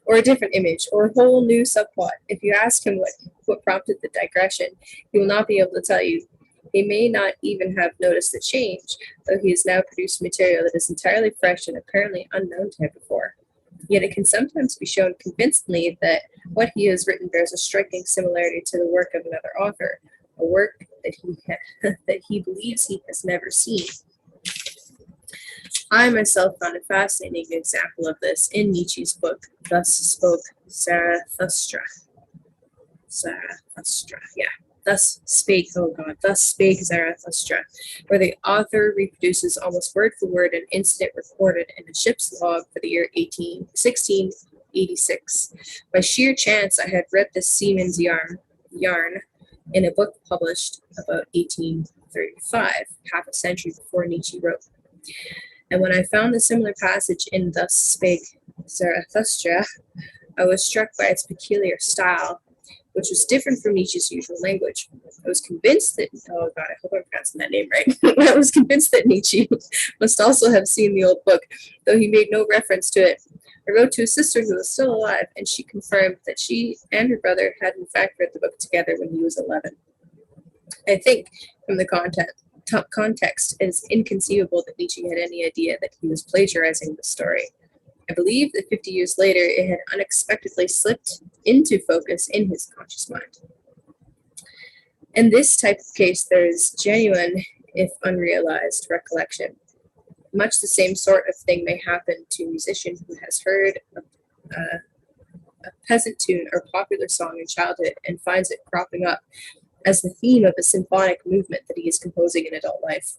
or a different image, or a whole new subplot. If you ask him what prompted the digression, he will not be able to tell you. He may not even have noticed the change, though he has now produced material that is entirely fresh and apparently unknown to him before. Yet it can sometimes be shown convincingly that what he has written bears a striking similarity to the work of another author, a work that he believes he has never seen. I myself found a fascinating example of this in Nietzsche's book, Thus Spoke Zarathustra. Thus spake Zarathustra, where the author reproduces almost word for word an incident recorded in a ship's log for the year 1686. By sheer chance, I had read this seaman's yarn in a book published about 1835, half a century before Nietzsche wrote. And when I found a similar passage in Thus Spake Zarathustra, I was struck by its peculiar style, which was different from Nietzsche's usual language. I was convinced that, oh God, I hope I'm pronouncing that name right. I was convinced that Nietzsche must also have seen the old book, though he made no reference to it. I wrote to a sister who was still alive, and she confirmed that she and her brother had in fact read the book together when he was 11. I think, from the context, it is inconceivable that Nietzsche had any idea that he was plagiarizing the story. I believe that 50 years later, it had unexpectedly slipped into focus in his conscious mind. In this type of case, there is genuine, if unrealized, recollection. Much the same sort of thing may happen to a musician who has heard a peasant tune or popular song in childhood and finds it cropping up as the theme of a symphonic movement that he is composing in adult life.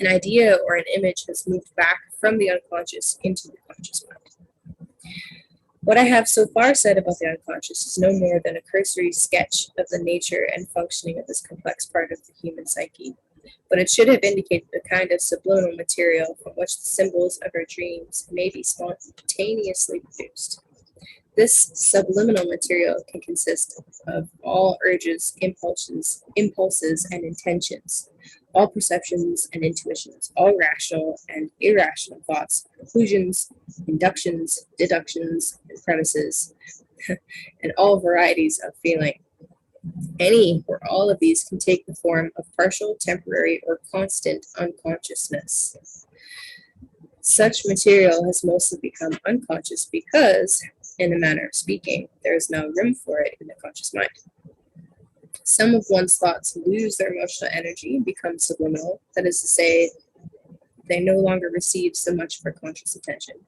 An idea or an image has moved back from the unconscious into the conscious mind. What I have so far said about the unconscious is no more than a cursory sketch of the nature and functioning of this complex part of the human psyche, but it should have indicated a kind of subliminal material from which the symbols of our dreams may be spontaneously produced. This subliminal material can consist of all urges, impulses, and intentions, all perceptions and intuitions, all rational and irrational thoughts, conclusions, inductions, deductions, and premises, and all varieties of feeling. Any or all of these can take the form of partial, temporary, or constant unconsciousness. Such material has mostly become unconscious because, in a manner of speaking, there is no room for it in the conscious mind. Some of one's thoughts lose their emotional energy and become subliminal. That is to say, they no longer receive so much of our conscious attention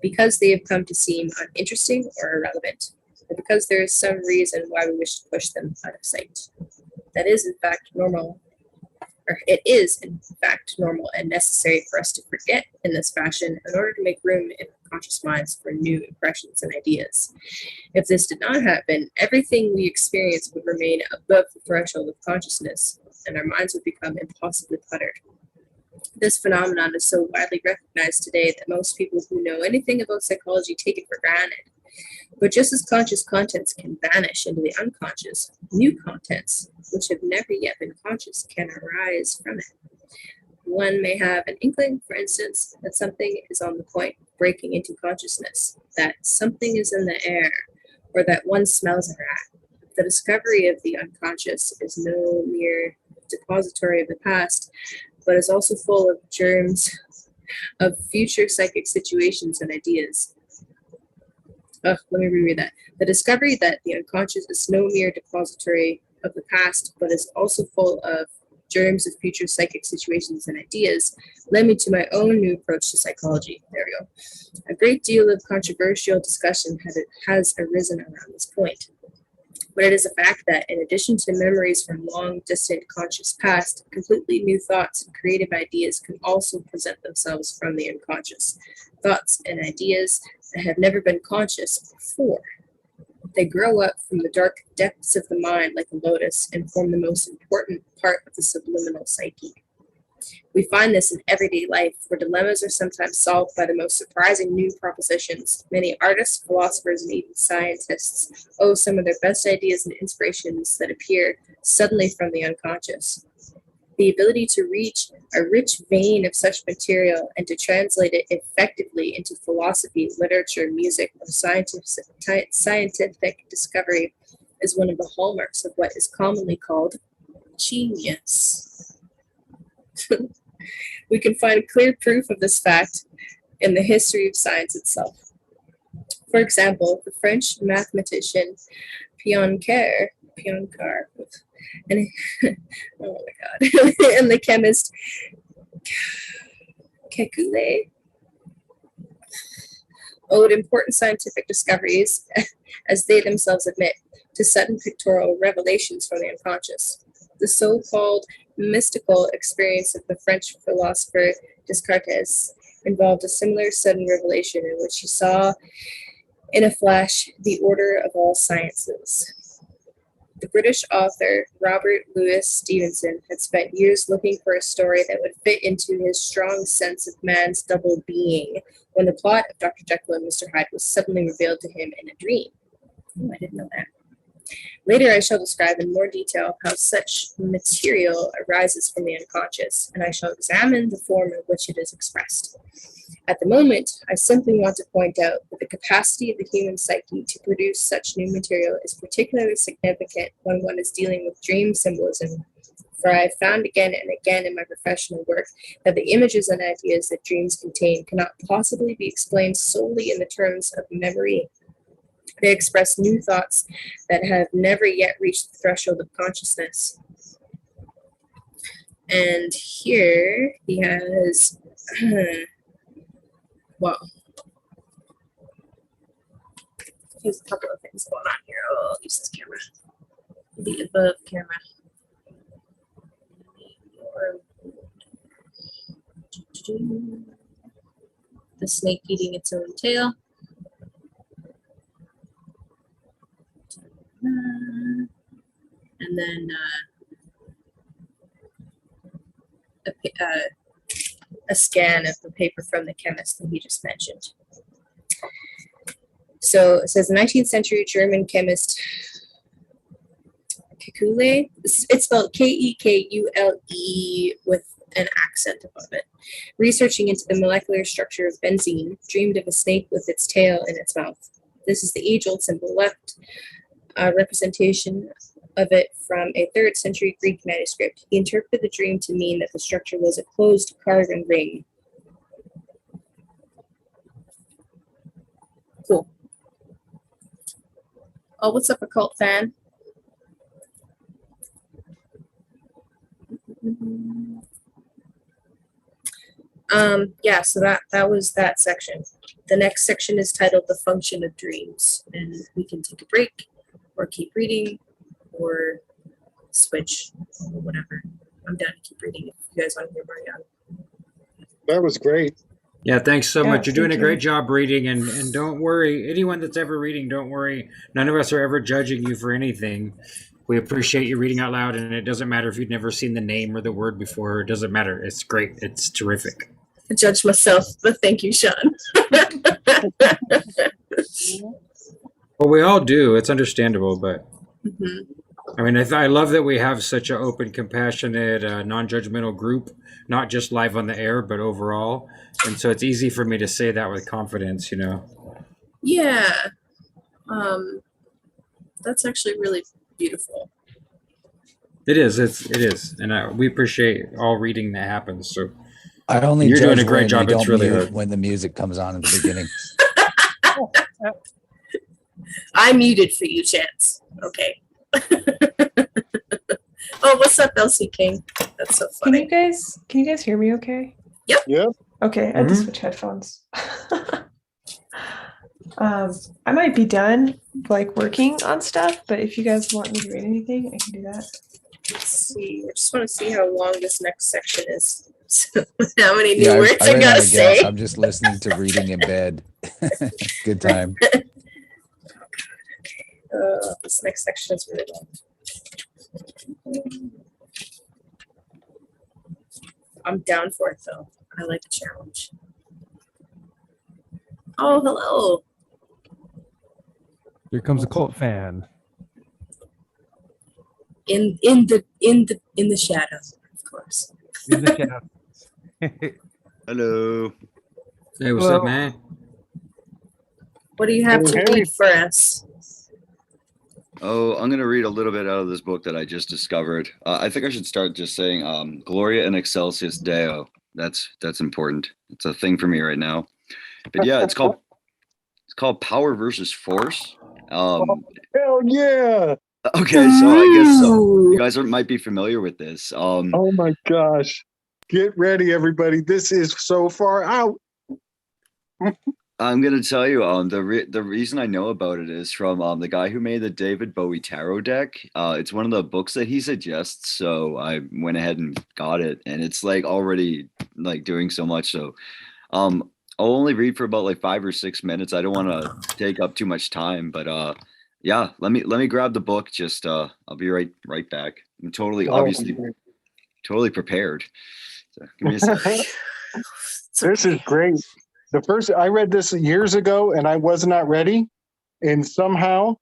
because they have come to seem uninteresting or irrelevant, or because there is some reason why we wish to push them out of sight. That is, in fact, normal. Or it is, in fact, normal and necessary for us to forget in this fashion in order to make room in our conscious minds for new impressions and ideas. If this did not happen, everything we experience would remain above the threshold of consciousness, and our minds would become impossibly cluttered. This phenomenon is so widely recognized today that most people who know anything about psychology take it for granted. But just as conscious contents can vanish into the unconscious, new contents, which have never yet been conscious, can arise from it. One may have an inkling, for instance, that something is on the point of breaking into consciousness, that something is in the air, or that one smells a rat. The discovery of the unconscious is no mere depository of the past, but is also full of germs of future psychic situations and ideas. Let me reread that. The discovery that the unconscious is no mere depository of the past, but is also full of germs of future psychic situations and ideas, led me to my own new approach to psychology. There we go. A great deal of controversial discussion has arisen around this point. But it is a fact that, in addition to memories from long, distant, conscious past, completely new thoughts and creative ideas can also present themselves from the unconscious. Thoughts and ideas that have never been conscious before. They grow up from the dark depths of the mind like a lotus and form the most important part of the subliminal psyche. We find this in everyday life, where dilemmas are sometimes solved by the most surprising new propositions. Many artists, philosophers, and even scientists owe some of their best ideas and inspirations that appear suddenly from the unconscious. The ability to reach a rich vein of such material and to translate it effectively into philosophy, literature, music, or scientific discovery is one of the hallmarks of what is commonly called genius. We can find clear proof of this fact in the history of science itself. For example, the French mathematician Poincaré, and oh my god, and the chemist Kekulé owed important scientific discoveries, as they themselves admit, to sudden pictorial revelations from the unconscious. The so-called mystical experience of the French philosopher Descartes involved a similar sudden revelation in which he saw in a flash the order of all sciences. The British author Robert Louis Stevenson had spent years looking for a story that would fit into his strong sense of man's double being when the plot of Dr. Jekyll and Mr. Hyde was suddenly revealed to him in a dream. Oh, I didn't know that. Later, I shall describe in more detail how such material arises from the unconscious, and I shall examine the form in which it is expressed. At the moment, I simply want to point out that the capacity of the human psyche to produce such new material is particularly significant when one is dealing with dream symbolism, for I have found again and again in my professional work that the images and ideas that dreams contain cannot possibly be explained solely in the terms of memory. They express new thoughts that have never yet reached the threshold of consciousness. And here he has, well, here's a couple of things going on here. Oh, I'll use this camera. The above camera. The snake eating its own tail. And then a scan of the paper from the chemist that he just mentioned. So it says the 19th century German chemist Kekulé, it's spelled Kekule with an accent above it, researching into the molecular structure of benzene, dreamed of a snake with its tail in its mouth. This is the age-old symbol left. Representation of it from a 3rd century Greek manuscript. He interpreted the dream to mean that the structure was a closed carven ring. Cool. Oh, what's up, occult fan? Yeah, so that was that section. The next section is titled The Function of Dreams, and we can take a break or keep reading or switch or whatever. I'm done. Keep reading if you guys want to hear more. That was great. Yeah, thanks so Yeah, much. You're doing a thank you. great job reading, and don't worry. Anyone that's ever reading, don't worry. None of us are ever judging you for anything. We appreciate you reading out loud, and it doesn't matter if you've never seen the name or the word before. It doesn't matter. It's great. It's terrific. I judge myself, but thank you, Sean. Well, we all do. It's understandable, but Mhm. I mean, I love that we have such an open, compassionate, non-judgmental group, not just live on the air, but overall. And so it's easy for me to say that with confidence, you know. Yeah. That's actually really beautiful. It is. It is, and we appreciate all reading that happens. So I only You're doing judge a great when job. you It's don't really mute hard. when the music comes on in the beginning. I muted for you, Chance. Okay. Oh, what's up, Elsie King? That's so Can you funny. guys hear me okay? Yep. Okay, I had to switch headphones. I might be done like working on stuff, but if you guys want me to read anything, I can do that. Let's see. I just want to see how long this next section is. How many new Yeah, words I I ran gotta out of gas. say? I'm just listening to reading in bed. Good time. This next section is really long. I'm down for it though. I like the challenge. Oh, hello. Here comes a cult fan. In the shadow, of course. In the chat. Hello. Hey, what's Well- up, man? What do you have to Hey. read for us? Oh, I'm gonna read a little bit out of this book that I just discovered. I think I should start just saying Gloria in Excelsis Deo. That's important. It's a thing for me right now. But yeah, it's called Power versus Force. Hell yeah. Okay, so I guess you guys might be familiar with this. Oh my gosh. Get ready, everybody. This is so far out. I'm gonna tell you, the reason I know about it is from the guy who made the David Bowie tarot deck. It's one of the books that he suggests, so I went ahead and got it, and it's like already like doing so much. So, I'll only read for about like 5 or 6 minutes. I don't want to take up too much time, but yeah, let me grab the book. Just I'll be right back. I'm obviously totally prepared. So give me a second. This is great. I read this years ago and I was not ready. And somehow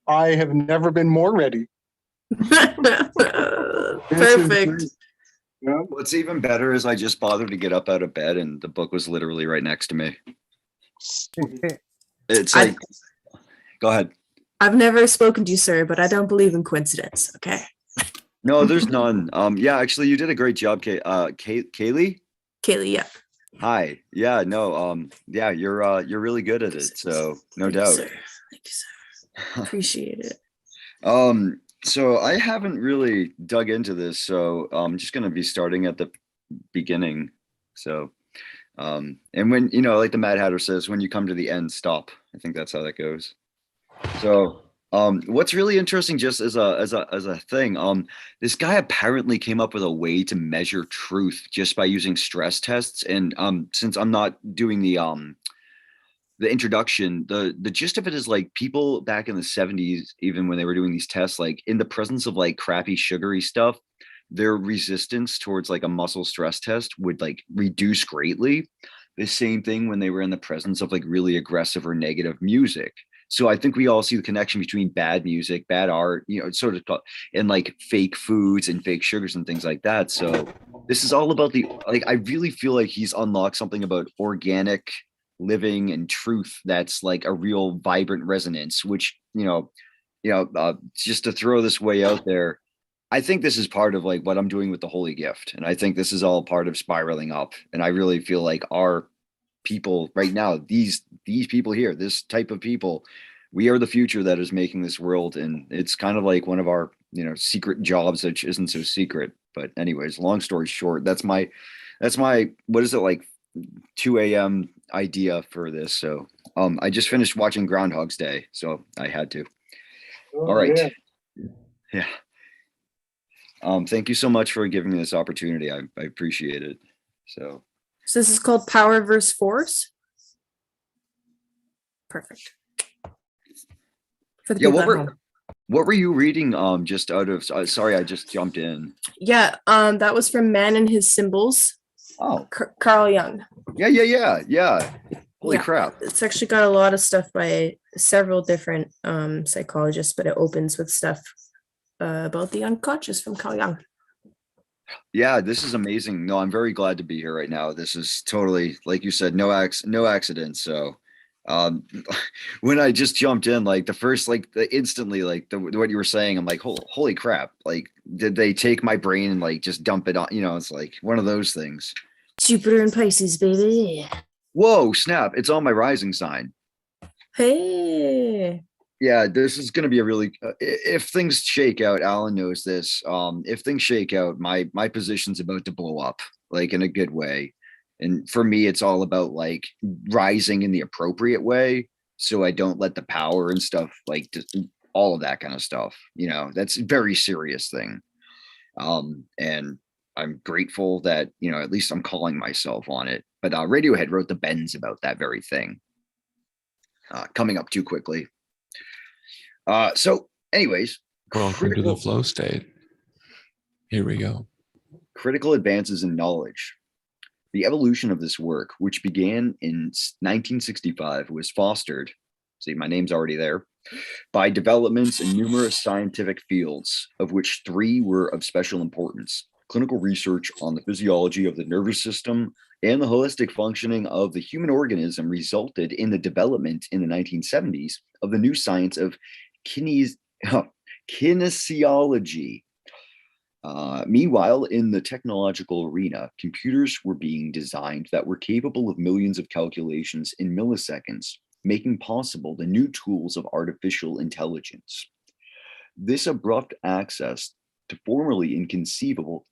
I have never been more ready. Perfect. Yeah. What's even better is I just bothered to get up out of bed and the book was literally right next to me. It's like, go ahead. I've never spoken to you, sir, but I don't believe in coincidence. Okay. No, there's none. Yeah, actually, you did a great job, Kaylee. Kaylee, yeah. Hi. Yeah, no. Yeah, you're really good at it. So no doubt. Thank you, sir. Appreciate it. So I haven't really dug into this, so I'm just gonna be starting at the beginning. So, and when like the Mad Hatter says, when you come to the end, stop. I think that's how that goes. So, what's really interesting, just as a thing, this guy apparently came up with a way to measure truth just by using stress tests. And since I'm not doing the introduction, the gist of it is like people back in the 70s, even when they were doing these tests, like in the presence of like crappy sugary stuff, their resistance towards like a muscle stress test would like reduce greatly. The same thing when they were in the presence of like really aggressive or negative music. So I think we all see the connection between bad music, bad art, sort of, and like fake foods and fake sugars and things like that. So this is all about I really feel like he's unlocked something about organic living and truth that's like a real vibrant resonance, which, just to throw this way out there, I think this is part of like what I'm doing with the Holy Gift. And I think this is all part of spiraling up. And I really feel like our people right now, these people here, this type of people, we are the future that is making this world. And it's kind of like one of our, secret jobs, which isn't so secret. But anyways, long story short, that's my, what is it, like 2 a.m. idea for this. So I just finished watching Groundhog's Day, so I had to. All right. Yeah. Thank you so much for giving me this opportunity. I appreciate it. So this is called Power versus Force. Perfect. For the people at home. What were you reading? Just out of sorry, I just jumped in. Yeah. That was from Man and His Symbols. Oh, Carl Jung. Yeah. Holy crap! It's actually got a lot of stuff by several different psychologists, but it opens with stuff about the unconscious from Carl Jung. Yeah, this is amazing. No, I'm very glad to be here right now. This is totally, like you said, no accident. So, when I just jumped in, like the first, like instantly, like what you were saying, I'm like, holy crap! Like, did they take my brain and like just dump it on? It's like one of those things. Jupiter and Pisces, baby. Whoa, snap! It's on my rising sign. Hey. Yeah, this is going to be a really if things shake out, Alan knows this. If things shake out, my position's about to blow up, like in a good way. And for me, it's all about like rising in the appropriate way, so I don't let the power and stuff like just all of that kind of stuff. You know, that's a very serious thing. And I'm grateful that at least I'm calling myself on it. But Radiohead wrote the bends about that very thing. Coming up too quickly. So anyways, Welcome to the flow state. Here we go. Critical advances in knowledge. The evolution of this work, which began in 1965, was fostered, see, my name's already there, by developments in numerous scientific fields, of which 3 were of special importance. Clinical research on the physiology of the nervous system and the holistic functioning of the human organism resulted in the development in the 1970s of the new science of kinesiology. Meanwhile, in the technological arena, computers were being designed that were capable of millions of calculations in milliseconds, making possible the new tools of artificial intelligence. This abrupt access to formerly inconceivable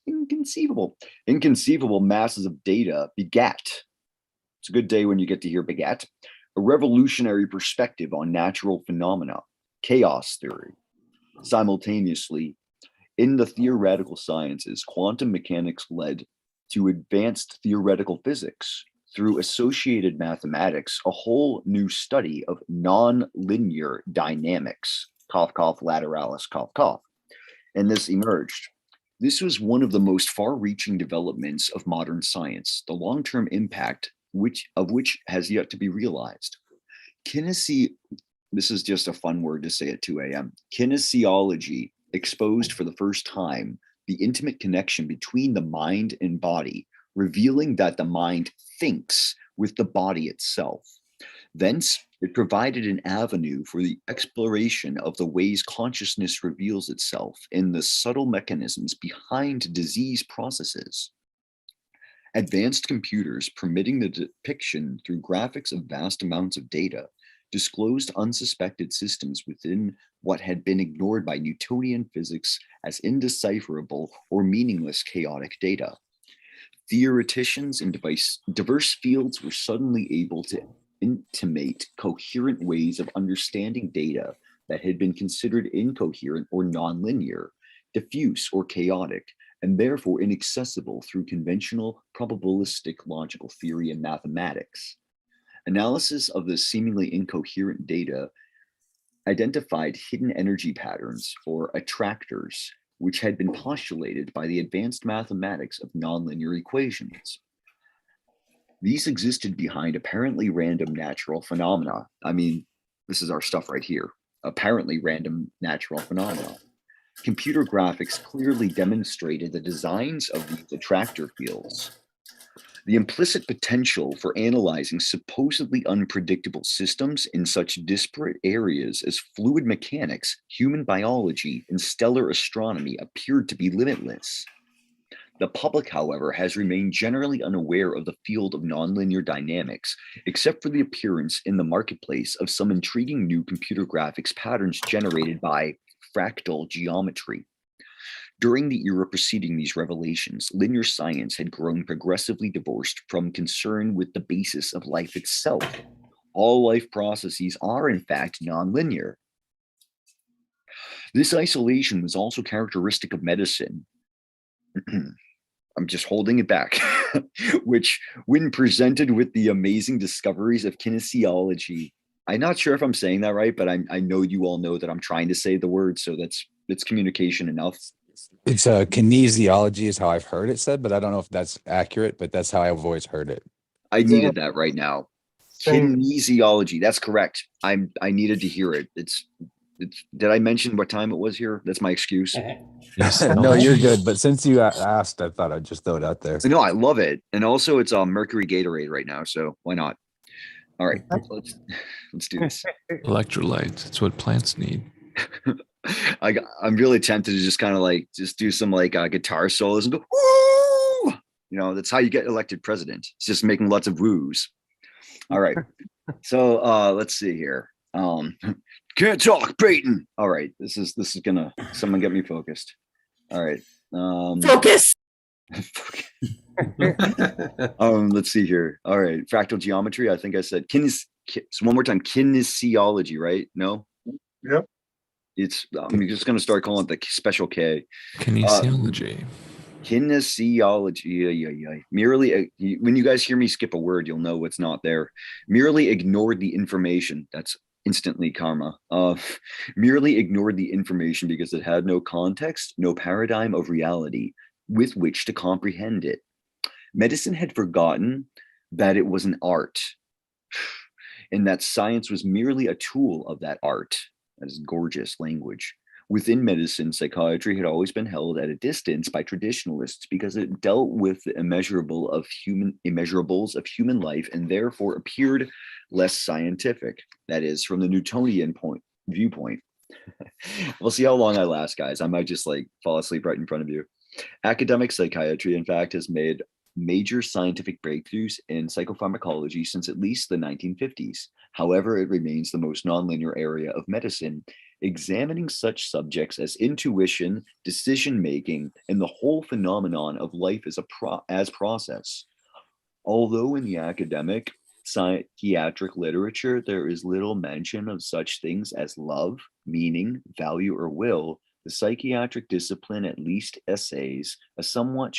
masses of data begat, it's a good day when you get to hear begat, a revolutionary perspective on natural phenomena, chaos theory. Simultaneously, in the theoretical sciences, quantum mechanics led to advanced theoretical physics. Through associated mathematics, a whole new study of non-linear dynamics, cough, cough, lateralis, cough, cough, and this emerged. This was one of the most far-reaching developments of modern science, the long-term impact of which has yet to be realized. This is just a fun word to say at 2 a.m. Kinesiology exposed for the first time the intimate connection between the mind and body, revealing that the mind thinks with the body itself. Thence, it provided an avenue for the exploration of the ways consciousness reveals itself in the subtle mechanisms behind disease processes. Advanced computers permitting the depiction through graphics of vast amounts of data disclosed unsuspected systems within what had been ignored by Newtonian physics as indecipherable or meaningless chaotic data. Theoreticians in diverse fields were suddenly able to intimate coherent ways of understanding data that had been considered incoherent or nonlinear, diffuse or chaotic, and therefore inaccessible through conventional probabilistic logical theory and mathematics. Analysis of this seemingly incoherent data identified hidden energy patterns, or attractors, which had been postulated by the advanced mathematics of nonlinear equations. These existed behind apparently random natural phenomena. I mean, this is our stuff right here. Apparently random natural phenomena. Computer graphics clearly demonstrated the designs of these attractor fields. The implicit potential for analyzing supposedly unpredictable systems in such disparate areas as fluid mechanics, human biology, and stellar astronomy appeared to be limitless. The public, however, has remained generally unaware of the field of nonlinear dynamics, except for the appearance in the marketplace of some intriguing new computer graphics patterns generated by fractal geometry. During the era preceding these revelations, linear science had grown progressively divorced from concern with the basis of life itself. All life processes are, in fact, nonlinear. This isolation was also characteristic of medicine. I'm just holding it back, which, when presented with the amazing discoveries of kinesiology, I'm not sure if I'm saying that right, but I know you all know that I'm trying to say the word, so that's communication enough. It's kinesiology is how I've heard it said, but I don't know if that's accurate, but that's how I've always heard it. I needed that right now. Kinesiology, that's correct. I needed to hear it. It's did I mention what time it was here? That's my excuse. No, you're good. But since you asked, I thought I'd just throw it out there. No, I love it. And also it's Mercury Gatorade right now, so why not? All right, let's do this. Electrolytes, it's what plants need. I'm really tempted to just kind of like just do some like guitar solos and go, woo! You know, that's how you get elected president. It's just making lots of woos. All right. So let's see here. Can't talk, Peyton. All right, this is gonna someone get me focused. All right. Focus. Let's see here. All right, fractal geometry. I think I said so one more time. Kinesiology, right? No. Yep. It's. I'm just gonna start calling it the special K. Kinesiology. Kinesiology. Yeah. Merely when you guys hear me skip a word, you'll know what's not there. Merely ignored the information. That's instantly karma. Merely ignored the information because it had no context, no paradigm of reality with which to comprehend it. Medicine had forgotten that it was an art, and that science was merely a tool of that art. That is gorgeous language. Within medicine, psychiatry had always been held at a distance by traditionalists because it dealt with the immeasurables of human life and therefore appeared less scientific. That is, from the Newtonian viewpoint. We'll see how long I last, guys. I might just like fall asleep right in front of you. Academic psychiatry, in fact, has made major scientific breakthroughs in psychopharmacology since at least the 1950s. However, it remains the most nonlinear area of medicine, examining such subjects as intuition, decision-making, and the whole phenomenon of life as process. Although in the academic psychiatric literature, there is little mention of such things as love, meaning, value, or will, the psychiatric discipline at least essays a somewhat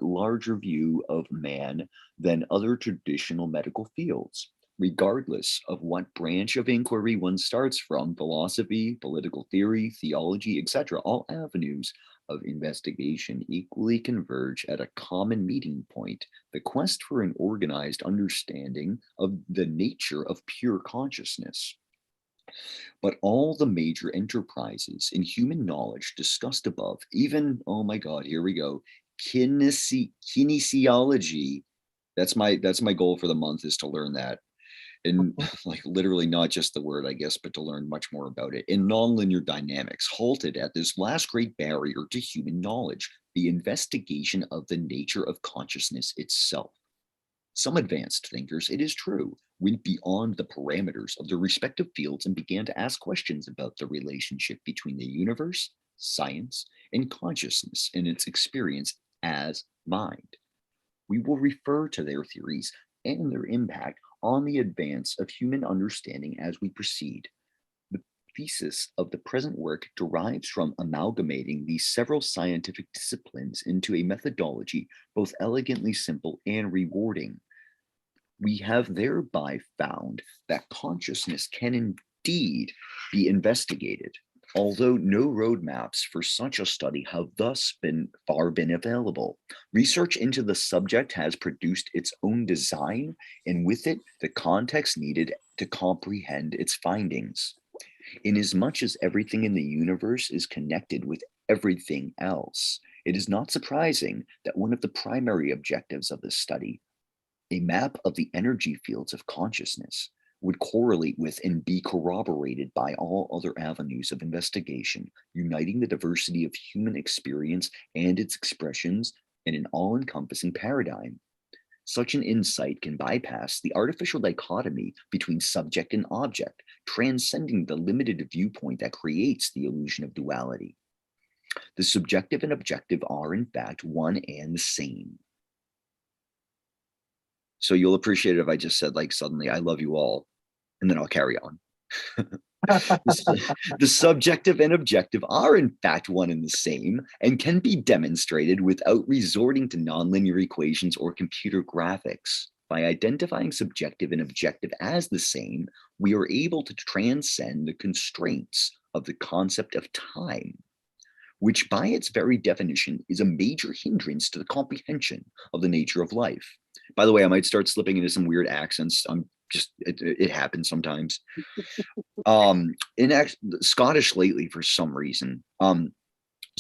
larger view of man than other traditional medical fields. Regardless of what branch of inquiry one starts from, philosophy, political theory, theology, etc., all avenues of investigation equally converge at a common meeting point, the quest for an organized understanding of the nature of pure consciousness. But all the major enterprises in human knowledge discussed above, even, oh my God, here we go, kinesiology, that's my goal for the month, is to learn that. And like literally not just the word, I guess, but to learn much more about it. In nonlinear dynamics, halted at this last great barrier to human knowledge, the investigation of the nature of consciousness itself. Some advanced thinkers, it is true, went beyond the parameters of their respective fields and began to ask questions about the relationship between the universe, science, and consciousness and its experience as mind. We will refer to their theories and their impact on the advance of human understanding as we proceed. The thesis of the present work derives from amalgamating these several scientific disciplines into a methodology both elegantly simple and rewarding. We have thereby found that consciousness can indeed be investigated, although no roadmaps for such a study have thus far been available. Research into the subject has produced its own design, and with it, the context needed to comprehend its findings. Inasmuch as everything in the universe is connected with everything else, it is not surprising that one of the primary objectives of this study, a map of the energy fields of consciousness, would correlate with and be corroborated by all other avenues of investigation, uniting the diversity of human experience and its expressions in an all-encompassing paradigm. Such an insight can bypass the artificial dichotomy between subject and object, transcending the limited viewpoint that creates the illusion of duality. The subjective and objective are, in fact, one and the same. So you'll appreciate it if I just said, like, suddenly, I love you all, and then I'll carry on. The subjective and objective are, in fact, one and the same, and can be demonstrated without resorting to nonlinear equations or computer graphics. By identifying subjective and objective as the same, we are able to transcend the constraints of the concept of time, which by its very definition is a major hindrance to the comprehension of the nature of life. By the way, I might start slipping into some weird accents. It happens sometimes. Scottish lately for some reason.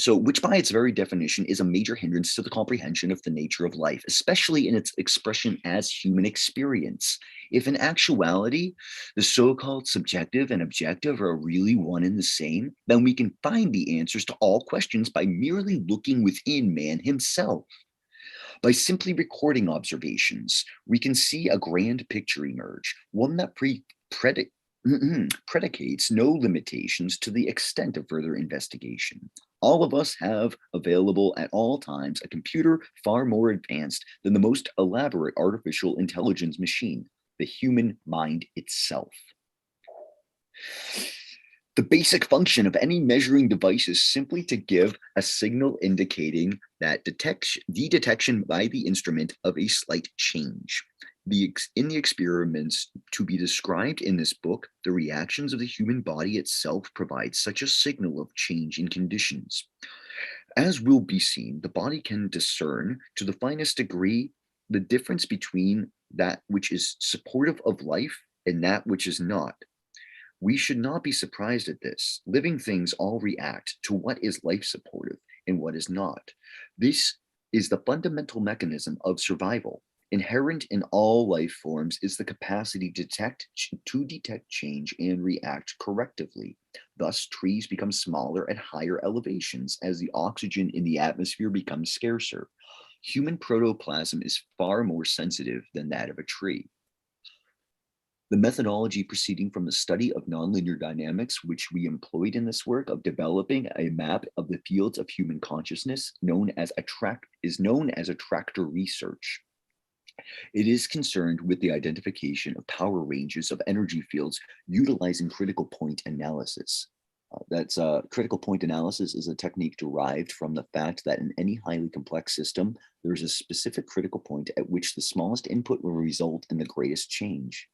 Which by its very definition is a major hindrance to the comprehension of the nature of life, especially in its expression as human experience. If in actuality, the so-called subjective and objective are really one and the same, then we can find the answers to all questions by merely looking within man himself. By simply recording observations, we can see a grand picture emerge, one that predicates no limitations to the extent of further investigation. All of us have available at all times a computer far more advanced than the most elaborate artificial intelligence machine, the human mind itself. The basic function of any measuring device is simply to give a signal indicating that the detection by the instrument of a slight change. In the experiments to be described in this book, the reactions of the human body itself provide such a signal of change in conditions. As will be seen, the body can discern to the finest degree the difference between that which is supportive of life and that which is not. We should not be surprised at this. Living things all react to what is life supportive and what is not. This is the fundamental mechanism of survival. Inherent in all life forms is the capacity to detect change and react correctively. Thus, trees become smaller at higher elevations as the oxygen in the atmosphere becomes scarcer. Human protoplasm is far more sensitive than that of a tree. The methodology proceeding from the study of nonlinear dynamics, which we employed in this work of developing a map of the fields of human consciousness, is known as attractor research. It is concerned with the identification of power ranges of energy fields utilizing critical point analysis. Critical point analysis is a technique derived from the fact that in any highly complex system, there is a specific critical point at which the smallest input will result in the greatest change.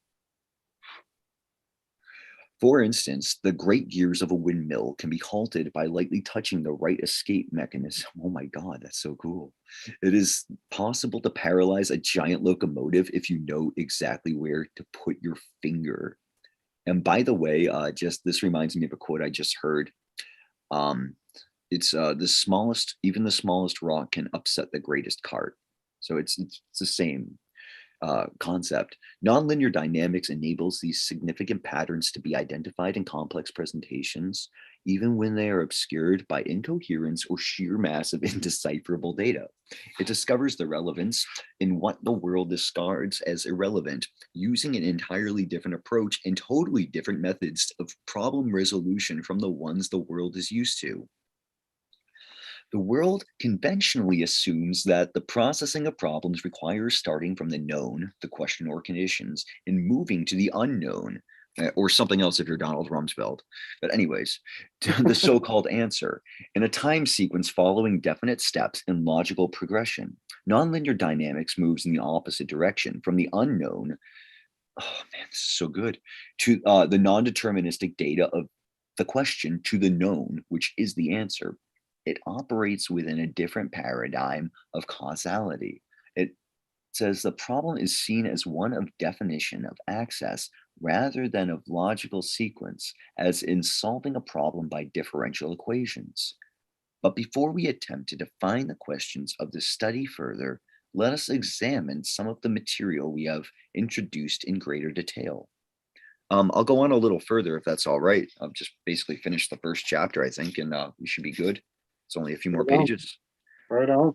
For instance, the great gears of a windmill can be halted by lightly touching the right escape mechanism. Oh my God, that's so cool. It is possible to paralyze a giant locomotive if you know exactly where to put your finger. And by the way, this reminds me of a quote I just heard. It's even the smallest rock can upset the greatest cart. So it's the same concept. Nonlinear dynamics enables these significant patterns to be identified in complex presentations, even when they are obscured by incoherence or sheer mass of indecipherable data. It discovers the relevance in what the world discards as irrelevant, using an entirely different approach and totally different methods of problem resolution from the ones the world is used to. The world conventionally assumes that the processing of problems requires starting from the known, the question or conditions, and moving to the unknown, or something else if you're Donald Rumsfeld. But anyways, to the so-called answer, in a time sequence following definite steps in logical progression. Nonlinear dynamics moves in the opposite direction, from the unknown, oh man, this is so good, to the non-deterministic data of the question to the known, which is the answer. It operates within a different paradigm of causality. It says the problem is seen as one of definition of access rather than of logical sequence, as in solving a problem by differential equations. But before we attempt to define the questions of this study further, let us examine some of the material we have introduced in greater detail. I'll go on a little further if that's all right. I've just basically finished the first chapter, I think, and we should be good. It's only a few more pages. Right on.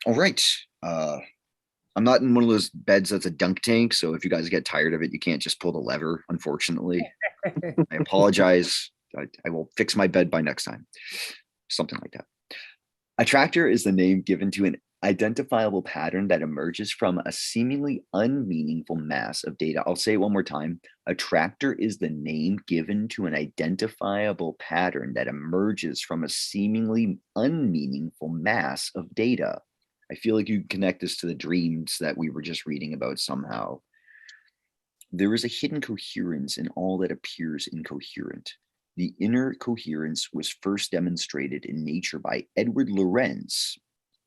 All right. I'm not in one of those beds that's a dunk tank, so if you guys get tired of it, you can't just pull the lever, unfortunately. I apologize. I will fix my bed by next time. Something like that. Attractor is the name given to an identifiable pattern that emerges from a seemingly unmeaningful mass of data. I'll say it one more time. Attractor is the name given to an identifiable pattern that emerges from a seemingly unmeaningful mass of data. I feel like you connect this to the dreams that we were just reading about somehow. There is a hidden coherence in all that appears incoherent. The inner coherence was first demonstrated in nature by Edward Lorenz.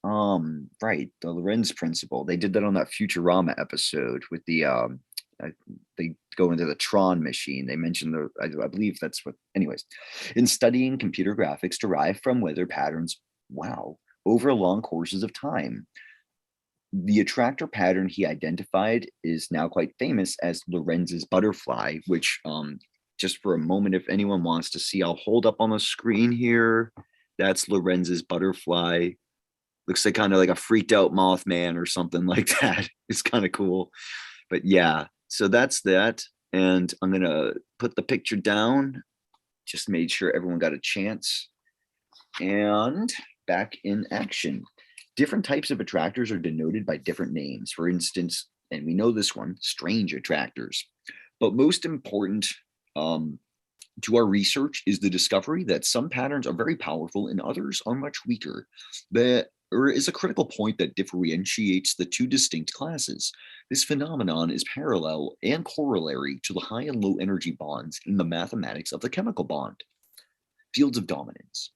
Right, the Lorenz principle. They did that on that Futurama episode with the they go into the Tron machine. They mentioned I believe that's what. Anyways, in studying computer graphics derived from weather patterns, over long courses of time. The attractor pattern he identified is now quite famous as Lorenz's butterfly, which just for a moment, if anyone wants to see, I'll hold up on the screen here. That's Lorenz's butterfly. Looks like kind of like a freaked out Mothman or something like that. It's kind of cool. But yeah, so that's that. And I'm gonna put the picture down. Just made sure everyone got a chance. And back in action. Different types of attractors are denoted by different names. For instance, and we know this one, strange attractors. But most important to our research is the discovery that some patterns are very powerful and others are much weaker. There is a critical point that differentiates the two distinct classes. This phenomenon is parallel and corollary to the high and low energy bonds in the mathematics of the chemical bond. Fields of dominance.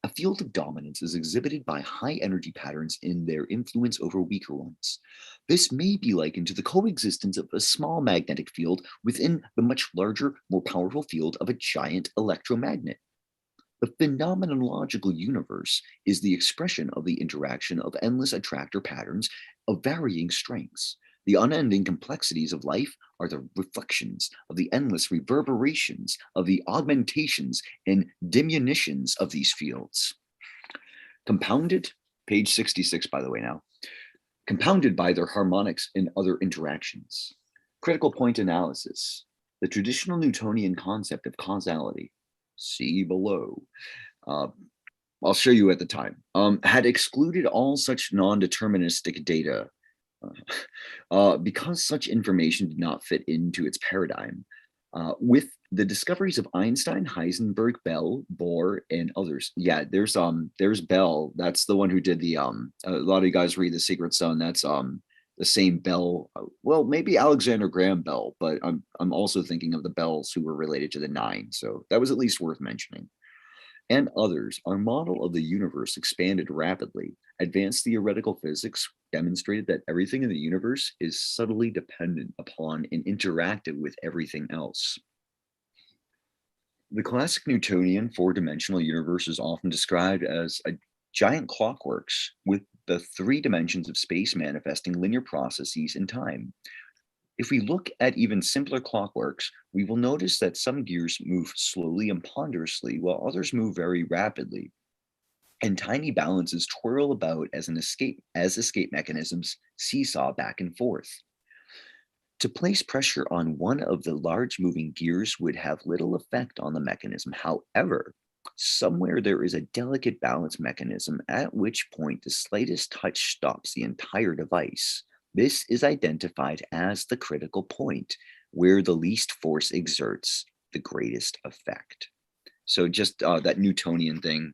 A field of dominance is exhibited by high energy patterns in their influence over weaker ones. This may be likened to the coexistence of a small magnetic field within the much larger, more powerful field of a giant electromagnet. The phenomenological universe is the expression of the interaction of endless attractor patterns of varying strengths. The unending complexities of life are the reflections of the endless reverberations of the augmentations and diminutions of these fields. Compounded, page 66, by the way, now. Compounded by their harmonics and other interactions. Critical point analysis. The traditional Newtonian concept of causality, see below, I'll show you at the time, had excluded all such non-deterministic data because such information did not fit into its paradigm. With the discoveries of Einstein, Heisenberg, Bell, Bohr, and others. Yeah, there's Bell. That's the one who did the a lot of you guys read The Secret Sun. That's the same Bell. Well, maybe Alexander Graham Bell, but I'm also thinking of the Bells who were related to the Nine. So that was at least worth mentioning. And others, our model of the universe expanded rapidly. Advanced theoretical physics demonstrated that everything in the universe is subtly dependent upon and interactive with everything else. The classic Newtonian four-dimensional universe is often described as a giant clockworks with the three dimensions of space manifesting linear processes in time. If we look at even simpler clockworks, we will notice that some gears move slowly and ponderously, while others move very rapidly. And tiny balances twirl about as escape mechanisms seesaw back and forth. To place pressure on one of the large moving gears would have little effect on the mechanism. However, somewhere there is a delicate balance mechanism at which point the slightest touch stops the entire device. This is identified as the critical point, where the least force exerts the greatest effect. So just that Newtonian thing,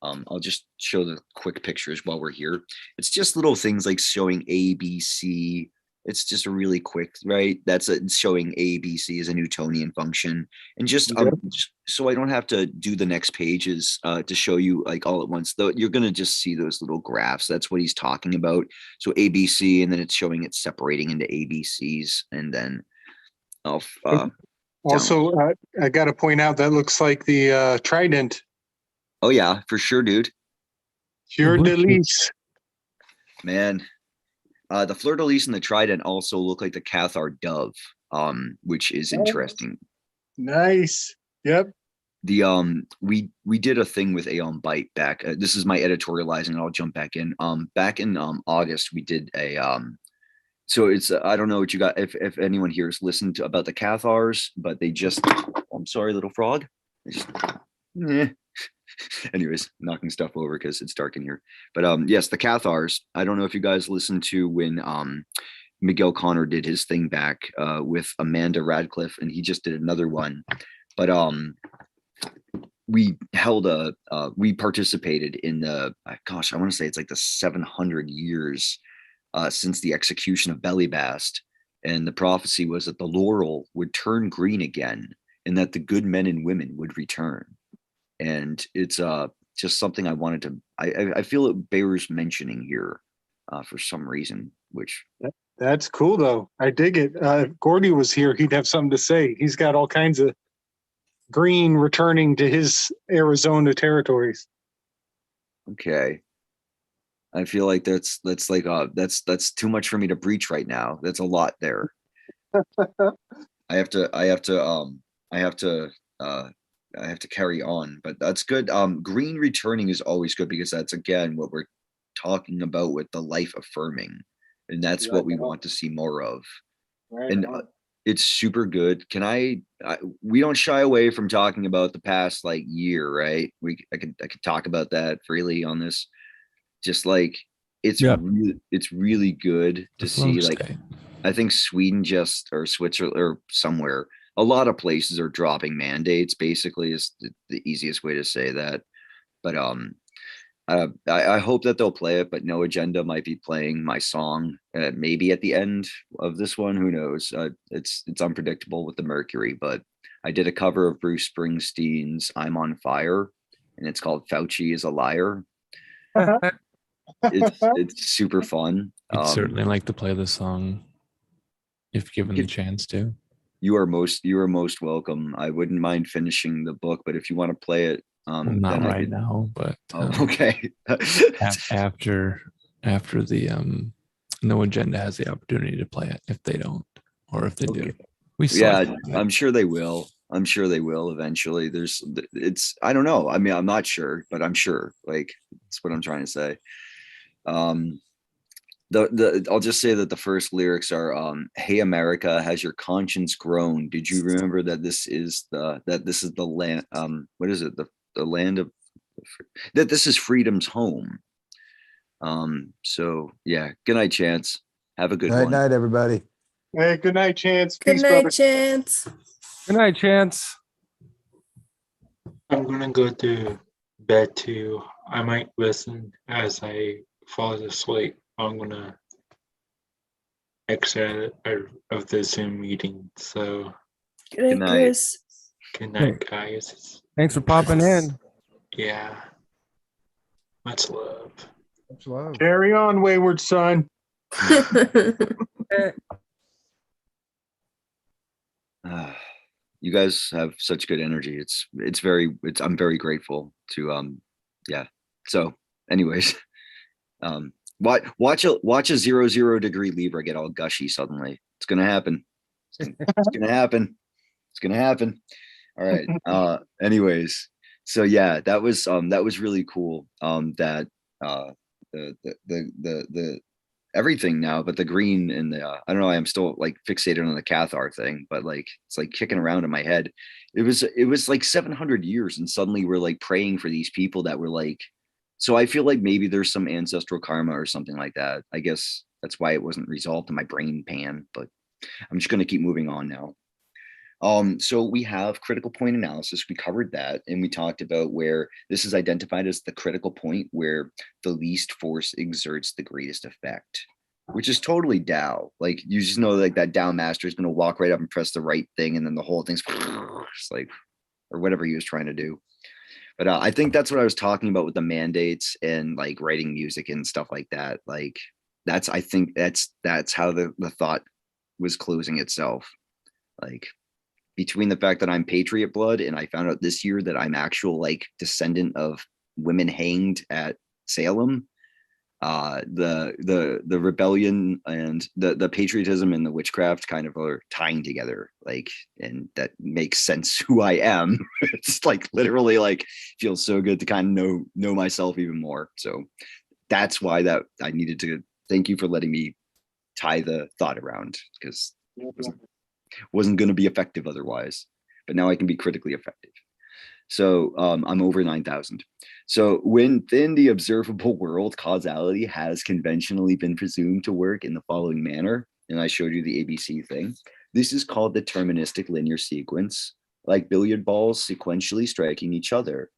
I'll just show the quick pictures while we're here. It's just little things like showing A, B, C. It's just a really quick, right? That's showing A, B, C as a Newtonian function. And just so I don't have to do the next pages to show you like all at once, though, you're going to just see those little graphs. That's what he's talking about. So A, B, C, and then it's showing it separating into A, B, Cs. And then also, I got to point out that looks like the trident. Oh, yeah, for sure, dude. Fleur de lis. Man. The fleur de lis and the trident also look like the Cathar dove, which is interesting. Nice. Yep. The we did a thing with Aeon Byte back. This is my editorializing. I'll jump back in. Back in August, we did a so it's I don't know what you got if anyone here has listened to about the Cathars, but they just I'm sorry, little frog. Anyways, knocking stuff over because it's dark in here. But yes, the Cathars. I don't know if you guys listened to when Miguel Connor did his thing back with Amanda Radcliffe, and he just did another one. But we held we participated in the gosh, I want to say it's like the 700 years since the execution of Bellybast, and the prophecy was that the laurel would turn green again, and that the good men and women would return. And it's just something I wanted to, I feel it bears mentioning here for some reason, which. That's cool, though. I dig it. If Gordy was here, he'd have something to say. He's got all kinds of green returning to his Arizona territories. Okay. I feel like that's like, that's too much for me to breach right now. That's a lot there. I have to carry on, but that's good. Green returning is always good because that's again what we're talking about with the life affirming, and that's what we want to see more of. Right. And It's super good. We don't shy away from talking about the past like year, right? I could talk about that freely on this. Just like Yep. it's really good to The see. flow Like state. I think Sweden or Switzerland or somewhere, a lot of places are dropping mandates. Basically, is the easiest way to say that. But I hope that they'll play it, but No Agenda might be playing my song maybe at the end of this one. Who knows? It's unpredictable with the Mercury, but I did a cover of Bruce Springsteen's "I'm on Fire," and it's called "Fauci is a Liar." It's super fun. I'd certainly like to play the song if given the chance to. You are most welcome. I wouldn't mind finishing the book, but if you want to play it, Well, not then I right could. now, but Okay. after the No Agenda has the opportunity to play it, if they don't, or if they do, we still have to play it. I'm sure they will. I'm sure they will eventually. I don't know. I mean, I'm not sure, but I'm sure. Like, that's what I'm trying to say. I'll just say that the first lyrics are "Hey America, has your conscience grown? Did you remember that this is the land, what is it, the land of, that this is freedom's home." So yeah, good night, Chance. Have a good one. Night, everybody. Hey, good night, Chance. Good Peace, night, brother. Chance. Good night, Chance. I'm gonna go to bed too. I might listen as I fall asleep. I'm gonna exit out of the Zoom meeting. So Good night, Chris. good night, guys. Thanks for popping in. Yeah. Much love. Much love. Carry on, wayward son. You guys have such good energy. I'm very grateful to yeah. So anyways, watch a 0 Libra get all gushy suddenly. It's gonna happen. It's gonna happen. It's gonna happen. All right. Anyways, so yeah, that was really cool. That the everything now, but the green and the I don't know, I'm still like fixated on the Cathar thing, but like it's like kicking around in my head. It was like 700 years, and suddenly we're like praying for these people that were like, so I feel like maybe there's some ancestral karma or something like that. I guess that's why it wasn't resolved in my brain pan, but I'm just gonna keep moving on now. So we have critical point analysis. We covered that, and we talked about where this is identified as the critical point where the least force exerts the greatest effect, which is totally Tao. Like you just know, like that Tao master is going to walk right up and press the right thing, and then the whole thing's just like, or whatever he was trying to do. But I think that's what I was talking about with the mandates and like writing music and stuff like that. Like I think that's how the thought was closing itself. Like, between the fact that I'm patriot blood and I found out this year that I'm actual like descendant of women hanged at Salem, the rebellion and the patriotism and the witchcraft kind of are tying together, like, and that makes sense who I am. It's like literally like feels so good to kind of know myself even more. So that's why that I needed to thank you for letting me tie the thought around, because wasn't going to be effective otherwise, but now I can be critically effective. So I'm over 9,000. So within the observable world, causality has conventionally been presumed to work in the following manner. And I showed you the ABC thing. This is called deterministic linear sequence, like billiard balls sequentially striking each other.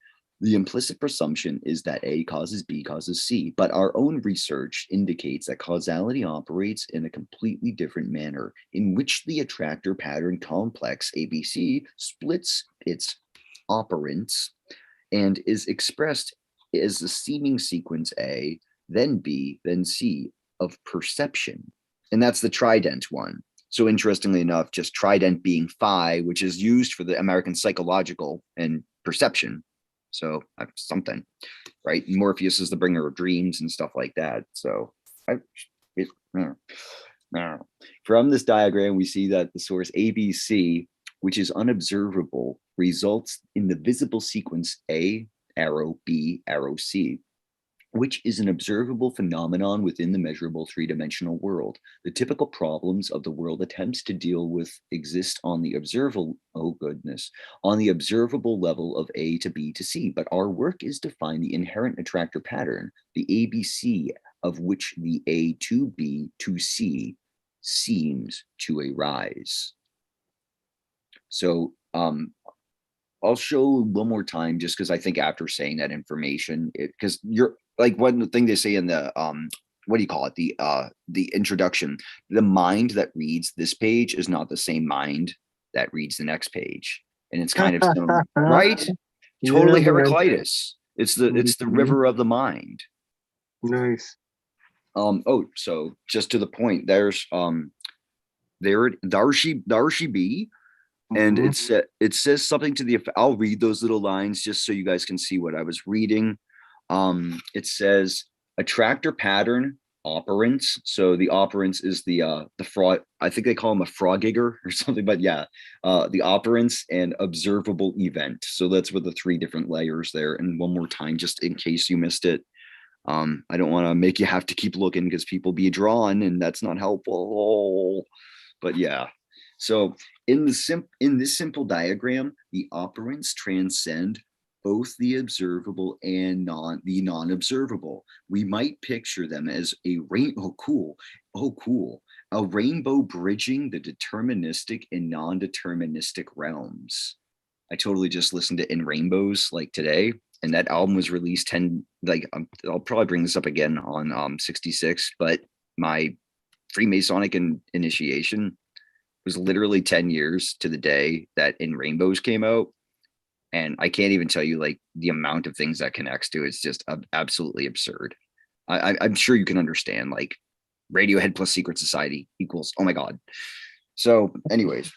The implicit presumption is that A causes B causes C, but our own research indicates that causality operates in a completely different manner, in which the attractor pattern complex ABC splits its operants and is expressed as the seeming sequence A, then B, then C of perception. And that's the trident one. So interestingly enough, just trident being phi, which is used for the American psychological and perception. So something, right? Morpheus is the bringer of dreams and stuff like that. So from this diagram, we see that the source ABC, which is unobservable, results in the visible sequence A, arrow B, arrow C. which is an observable phenomenon within the measurable three-dimensional world. The typical problems of the world attempts to deal with exist on the observable, on the observable level of A to B to C, but our work is to find the inherent attractor pattern, the ABC, of which the A to B to C seems to arise. So I'll show one more time, just because I think after saying that information, because you're like one thing they say in the what do you call it, the introduction, the mind that reads this page is not the same mind that reads the next page, and it's kind of right, totally Yeah, Heraclitus. It's the river of the mind. Nice. Oh, so just to the point, there's Darshi B. And it says something to the effect, I'll read those little lines just so you guys can see what I was reading. It says attractor pattern operants. So the operants is the fraud. I think they call them a froggiger or something, but yeah, the operants and observable event. So that's with the three different layers there. And one more time, just in case you missed it. I don't want to make you have to keep looking because people be drawn and that's not helpful. But yeah. So in this simple diagram, the operants transcend both the observable and the non-observable. We might picture them as a a rainbow bridging the deterministic and non-deterministic realms. I totally just listened to In Rainbows like today, and that album was released I'll probably bring this up again on 66, but my Freemasonic initiation was literally 10 years to the day that In Rainbows came out. And I can't even tell you like the amount of things that connects to. It's just absolutely absurd. I'm sure you can understand, like Radiohead plus Secret Society equals, oh my God. So anyways,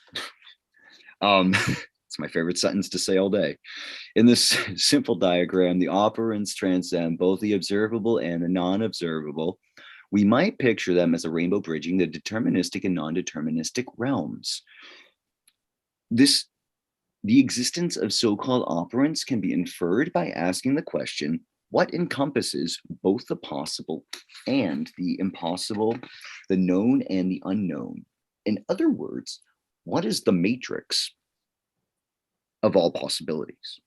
it's my favorite sentence to say all day. In this simple diagram, the operants transcend both the observable and the non-observable. We might picture them as a rainbow bridging the deterministic and non-deterministic realms. The existence of so-called operants can be inferred by asking the question, what encompasses both the possible and the impossible, the known and the unknown? In other words, what is the matrix of all possibilities?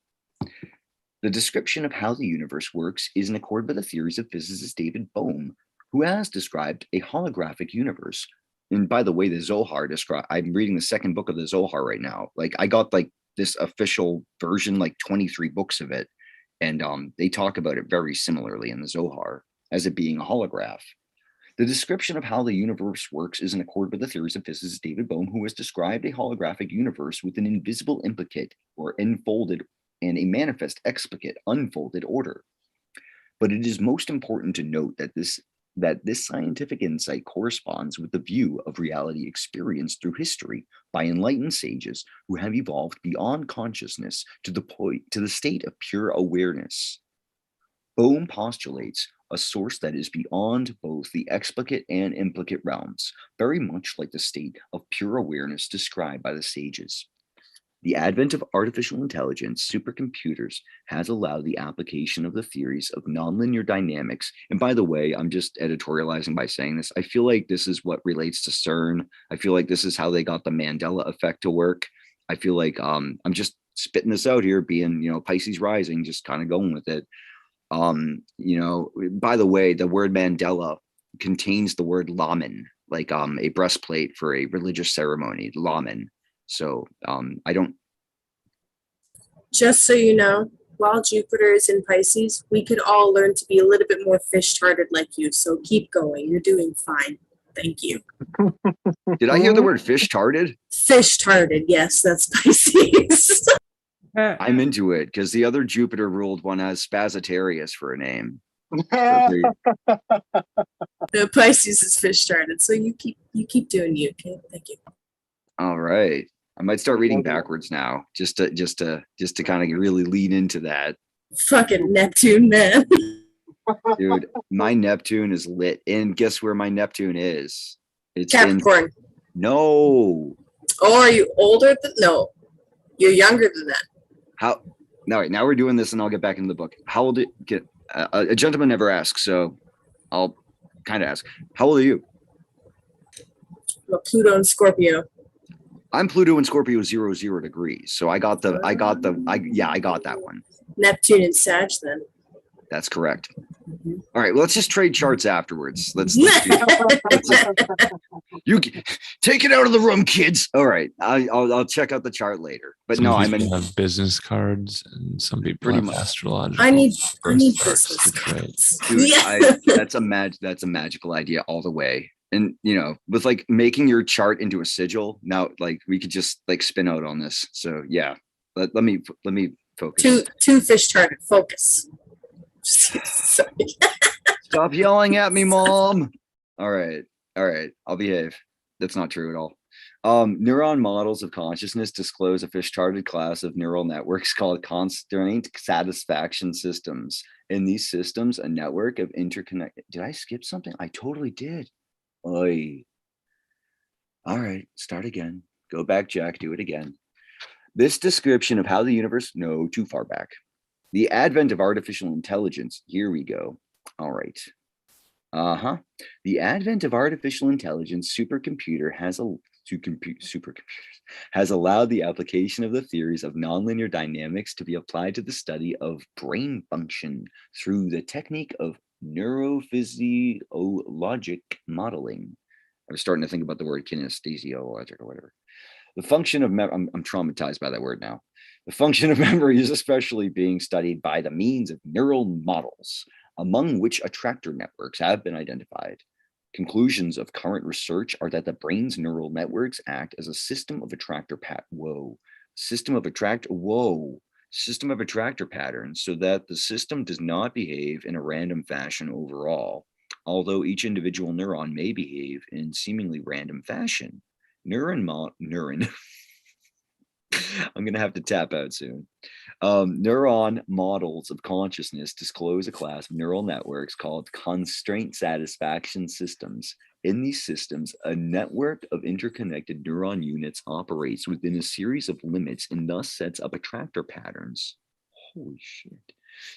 The description of how the universe works is in accord with the theories of physicist David Bohm, who has described a holographic universe. And by the way, the Zohar I'm reading the second book of the Zohar right now. Like I got like this official version, like 23 books of it. And they talk about it very similarly in the Zohar as it being a holograph. The description of how the universe works is in accord with the theories of physicist David Bohm, who has described a holographic universe with an invisible implicate or enfolded and a manifest explicate unfolded order. But it is most important to note that this scientific insight corresponds with the view of reality experienced through history by enlightened sages who have evolved beyond consciousness to the state of pure awareness. Bohm postulates a source that is beyond both the explicate and implicate realms, very much like the state of pure awareness described by the sages. The advent of artificial intelligence, supercomputers, has allowed the application of the theories of nonlinear dynamics. And by the way, I'm just editorializing by saying this. I feel like this is what relates to CERN. I feel like this is how they got the Mandela effect to work. I feel like I'm just spitting this out here, being, Pisces rising, just kind of going with it. By the way, the word Mandela contains the word lamen, like a breastplate for a religious ceremony, lamen. So I don't. Just so you know, while Jupiter is in Pisces, we could all learn to be a little bit more fish-hearted like you. So keep going. You're doing fine. Thank you. Did I hear the word fish-hearted? Fish-hearted. Yes, that's Pisces. I'm into it because the other Jupiter ruled one has Spazatarius for a name. The Pisces is fish-hearted. So you keep doing you. Okay. Thank you. All right. I might start reading backwards now, just to kind of really lean into that. Fucking Neptune, man. Dude, my Neptune is lit. And guess where my Neptune is? It's Capricorn. No. Oh, are you older than? No, you're younger than that. How? All right, now we're doing this, and I'll get back into the book. How old? A gentleman never asks, so I'll kind of ask. How old are you? Well, Pluto and Scorpio. I'm Pluto and Scorpio 0 degrees. So I got that one. Neptune and Sag then. That's correct. All right, well, let's just trade charts afterwards. Let's do you take it out of the room, kids. All right, I'll check out the chart later. But Some no, I'm people in have business cards, and some people Pretty have much. astrological. I need birth charts business to trade. dude, that's a magical idea all the way. And with like making your chart into a sigil, now like we could just like spin out on this. So yeah, let me focus. Two fish target focus. Sorry. Stop yelling at me, Mom. All right. I'll behave. That's not true at all. Neuron models of consciousness disclose a fish-charted class of neural networks called constraint satisfaction systems. In these systems, a network of interconnected. Did I skip something? I totally did. Oy. All right, start again. Go back, Jack. Do it again. This description of how the universe. No, too far back. The advent of artificial intelligence. Here we go. All right. The advent of artificial intelligence supercomputer has allowed the application of the theories of nonlinear dynamics to be applied to the study of brain function through the technique of neurophysiologic modeling. I was starting to think about the word kinesiologic or whatever. The function of I'm traumatized by that word now. The function of memory is especially being studied by the means of neural models, among which attractor networks have been identified. Conclusions of current research are that the brain's neural networks act as a system of attractor patterns so that the system does not behave in a random fashion overall. Although each individual neuron may behave in seemingly random fashion, I'm going to have to tap out soon. Neuron models of consciousness disclose a class of neural networks called constraint satisfaction systems. In these systems, a network of interconnected neuron units operates within a series of limits and thus sets up attractor patterns. Holy shit.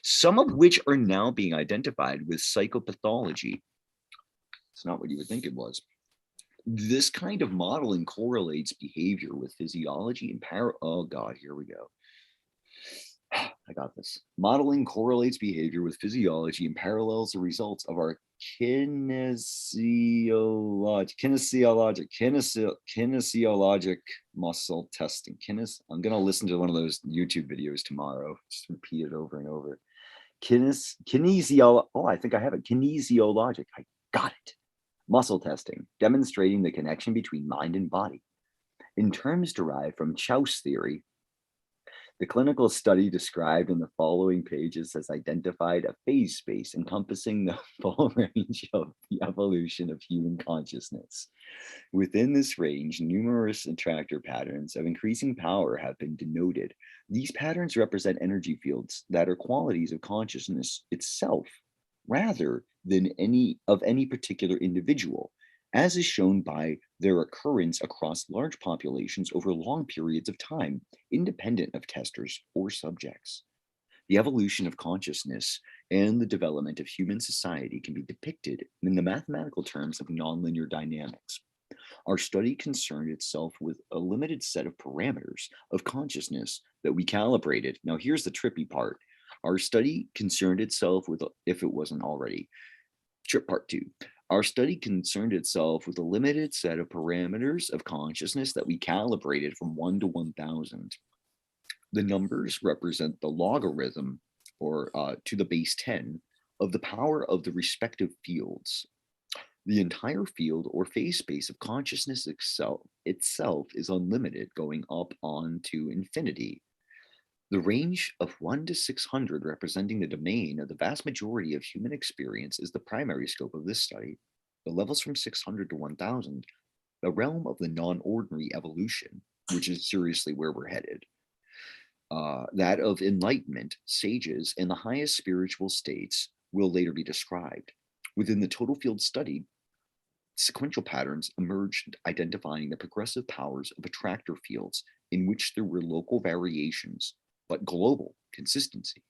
Some of which are now being identified with psychopathology. It's not what you would think it was. This kind of modeling correlates behavior with physiology and oh God, here we go. I got this. Modeling correlates behavior with physiology and parallels the results of our kinesiologic muscle testing. I'm going to listen to one of those YouTube videos tomorrow. Just repeat it over and over. Oh, I think I have it. Kinesiologic. I got it. Muscle testing, demonstrating the connection between mind and body. In terms derived from Chaus theory, the clinical study described in the following pages has identified a phase space encompassing the full range of the evolution of human consciousness. Within this range, numerous attractor patterns of increasing power have been denoted. These patterns represent energy fields that are qualities of consciousness itself, rather than any particular individual, as is shown by their occurrence across large populations over long periods of time, independent of testers or subjects. The evolution of consciousness and the development of human society can be depicted in the mathematical terms of nonlinear dynamics. Our study concerned itself with a limited set of parameters of consciousness that we calibrated. Now, here's the trippy part. Our study concerned itself with, if it wasn't already, part 2. Our study concerned itself with a limited set of parameters of consciousness that we calibrated from 1 to 1,000. The numbers represent the logarithm, or to the base 10, of the power of the respective fields. The entire field or phase space of consciousness itself is unlimited, going up on to infinity. The range of 1 to 600 representing the domain of the vast majority of human experience is the primary scope of this study. The levels from 600 to 1000, the realm of the non-ordinary evolution, which is seriously where we're headed. That of enlightenment, sages, and the highest spiritual states will later be described. Within the total field study, sequential patterns emerged identifying the progressive powers of attractor fields in which there were local variations, but global consistency,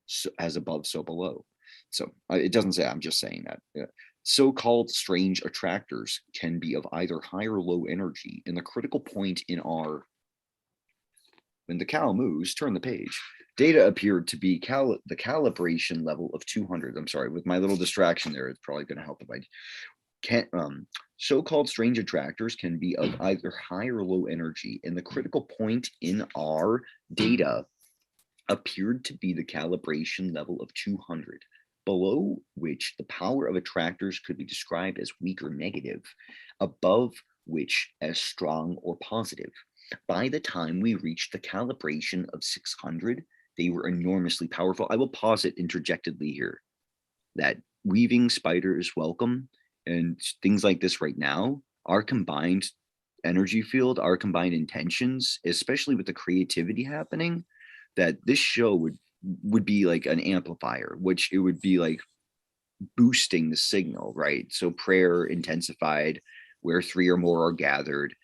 so as above, so below. So it doesn't say, I'm just saying that. Yeah. So-called strange attractors can be of either high or low energy, and the critical point in our, when the cow moves, turn the page. Data appeared to be the calibration level of 200. I'm sorry, with my little distraction there, it's probably going to help if I can't. So-called strange attractors can be of either high or low energy, and the critical point in our data appeared to be the calibration level of 200, below which the power of attractors could be described as weak or negative, above which as strong or positive. By the time we reached the calibration of 600, they were enormously powerful. I will pause it interjectedly here. That weaving spider is welcome, and things like this right now, our combined energy field, our combined intentions, especially with the creativity happening, that this show would be like an amplifier, which it would be like boosting the signal, right? So prayer intensified, where 3 or more are gathered.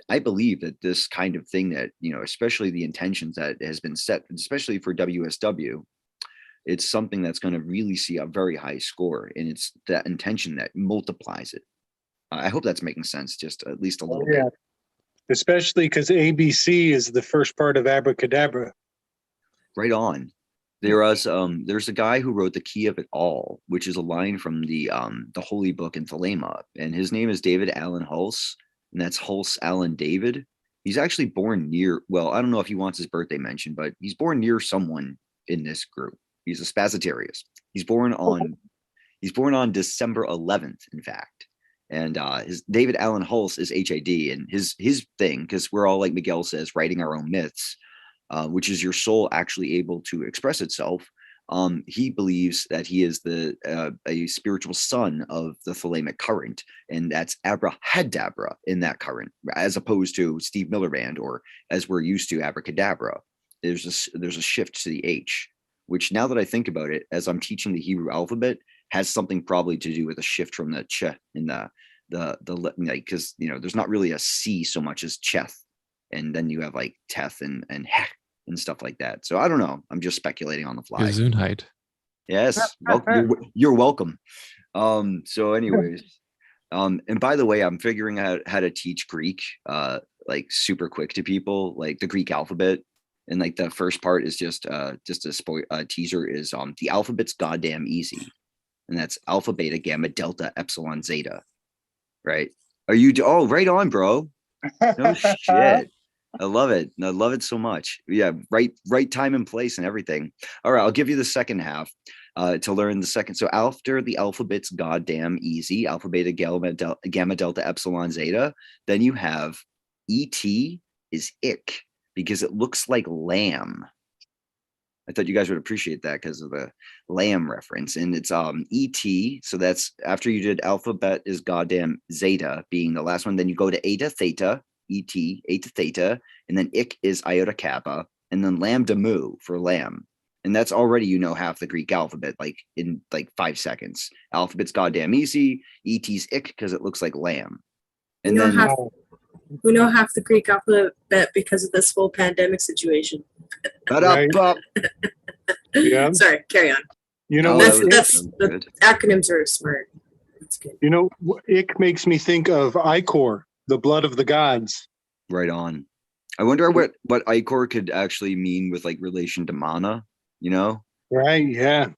I believe that this kind of thing that, you know, especially the intentions that has been set, especially for WSW, it's something that's going to really see a very high score, and it's that intention that multiplies it. I hope that's making sense, just at least a little bit. Especially because ABC is the first part of abracadabra. Right on. There's a guy who wrote The Key of It All, which is a line from the Holy Book in Thelema, and his name is David Allen Hulse, and that's Hulse Allen David. He's actually born near, well, I don't know if he wants his birthday mentioned, but he's born near someone in this group. He's a Sagittarius. He's born on December 11th, in fact. And his David Allen Hulse is HID, and his thing, because we're all, like Miguel says, writing our own myths, which is your soul actually able to express itself. He believes that he is a spiritual son of the Thelemic current, and that's abrahadabra in that current, as opposed to Steve Miller Band, or as we're used to, abracadabra. There's a shift to the H, which, now that I think about it, as I'm teaching the Hebrew alphabet, has something probably to do with a shift from the ch in the because, you know, there's not really a C so much as cheth, and then you have like teth and hech and stuff like that. So I don't know. I'm just speculating on the fly. Gesundheit. Yes, you're welcome. So anyways, and by the way, I'm figuring out how to teach Greek like super quick to people, like the Greek alphabet. And like the first part is just a teaser is the alphabet's goddamn easy. And that's alpha, beta, gamma, delta, epsilon, zeta. Right? Are you right on, bro? No shit. I love it. I love it so much. Yeah, right time and place and everything. All right, I'll give you the second half to learn the second. So after the alphabet's goddamn easy, alpha, beta, gamma, delta, epsilon, zeta, then you have ET is ick, because it looks like lamb. I thought you guys would appreciate that because of the lamb reference. And it's ET. So that's after you did alphabet is goddamn zeta being the last one. Then you go to eta, theta, ET, eta, theta. And then ick is iota kappa. And then lambda mu for lamb. And that's already, you know, half the Greek alphabet, like in like 5 seconds. Alphabet's goddamn easy. ET's ick because it looks like lamb. And we know half the Greek alphabet because of this whole pandemic situation. Right. Yeah. Sorry, carry on. You know, that's the acronyms are smart. That's good. You know, ick makes me think of Ichor, the blood of the gods. Right on. I wonder what Ichor could actually mean with like relation to mana, you know? Right, yeah.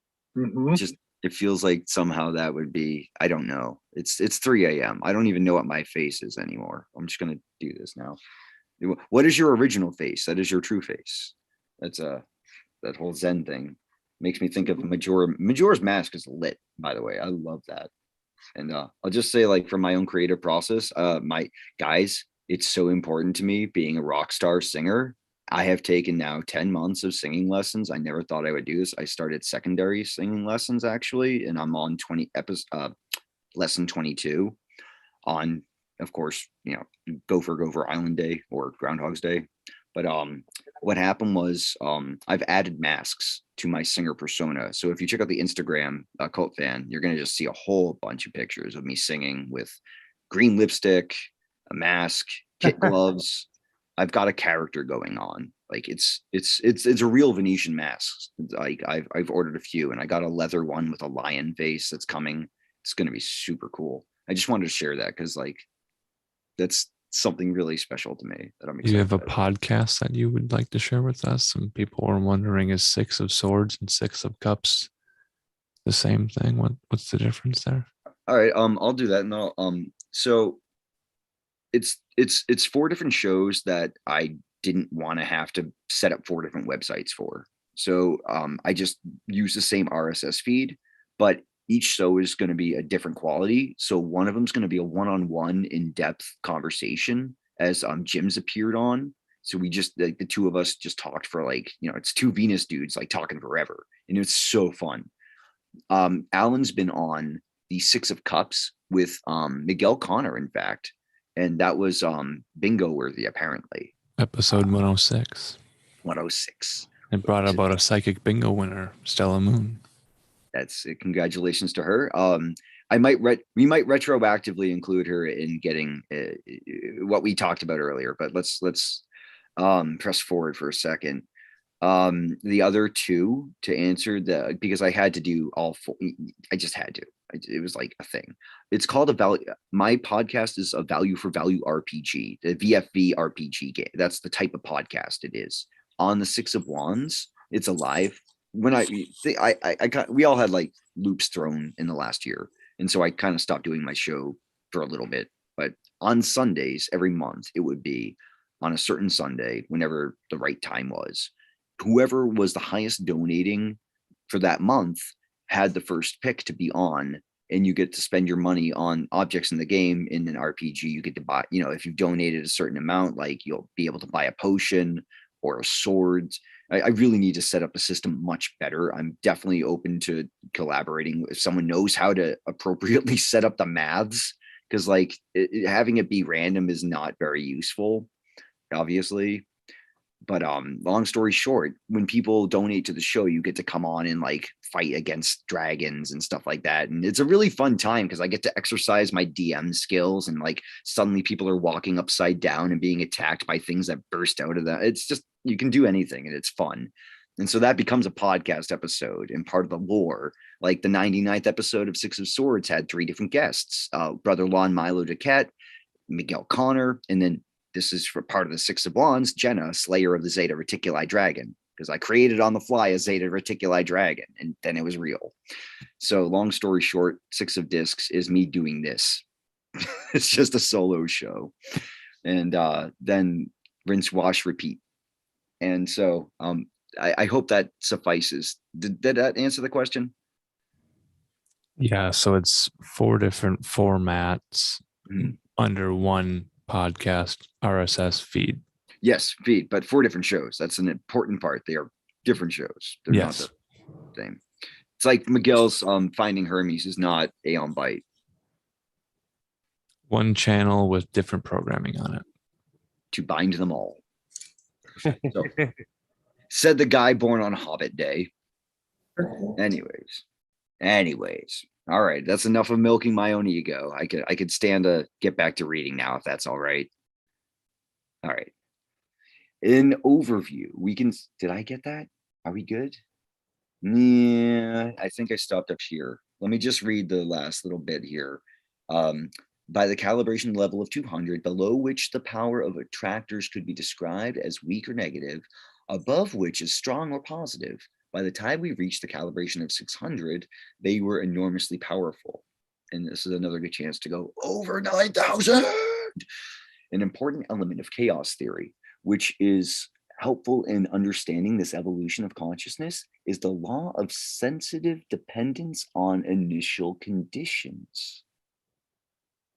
Just it feels like somehow that would be, I don't know. It's 3 a.m. I don't even know what my face is anymore. I'm just gonna do this now. What is your original face? That is your true face. That's that whole Zen thing makes me think of Majora. Majora's Mask is lit, by the way. I love that. And I'll just say, like, for my own creative process, my guys, it's so important to me being a rock star singer. I have taken now 10 months of singing lessons. I never thought I would do this. I started secondary singing lessons actually, and I'm on lesson 22 on, of course, you know, Gopher Island Day or Groundhog's Day. But what happened was I've added masks to my singer persona. So if you check out the Instagram Cult Fan, you're going to just see a whole bunch of pictures of me singing with green lipstick, a mask, kid gloves. I've got a character going on. Like it's a real Venetian mask. Like I've ordered a few, and I got a leather one with a lion face that's coming. It's going to be super cool. I just wanted to share that because like that's something really special to me that I'm Do excited you have a about. podcast that you would like to share with us? Some people are wondering, is Six of Swords and Six of Cups the same thing? What's the difference there? All right, I'll do that. No, so it's 4 different shows that I didn't want to have to set up 4 different websites for. So I just use the same RSS feed, but each show is going to be a different quality. So one of them is going to be a one-on-one in-depth conversation as Jim's appeared on. So we just like the 2 of us just talked for like, it's 2 Venus dudes like talking forever. And it's so fun. Alan's been on the 6 of Cups with Miguel Connor, in fact. And that was bingo worthy, apparently. Episode 106. 106. It brought about a psychic bingo winner, Stella Moon. That's congratulations to her. We might retroactively include her in getting what we talked about earlier, but let's press forward for a second. The other 2 to answer because I had to do all 4. I just had to. It was like a thing. It's called my podcast is a value for value RPG, the VFV RPG game. That's the type of podcast it is. On the 6 of Wands, it's alive. When we all had like loops thrown in the last year, and so I kind of stopped doing my show for a little bit. But on Sundays every month, it would be on a certain Sunday, whenever the right time was. Whoever was the highest donating for that month had the first pick to be on, and you get to spend your money on objects in the game. In an RPG, you get to buy, if you've donated a certain amount, like you'll be able to buy a potion or a sword. I really need to set up a system much better. I'm definitely open to collaborating if someone knows how to appropriately set up the maths, because like having it be random is not very useful, obviously. But long story short, when people donate to the show, you get to come on and like fight against dragons and stuff like that. And it's a really fun time because I get to exercise my DM skills, and like suddenly people are walking upside down and being attacked by things that burst out of them. It's just, you can do anything and it's fun. And so that becomes a podcast episode and part of the lore. Like the 99th episode of 6 of Swords had 3 different guests, Brother Lon Milo Duquette, Miguel Connor, and then this is for part of the 6 of Wands, Jenna, Slayer of the Zeta Reticuli Dragon, because I created on the fly a Zeta Reticuli Dragon, and then it was real. So long story short, 6 of Discs is me doing this. It's just a solo show. And then rinse, wash, repeat. And so I hope that suffices. Did that answer the question? Yeah, so it's 4 different formats under one podcast RSS feed. Yes, feed, but 4 different shows. That's an important part. They are different shows. They're not the same. It's like Miguel's Finding Hermes is not Aeon Byte. One channel with different programming on it. To bind them all. So, said the guy born on Hobbit Day. Anyways. All right, that's enough of milking my own ego. I could stand to get back to reading now, if that's all right. All right. In overview, did I get that? Are we good? Yeah, I think I stopped up here. Let me just read the last little bit here. By the calibration level of 200, below which the power of attractors could be described as weak or negative, above which is strong or positive. By the time we reached the calibration of 600, they were enormously powerful. And this is another good chance to go over 9,000. An important element of chaos theory, which is helpful in understanding this evolution of consciousness, is the law of sensitive dependence on initial conditions.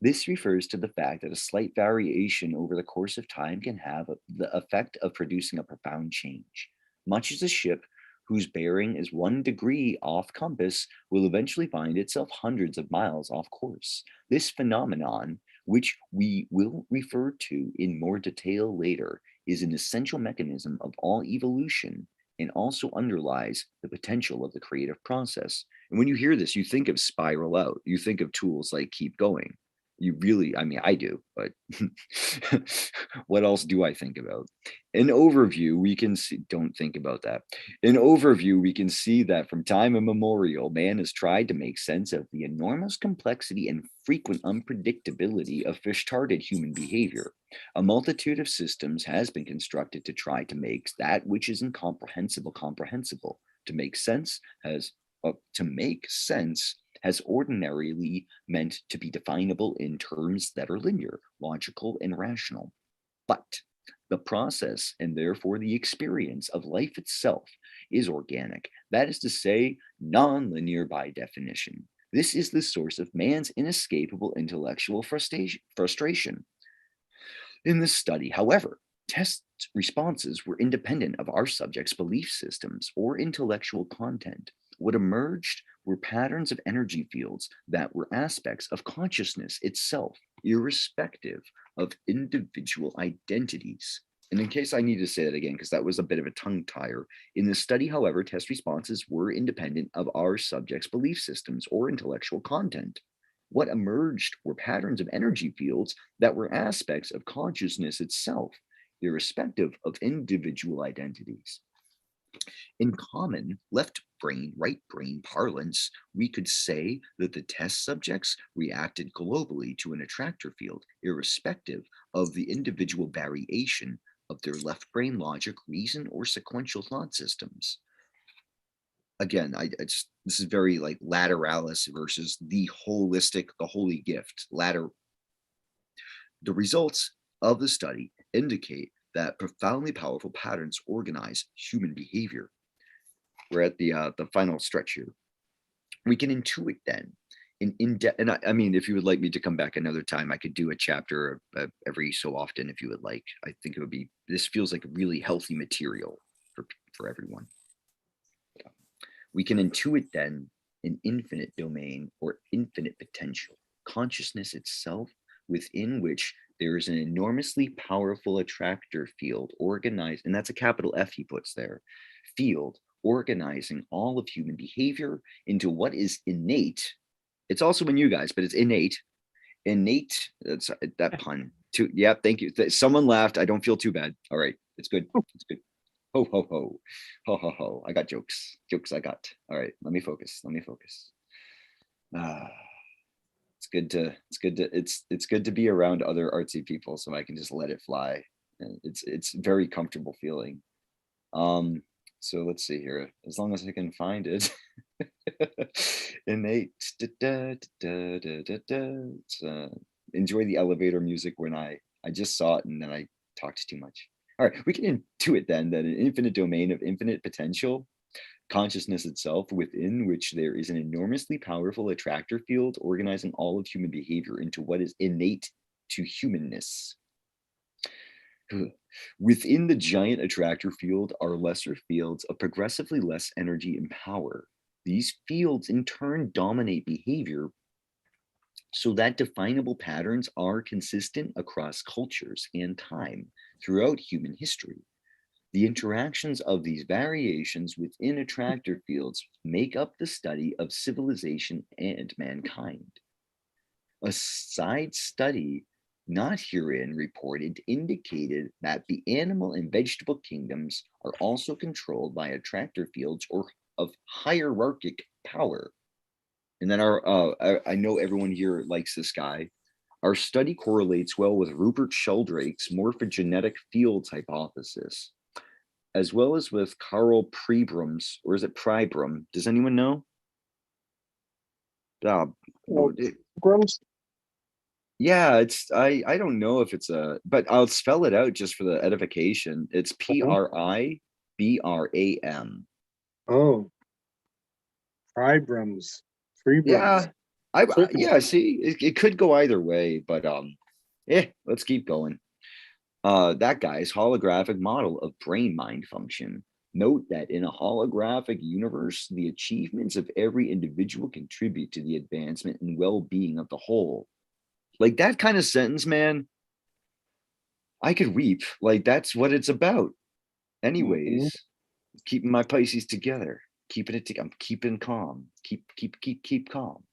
This refers to the fact that a slight variation over the course of time can have the effect of producing a profound change. Much as a ship whose bearing is 1 degree off compass will eventually find itself hundreds of miles off course. This phenomenon, which we will refer to in more detail later, is an essential mechanism of all evolution and also underlies the potential of the creative process. And when you hear this, you think of Spiral Out. You think of tools like Keep Going. You really, I mean, I do, but what else do I think about? In overview, we can see, don't think about that. In overview, we can see that from time immemorial, man has tried to make sense of the enormous complexity and frequent unpredictability of fish-tarded human behavior. A multitude of systems has been constructed to try to make that which is incomprehensible comprehensible. To make sense has ordinarily meant to be definable in terms that are linear, logical, and rational. But the process, and therefore the experience of life itself, is organic. That is to say, non-linear by definition. This is the source of man's inescapable intellectual frustration. In this study, however, test responses were independent of our subjects' belief systems or intellectual content. What emerged were patterns of energy fields that were aspects of consciousness itself, irrespective of individual identities. And in case I need to say that again, because that was a bit of a tongue tire, in the study, however, test responses were independent of our subjects' belief systems or intellectual content. What emerged were patterns of energy fields that were aspects of consciousness itself, irrespective of individual identities. In common left brain, right brain parlance, we could say that the test subjects reacted globally to an attractor field, irrespective of the individual variation of their left brain logic, reason, or sequential thought systems. Again, this is very like lateralis versus the holistic, the holy gift. The results of the study indicate that profoundly powerful patterns organize human behavior. We're at the final stretch here. We can intuit then and I mean, if you would like me to come back another time, I could do a chapter every so often if you would like. I think it would be, this feels like really healthy material for everyone. We can intuit then an infinite domain or infinite potential, consciousness itself, within which there is an enormously powerful attractor field organized, and that's a capital F he puts there, field organizing all of human behavior into what is innate. It's also in you guys, but it's innate. Innate, that's that pun. Yeah, thank you. Someone laughed. I don't feel too bad. All right, it's good. It's good. Ho, ho, ho. Ho, ho, ho. I got jokes. Jokes I got. All right, let me focus. Let me focus. It's good to be around other artsy people so I can just let it fly. And it's very comfortable feeling. So let's see here. As long as I can find it. Innate. Enjoy the elevator music when I just saw it and then I talked too much. All right, we can intuit then that an infinite domain of infinite potential, consciousness itself, within which there is an enormously powerful attractor field organizing all of human behavior into what is innate to humanness. Within the giant attractor field are lesser fields of progressively less energy and power. These fields in turn dominate behavior so that definable patterns are consistent across cultures and time throughout human history. The interactions of these variations within attractor fields make up the study of civilization and mankind. A side study not herein reported indicated that the animal and vegetable kingdoms are also controlled by attractor fields or of hierarchic power. And then I know everyone here likes this guy. Our study correlates well with Rupert Sheldrake's morphogenetic fields hypothesis, as well as with Carl Pribram's, or is it Pribram? Does anyone know? Grums? Yeah, it's I don't know if it's but I'll spell it out just for the edification. It's Pribram. Oh, Pribrams. Yeah, yeah. See, it could go either way, but let's keep going. That guy's holographic model of brain-mind function. Note that in a holographic universe, the achievements of every individual contribute to the advancement and well-being of the whole. Like that kind of sentence, man, I could weep. Like that's what it's about. Anyways, keeping my Pisces together, keeping it. I'm keeping calm. Keep calm.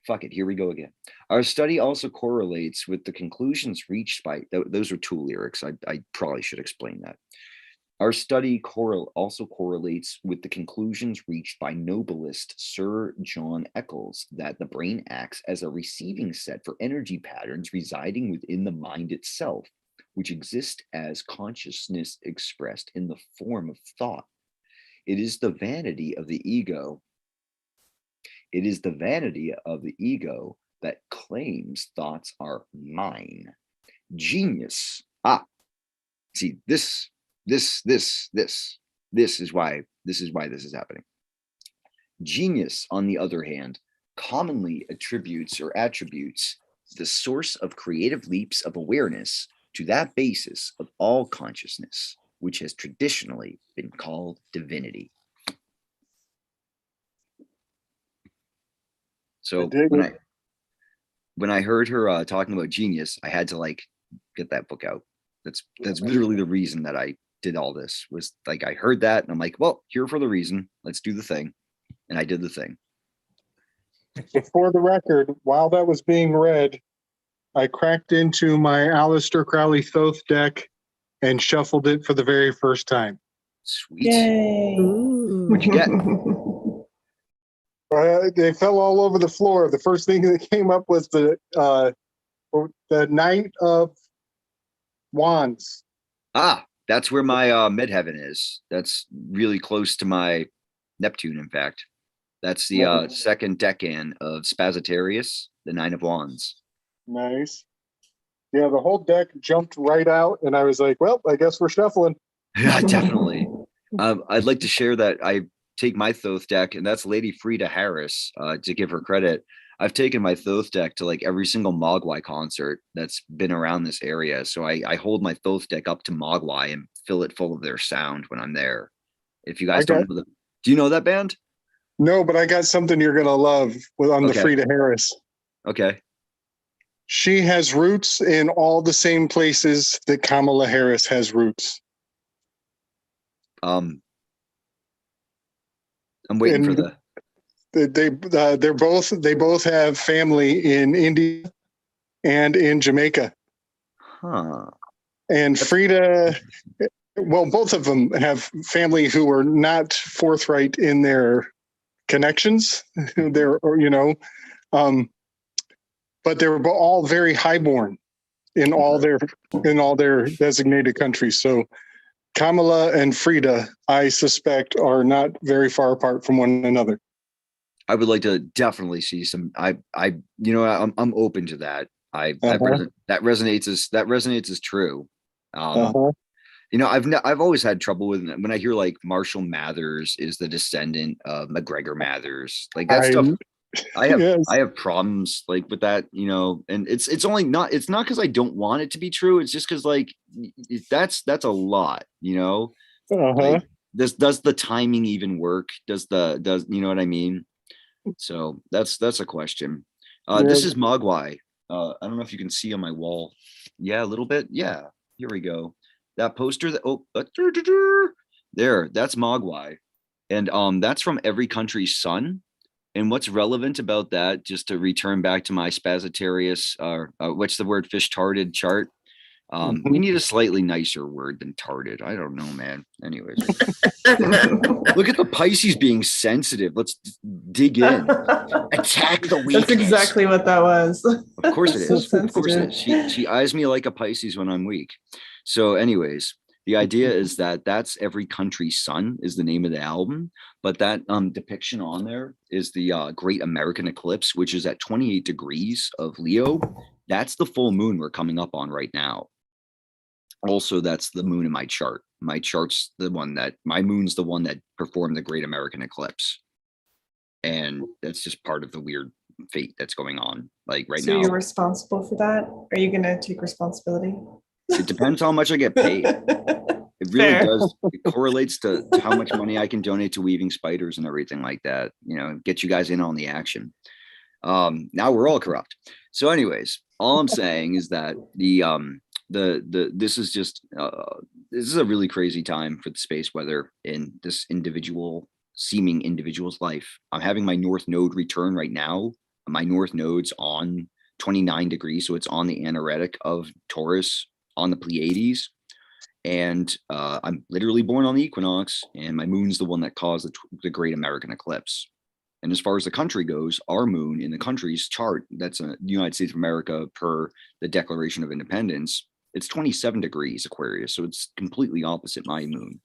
fuck it, here we go again. Our study also correlates with the conclusions reached by, those are two lyrics. I probably should explain that. Our study also correlates with the conclusions reached by Nobelist Sir John Eccles that the brain acts as a receiving set for energy patterns residing within the mind itself, which exist as consciousness expressed in the form of thought. It is the vanity of the ego. It is the vanity of the ego that claims thoughts are mine. Genius. See, this is why this is happening. Genius, on the other hand, commonly attributes the source of creative leaps of awareness to that basis of all consciousness, which has traditionally been called divinity. So when I heard her talking about genius, I had to like get that book out. That's literally the reason that I did all this, was like I heard that and I'm like, well, here for the reason. Let's do the thing. And I did the thing. For the record, while that was being read, I cracked into my Aleister Crowley Thoth deck and shuffled it for the very first time. Sweet. Yay. What'd you get? They fell all over the floor. The first thing that came up was the Knight of Wands. That's where my midheaven is. That's really close to my Neptune, in fact. That's the second decan of Spazatarius, the Nine of Wands. Nice. Yeah, the whole deck jumped right out, and I was like, well, I guess we're shuffling. Yeah, definitely. I'd like to share that I take my Thoth deck, and that's Lady Frida Harris, to give her credit. I've taken my Thoth deck to like every single Mogwai concert that's been around this area. So I hold my Thoth deck up to Mogwai and fill it full of their sound when I'm there. If you guys don't know them, do you know that band? No, but I got something you're gonna love on the Frida Harris. Okay. She has roots in all the same places that Kamala Harris has roots. I'm waiting for the. They both have family in India and in Jamaica. Huh. And Frida, well, both of them have family who are not forthright in their connections. They're, but they were all very highborn in all their designated countries. So Kamala and Frida, I suspect, are not very far apart from one another. I would like to definitely see some. I'm open to that. That resonates as true. I've always had trouble with when I hear like Marshall Mathers is the descendant of McGregor Mathers, like that stuff. I have problems like with that, and it's not because I don't want it to be true. It's just because like that's a lot, Like, does the timing even work? Does you know what I mean? So that's a question. This is Mogwai. I don't know if you can see on my wall. Yeah, a little bit. Yeah, here we go. That poster there, that's Mogwai. And that's from Every Country's Son. And what's relevant about that, just to return back to my Spazatarius, what's the word, fish-tarded chart? We need a slightly nicer word than tarded. I don't know, man. Anyways. Look at the Pisces being sensitive. Let's dig in. Attack the weakness. That's exactly what that was. Of course it is. So Of course it is. She eyes me like a Pisces when I'm weak. So anyways, the idea is that that's Every Country's Son is the name of the album. But that depiction on there is the Great American Eclipse, which is at 28 degrees of Leo. That's the full moon we're coming up on right now. Also, that's the moon in my chart. My chart's my moon's the one that performed the Great American Eclipse. And that's just part of the weird fate that's going on. Like right now. So you're responsible for that? Are you going to take responsibility? It depends how much I get paid. It really does. It correlates to how much money I can donate to Weaving Spiders and everything like that. Get you guys in on the action. Now we're all corrupt. So anyways, all I'm saying is that this is a really crazy time for the space weather in this seeming individual's life. I'm having my North Node return right now my north node's on 29 degrees, so it's on the anaretic of Taurus on the Pleiades. And I'm literally born on the equinox, and my moon's the one that caused the Great American Eclipse. And as far as the country goes, our moon in the country's chart, that's the United States of America per the Declaration of Independence, it's 27 degrees Aquarius. So it's completely opposite my moon.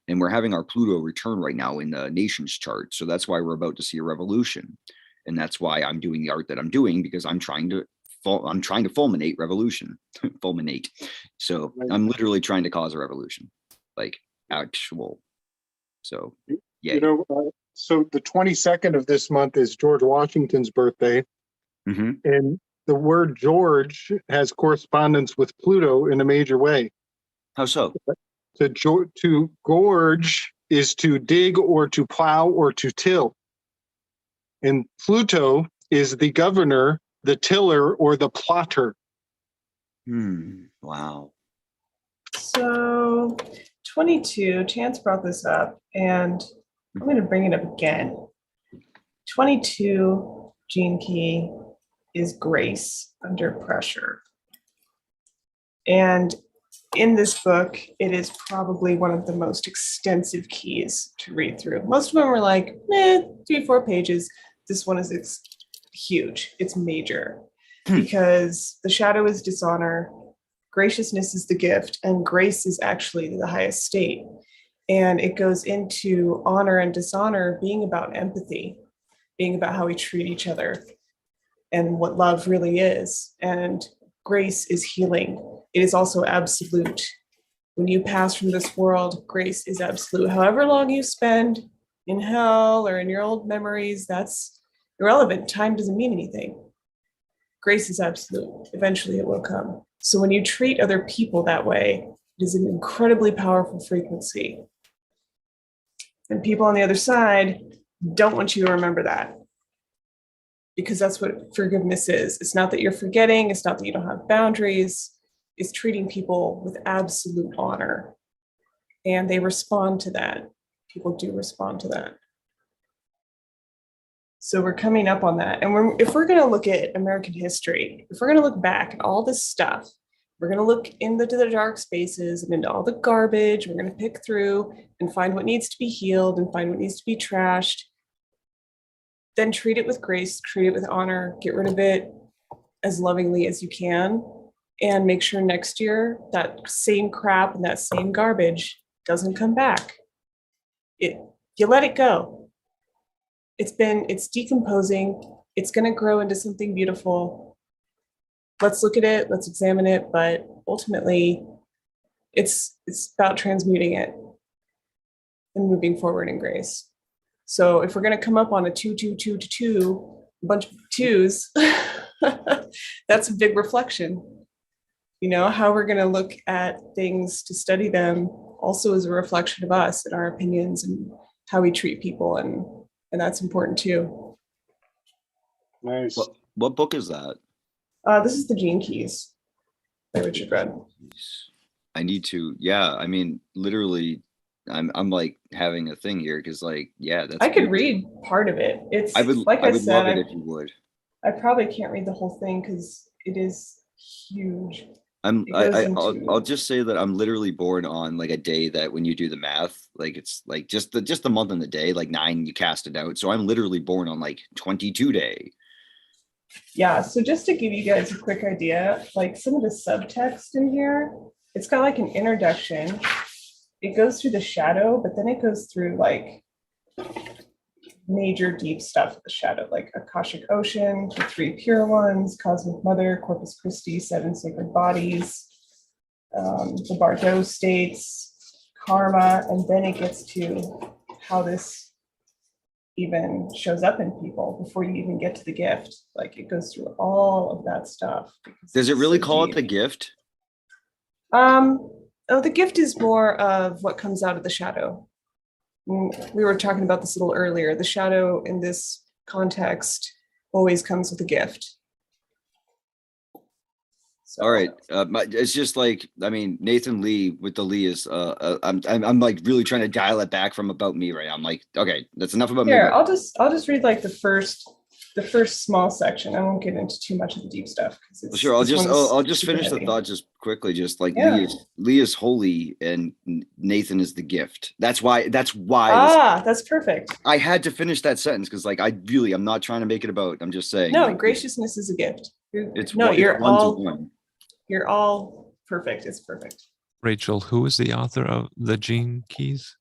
And we're having our Pluto return right now in the nation's chart. So that's why we're about to see a revolution. And that's why I'm doing the art that I'm doing, because I'm trying to fulminate revolution, fulminate. So I'm literally trying to cause a revolution, like actual. So yeah. You know, so the 22nd of this month is George Washington's birthday. And the word George has correspondence with Pluto in a major way. How so? To gorge is to dig or to plow or to till. And Pluto is the governor, the tiller, or the plotter. Wow. So 22, Chance brought this up, and I'm going to bring it up again. 22 gene key is grace under pressure. And in this book, it is probably one of the most extensive keys to read through. Most of them are like, 3-4 pages. This one is huge. It's major because the shadow is dishonor, graciousness is the gift, and grace is actually the highest state. And it goes into honor and dishonor being about empathy, being about how we treat each other and what love really is. And grace is healing. It is also absolute. When you pass from this world, grace is absolute. However long you spend in hell or in your old memories, that's irrelevant. Time doesn't mean anything. Grace is absolute. Eventually it will come. So when you treat other people that way, it is an incredibly powerful frequency. And people on the other side don't want you to remember that, because that's what forgiveness is. It's not that you're forgetting. It's not that you don't have boundaries. It's treating people with absolute honor. And they respond to that. People do respond to that. So we're coming up on that. And if we're going to look at American history, if we're going to look back at all this stuff, we're going to look into the dark spaces and into all the garbage. We're going to pick through and find what needs to be healed and find what needs to be trashed. Then treat it with grace, treat it with honor, get rid of it as lovingly as you can, and make sure next year that same crap and that same garbage doesn't come back. You let it go. It's decomposing. It's going to grow into something beautiful. Let's look at it. Let's examine it. But ultimately, it's about transmuting it and moving forward in grace. So if we're going to come up on a 2-2-2-2, a bunch of twos, that's a big reflection. You know, how we're going to look at things to study them also is a reflection of us and our opinions and how we treat people. And that's important too. Nice. What book is that? This is The Gene Keys by Richard Rudd. I need to, yeah. I mean, literally, I'm like having a thing here because, like, yeah, that's. I could read part of it. It's I would love it if you would. I probably can't read the whole thing because it is huge. I'll just say that I'm literally born on like a day that when you do the math, like it's like just the month and the day, like 9, you cast it out. So I'm literally born on like 22 day. Yeah. So just to give you guys a quick idea, like some of the subtext in here, it's got like an introduction. It goes through the shadow, but then it goes through like major deep stuff of the shadow, like Akashic Ocean, the 3 pure ones, Cosmic Mother, Corpus Christi, 7 sacred bodies, the Bardo states, karma, and then it gets to how this even shows up in people before you even get to the gift. Like it goes through all of that stuff. Does it really call it the gift? Oh, the gift is more of what comes out of the shadow. We were talking about this a little earlier. The shadow in this context always comes with a gift. So, all right. It's just like, I mean, Nathan Lee with the Lee is, I'm like really trying to dial it back from about me right now. I'm like, okay, that's enough about me. Here, I'll just read like the first the first small section. I won't get into too much of the deep stuff. Well, sure. I'll just finish the thought just quickly. Just like Yeah. Leah's holy and Nathan is the gift. That's why. That's perfect. I had to finish that sentence because, like, I'm not trying to make it about. I'm just saying. No, like, graciousness is a gift. It's you're one-to-one. You're all perfect. It's perfect. Rachel, who is the author of the Gene Keys?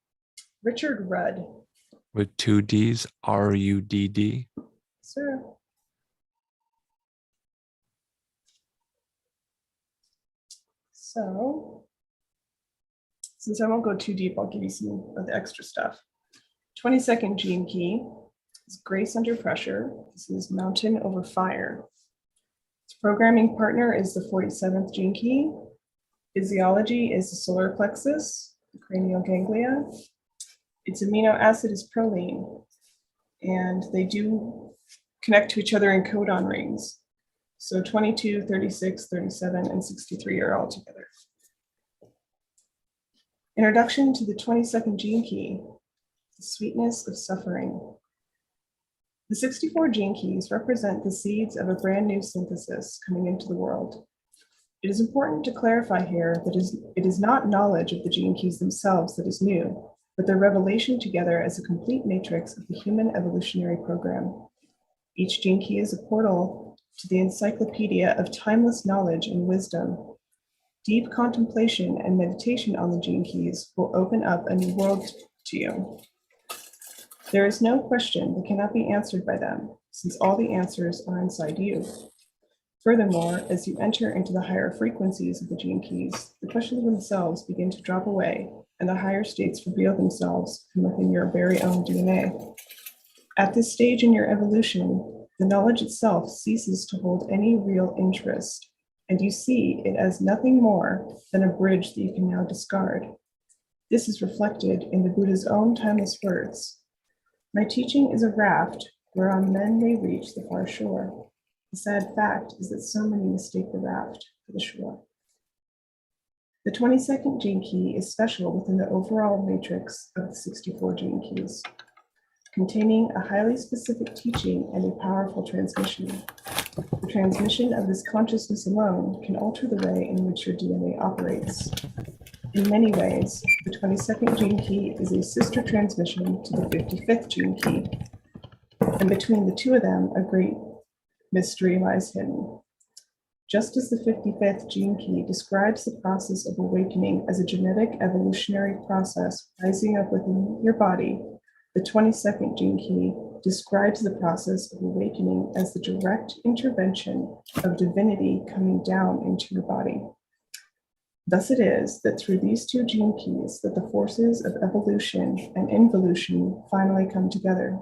Richard Rudd. With 2 D's, RUDD. Sir. So, since I won't go too deep, I'll give you some of the extra stuff. 22nd gene key is Grace Under Pressure. This is Mountain Over Fire. Its programming partner is the 47th gene key. Physiology is the solar plexus, the cranial ganglia. Its amino acid is proline, and they do connect to each other in codon rings. So 22, 36, 37, and 63 are all together. Introduction to the 22nd gene key, the sweetness of suffering. The 64 gene keys represent the seeds of a brand new synthesis coming into the world. It is important to clarify here that it is not knowledge of the gene keys themselves that is new, but their revelation together as a complete matrix of the human evolutionary program. Each gene key is a portal to the encyclopedia of timeless knowledge and wisdom. Deep contemplation and meditation on the gene keys will open up a new world to you. There is no question that cannot be answered by them, since all the answers are inside you. Furthermore, as you enter into the higher frequencies of the gene keys, the questions themselves begin to drop away, and the higher states reveal themselves from within your very own DNA. At this stage in your evolution, the knowledge itself ceases to hold any real interest, and you see it as nothing more than a bridge that you can now discard. This is reflected in the Buddha's own timeless words. My teaching is a raft whereon men may reach the far shore. The sad fact is that so many mistake the raft for the shore. The 22nd gene key is special within the overall matrix of the 64 gene keys, containing a highly specific teaching and a powerful transmission. The transmission of this consciousness alone can alter the way in which your DNA operates. In many ways, the 22nd gene key is a sister transmission to the 55th gene key, and between the two of them, a great mystery lies hidden. Just as the 55th gene key describes the process of awakening as a genetic evolutionary process rising up within your body, the 22nd gene key describes the process of awakening as the direct intervention of divinity coming down into your body. Thus it is that through these two gene keys that the forces of evolution and involution finally come together.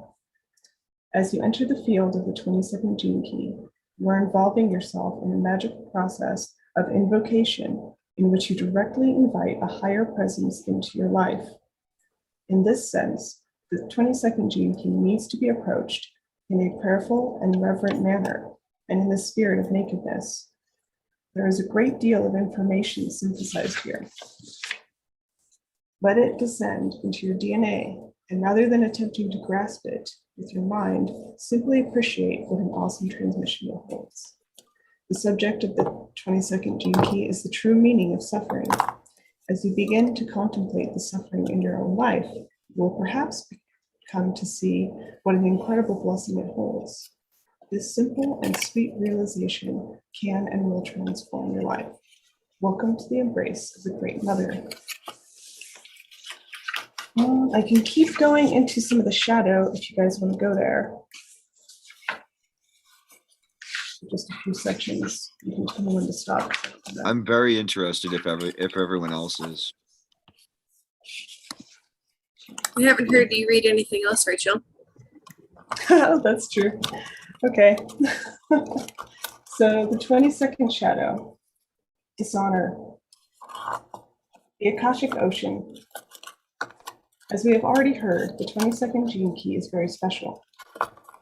As you enter the field of the 22nd gene key, you are involving yourself in a magical process of invocation in which you directly invite a higher presence into your life. In this sense, the 22nd gene key needs to be approached in a prayerful and reverent manner and in the spirit of nakedness. There is a great deal of information synthesized here. Let it descend into your DNA, and rather than attempting to grasp it with your mind, simply appreciate what an awesome transmission it holds. The subject of the 22nd gene key is the true meaning of suffering. As you begin to contemplate the suffering in your own life, you will perhaps come to see what an incredible blessing it holds. This simple and sweet realization can and will transform your life. Welcome to the embrace of the Great Mother. I can keep going into some of the shadow if you guys want to go there. Just a few sections. You can tell me when to stop. I'm very interested if everyone else is. We haven't heard you read anything else, Rachel. That's true. Okay. So the 22nd shadow, dishonor, the Akashic Ocean. As we have already heard, the 22nd gene key is very special.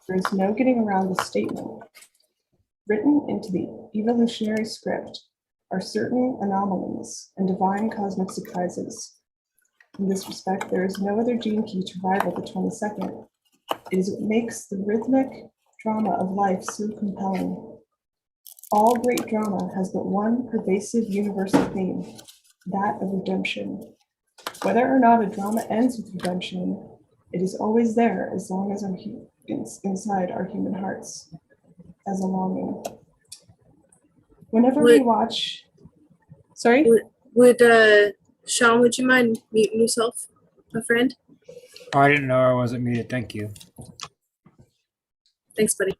There is no getting around this statement. Written into the evolutionary script are certain anomalies and divine cosmic surprises. In this respect, there is no other gene key to rival the 22nd. It is what makes the rhythmic drama of life so compelling. All great drama has but one pervasive universal theme, that of redemption. Whether or not a drama ends with redemption, it is always there as long as inside our human hearts as a longing. Whenever we watch, sorry? Would Sean, would you mind muting yourself, my friend? Oh, I didn't know I wasn't muted. Thank you. Thanks, buddy.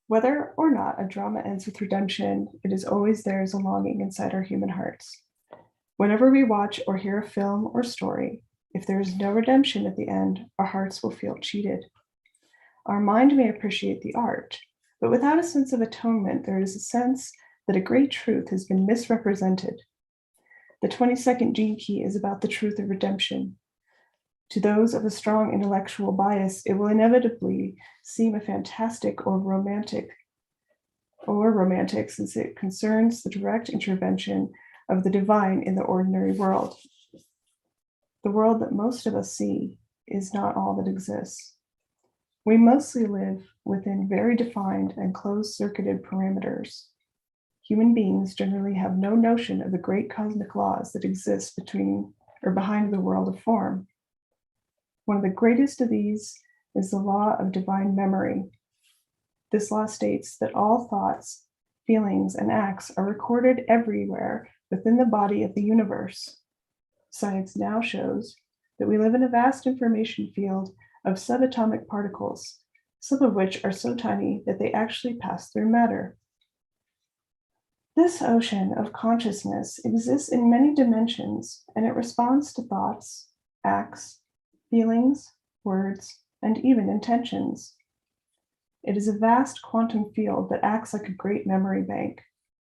Whether or not a drama ends with redemption, it is always there as a longing inside our human hearts. Whenever we watch or hear a film or story, if there is no redemption at the end, our hearts will feel cheated. Our mind may appreciate the art, but without a sense of atonement, there is a sense that a great truth has been misrepresented. The 22nd gene key is about the truth of redemption. To those of a strong intellectual bias, it will inevitably seem a fantastic or romantic since it concerns the direct intervention of the divine in the ordinary world. The world that most of us see is not all that exists. We mostly live within very defined and closed-circuited parameters. Human beings generally have no notion of the great cosmic laws that exist between or behind the world of form. One of the greatest of these is the law of divine memory. This law states that all thoughts, feelings, and acts are recorded everywhere within the body of the universe. Science now shows that we live in a vast information field of subatomic particles, some of which are so tiny that they actually pass through matter. This ocean of consciousness exists in many dimensions, and it responds to thoughts, acts, feelings, words, and even intentions. It is a vast quantum field that acts like a great memory bank,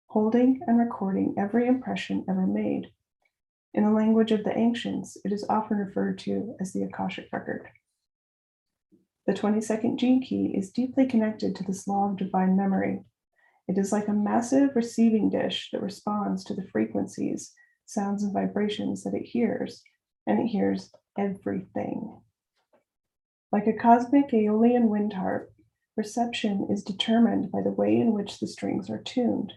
holding and recording every impression ever made. In the language of the ancients, it is often referred to as the Akashic Record. The 22nd gene key is deeply connected to this law of divine memory. It is like a massive receiving dish that responds to the frequencies, sounds, and vibrations that it hears, and it hears everything. Like a cosmic Aeolian wind harp, reception is determined by the way in which the strings are tuned.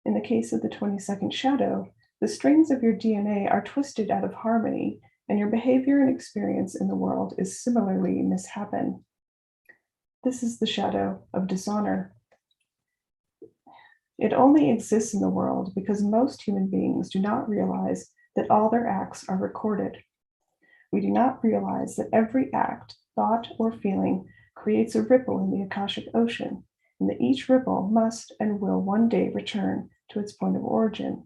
In the case of the 22nd shadow, the strings of your DNA are twisted out of harmony, and your behavior and experience in the world is similarly mishappen. This is the shadow of dishonor. It only exists in the world because most human beings do not realize that all their acts are recorded. We do not realize that every act, thought, or feeling creates a ripple in the Akashic ocean, and that each ripple must and will one day return to its point of origin.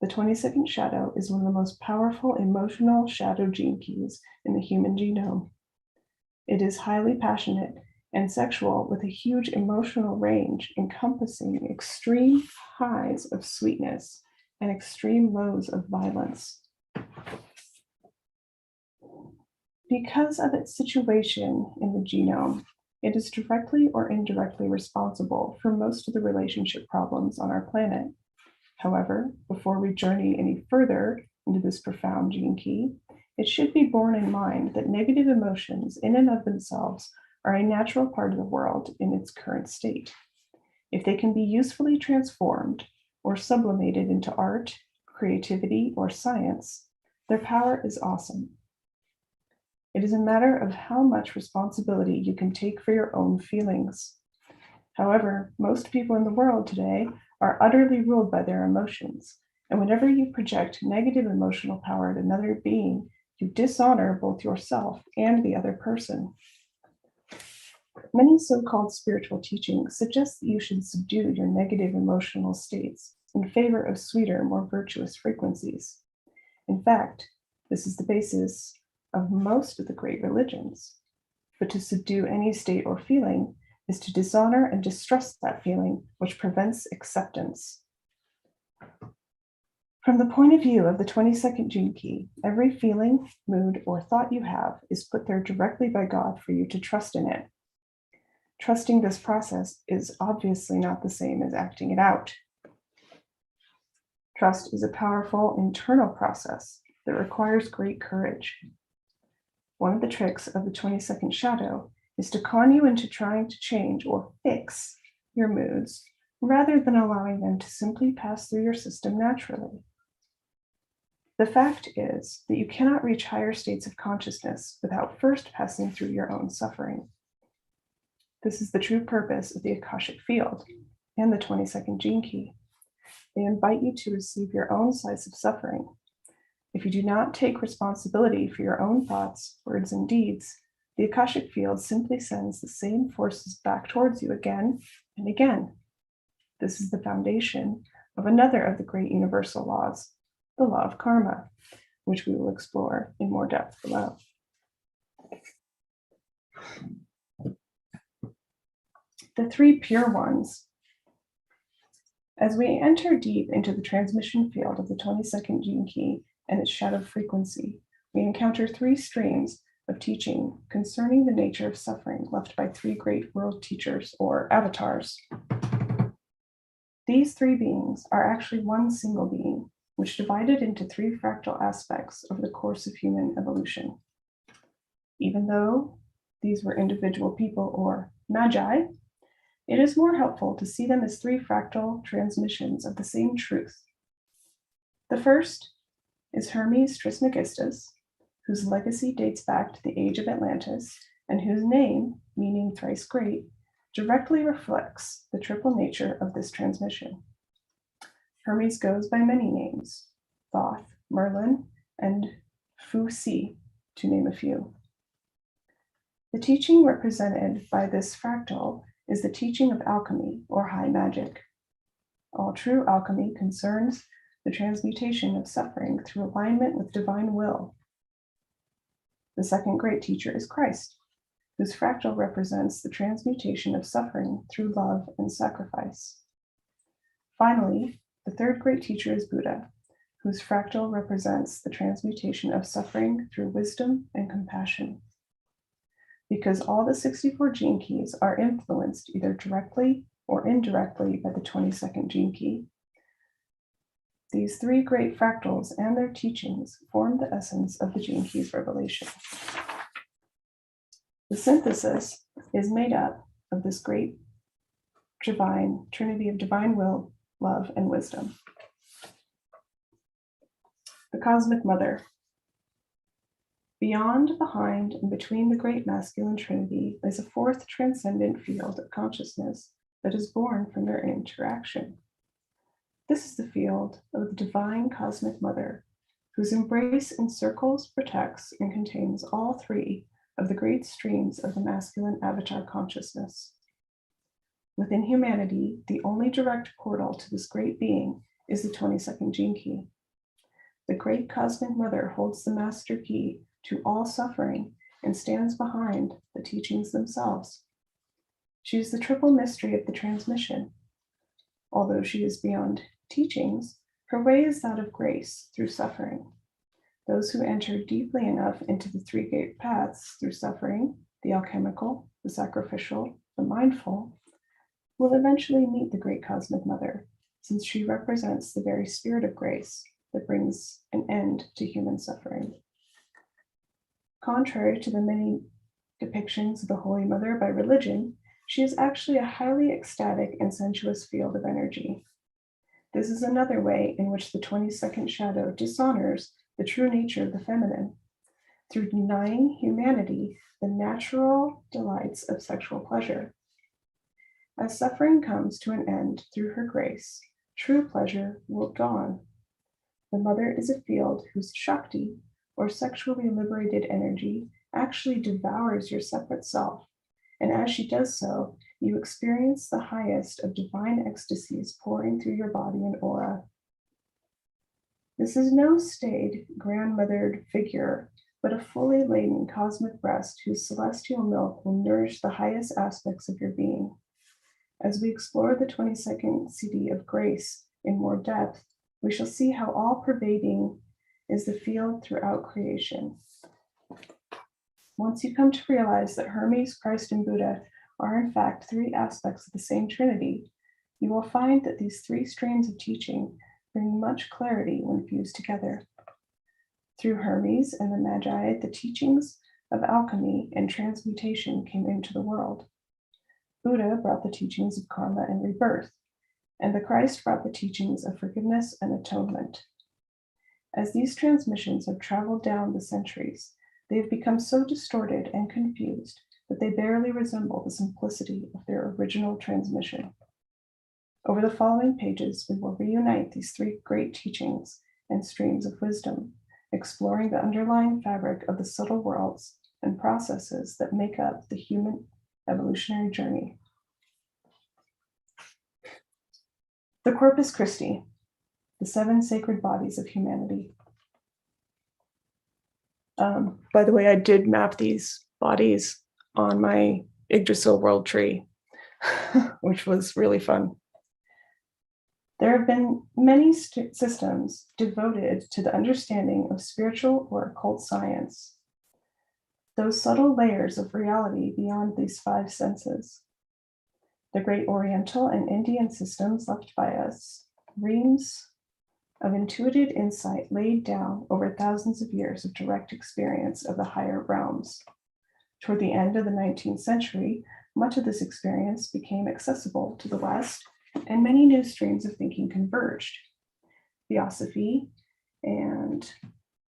The 22nd shadow is one of the most powerful emotional shadow gene keys in the human genome. It is highly passionate and sexual with a huge emotional range encompassing extreme highs of sweetness and extreme lows of violence. Because of its situation in the genome, it is directly or indirectly responsible for most of the relationship problems on our planet. However, before we journey any further into this profound gene key, it should be borne in mind that negative emotions in and of themselves are a natural part of the world in its current state. If they can be usefully transformed or sublimated into art, creativity, or science, their power is awesome. It is a matter of how much responsibility you can take for your own feelings. However, most people in the world today are utterly ruled by their emotions, and whenever you project negative emotional power at another being, you dishonor both yourself and the other person. Many so-called spiritual teachings suggest that you should subdue your negative emotional states in favor of sweeter, more virtuous frequencies. In fact, this is the basis of most of the great religions. But to subdue any state or feeling is to dishonor and distrust that feeling, which prevents acceptance. From the point of view of the 22nd gene key, every feeling, mood, or thought you have is put there directly by God for you to trust in it. Trusting this process is obviously not the same as acting it out. Trust is a powerful internal process that requires great courage. One of the tricks of the 22nd shadow is to con you into trying to change or fix your moods rather than allowing them to simply pass through your system naturally. The fact is that you cannot reach higher states of consciousness without first passing through your own suffering. This is the true purpose of the Akashic field and the 22nd gene key. They invite you to receive your own slice of suffering. If you do not take responsibility for your own thoughts, words, and deeds, the Akashic field simply sends the same forces back towards you again and again. This is the foundation of another of the great universal laws, the law of karma, which we will explore in more depth below. The three pure ones. As we enter deep into the transmission field of the 22nd gene key and its shadow frequency, we encounter three streams of teaching concerning the nature of suffering left by three great world teachers or avatars. These three beings are actually one single being, which divided into three fractal aspects over the course of human evolution. Even though these were individual people or magi, it is more helpful to see them as three fractal transmissions of the same truth. The first is Hermes Trismegistus, whose legacy dates back to the age of Atlantis, and whose name, meaning thrice great, directly reflects the triple nature of this transmission. Hermes goes by many names, Thoth, Merlin, and Fu-Si, to name a few. The teaching represented by this fractal is the teaching of alchemy or high magic. All true alchemy concerns the transmutation of suffering through alignment with divine will. The second great teacher is Christ, whose fractal represents the transmutation of suffering through love and sacrifice. Finally, the third great teacher is Buddha, whose fractal represents the transmutation of suffering through wisdom and compassion. Because all the 64 gene keys are influenced either directly or indirectly by the 22nd gene key, these three great fractals and their teachings form the essence of the gene keys revelation. The synthesis is made up of this great divine trinity of divine will, love, and wisdom. The Cosmic Mother. Beyond, behind, and between the great masculine trinity is a fourth transcendent field of consciousness that is born from their interaction. This is the field of the divine Cosmic Mother, whose embrace encircles, protects, and contains all three of the great streams of the masculine avatar consciousness. Within humanity, the only direct portal to this great being is the 22nd gene key. The great Cosmic Mother holds the master key to all suffering and stands behind the teachings themselves. She is the triple mystery of the transmission. Although she is beyond teachings, her way is that of grace through suffering. Those who enter deeply enough into the three great paths through suffering, the alchemical, the sacrificial, the mindful, will eventually meet the great Cosmic Mother, since she represents the very spirit of grace that brings an end to human suffering. Contrary to the many depictions of the Holy Mother by religion, she is actually a highly ecstatic and sensuous field of energy. This is another way in which the 22nd shadow dishonors the true nature of the feminine, through denying humanity the natural delights of sexual pleasure. As suffering comes to an end through her grace, true pleasure will dawn. The Mother is a field whose Shakti, or sexually liberated energy, actually devours your separate self, and as she does so, you experience the highest of divine ecstasies pouring through your body and aura. This is no staid, grandmothered figure, but a fully laden cosmic breast whose celestial milk will nourish the highest aspects of your being. As we explore the 22nd CD of grace in more depth, we shall see how all-pervading is the field throughout creation. Once you come to realize that Hermes, Christ, and Buddha are in fact three aspects of the same Trinity, you will find that these three streams of teaching bring much clarity when fused together. Through Hermes and the Magi, the teachings of alchemy and transmutation came into the world. Buddha brought the teachings of karma and rebirth, and the Christ brought the teachings of forgiveness and atonement. As these transmissions have traveled down the centuries, they have become so distorted and confused that they barely resemble the simplicity of their original transmission. Over the following pages, we will reunite these three great teachings and streams of wisdom, exploring the underlying fabric of the subtle worlds and processes that make up the human evolutionary journey. The Corpus Christi, the seven sacred bodies of humanity. By the way, I did map these bodies on my Yggdrasil world tree, which was really fun. There have been many systems devoted to the understanding of spiritual or occult science, those subtle layers of reality beyond these five senses. The great Oriental and Indian systems left by us, reams of intuitive insight laid down over thousands of years of direct experience of the higher realms. Toward the end of the 19th century, much of this experience became accessible to the West, and many new streams of thinking converged. Theosophy and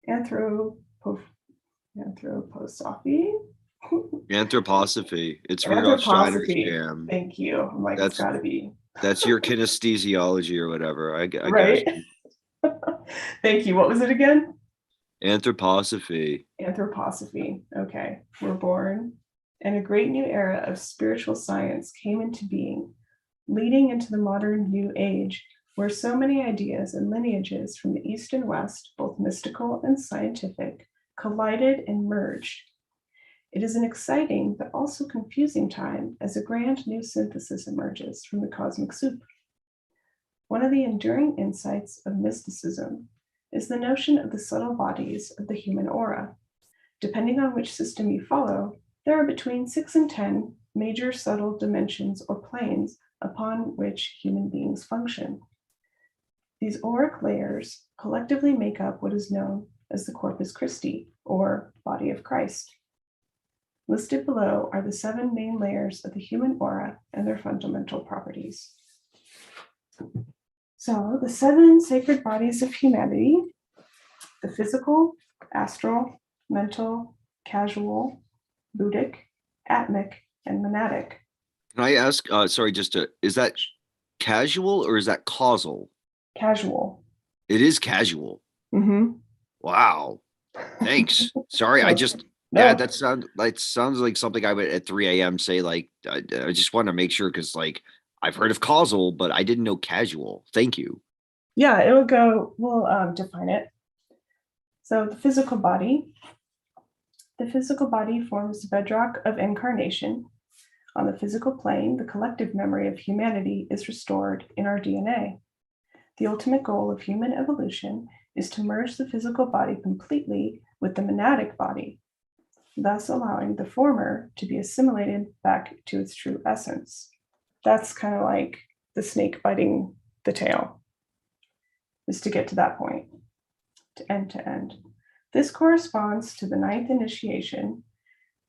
anthroposophy. Anthroposophy. It's Rudolf Steiner's jam. Thank you. I'm like, it's gotta be. That's your kinesthesiology or whatever. I Right. got you. Thank you. What was it again? Anthroposophy. Anthroposophy. Okay. We're born, and a great new era of spiritual science came into being, leading into the modern New Age, where so many ideas and lineages from the East and West, both mystical and scientific, collided and merged. It is an exciting but also confusing time as a grand new synthesis emerges from the cosmic soup. One of the enduring insights of mysticism is the notion of the subtle bodies of the human aura. Depending on which system you follow, there are between 6 and 10 major subtle dimensions or planes upon which human beings function. These auric layers collectively make up what is known as the Corpus Christi, or body of Christ. Listed below are the 7 main layers of the human aura and their fundamental properties. So the 7 sacred bodies of humanity: the physical, astral, mental, casual, Buddhic, atmic, and monadic. Can I ask, is that casual or is that causal? Casual. It is casual. Mm-hmm. Wow. Thanks. Sorry, No. that sounds like something I would at 3 a.m. say, like, I just want to make sure, because like I've heard of causal, but I didn't know casual. Thank you. Yeah, we'll define it. So the physical body forms the bedrock of incarnation. On the physical plane, the collective memory of humanity is restored in our DNA. The ultimate goal of human evolution is to merge the physical body completely with the monadic body, thus allowing the former to be assimilated back to its true essence. That's kind of like the snake biting the tail, is to get to that point, to end. This corresponds to the 9th initiation,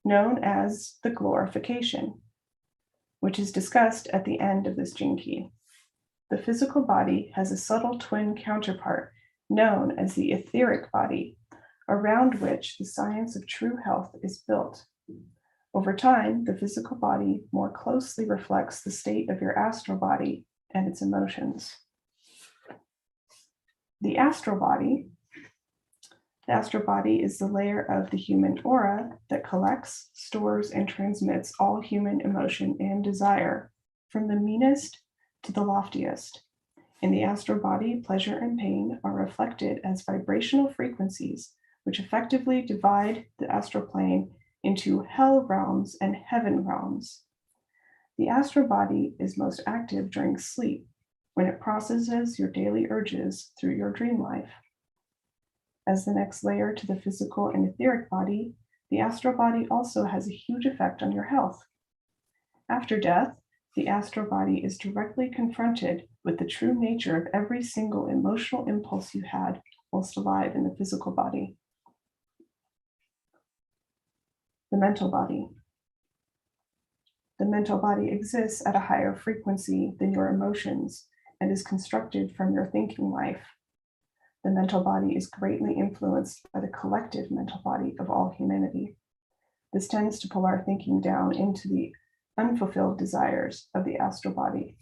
known as the glorification, which is discussed at the end of this gene key. The physical body has a subtle twin counterpart known as the etheric body, around which the science of true health is built. Over time, the physical body more closely reflects the state of your astral body and its emotions. The astral body is the layer of the human aura that collects, stores, and transmits all human emotion and desire, from the meanest to the loftiest. In the astral body, pleasure and pain are reflected as vibrational frequencies, which effectively divide the astral plane into hell realms and heaven realms. The astral body is most active during sleep, when it processes your daily urges through your dream life. As the next layer to the physical and etheric body, the astral body also has a huge effect on your health. After death, the astral body is directly confronted with the true nature of every single emotional impulse you had whilst alive in the physical body. The mental body. The mental body exists at a higher frequency than your emotions and is constructed from your thinking life. The mental body is greatly influenced by the collective mental body of all humanity. This tends to pull our thinking down into the unfulfilled desires of the astral body.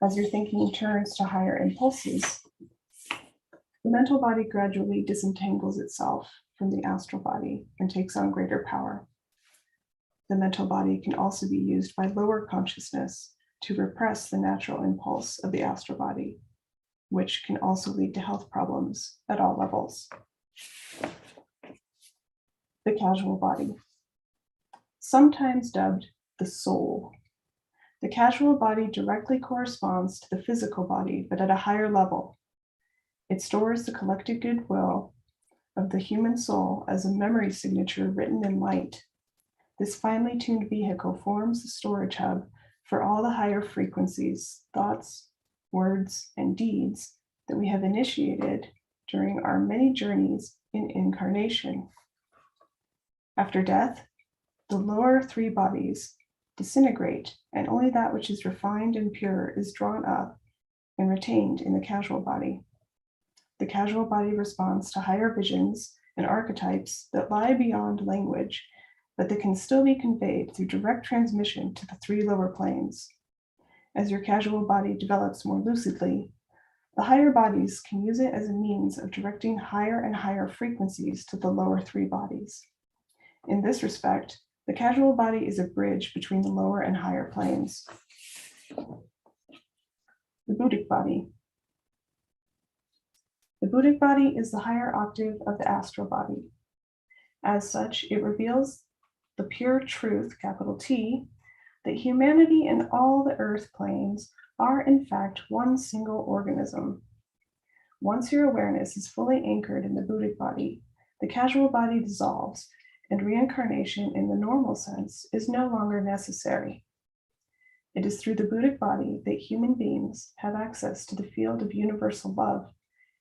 As your thinking turns to higher impulses, the mental body gradually disentangles itself from the astral body and takes on greater power. The mental body can also be used by lower consciousness to repress the natural impulse of the astral body, which can also lead to health problems at all levels. The casual body, sometimes dubbed the soul. The casual body directly corresponds to the physical body, but at a higher level. It stores the collective goodwill of the human soul as a memory signature written in light. This finely tuned vehicle forms the storage hub for all the higher frequencies, thoughts, words, and deeds that we have initiated during our many journeys in incarnation. After death, the lower three bodies disintegrate, and only that which is refined and pure is drawn up and retained in the casual body. The casual body responds to higher visions and archetypes that lie beyond language, but that can still be conveyed through direct transmission to the three lower planes. As your casual body develops more lucidly, the higher bodies can use it as a means of directing higher and higher frequencies to the lower three bodies. In this respect, the casual body is a bridge between the lower and higher planes. The Buddhic body. The Buddhic body is the higher octave of the astral body. As such, it reveals the pure truth, capital T, that humanity and all the earth planes are in fact one single organism. Once your awareness is fully anchored in the Buddhic body, the casual body dissolves and reincarnation in the normal sense is no longer necessary. It is through the Buddhic body that human beings have access to the field of universal love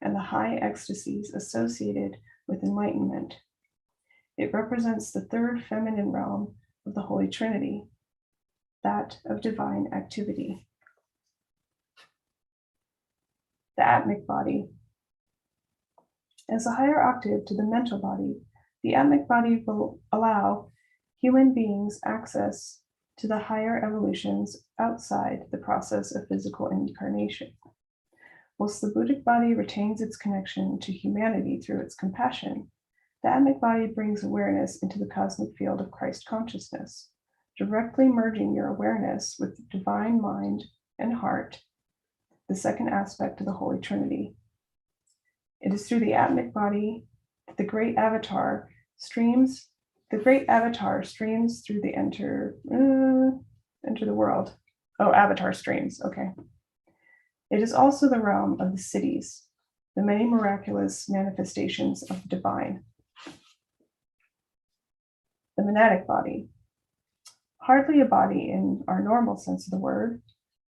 and the high ecstasies associated with enlightenment. It represents the third feminine realm of the Holy Trinity, that of divine activity. The Atmic body. As a higher octave to the mental body, the Atmic body will allow human beings access to the higher evolutions outside the process of physical incarnation. Whilst the Buddhic body retains its connection to humanity through its compassion, the Atmic body brings awareness into the cosmic field of Christ consciousness, directly merging your awareness with the divine mind and heart, the second aspect of the Holy Trinity. It is through the Atmic body that the great avatar streams through the enter the world. Oh, avatar streams, okay. It is also the realm of the cities, the many miraculous manifestations of the divine. The monadic body. Hardly a body in our normal sense of the word,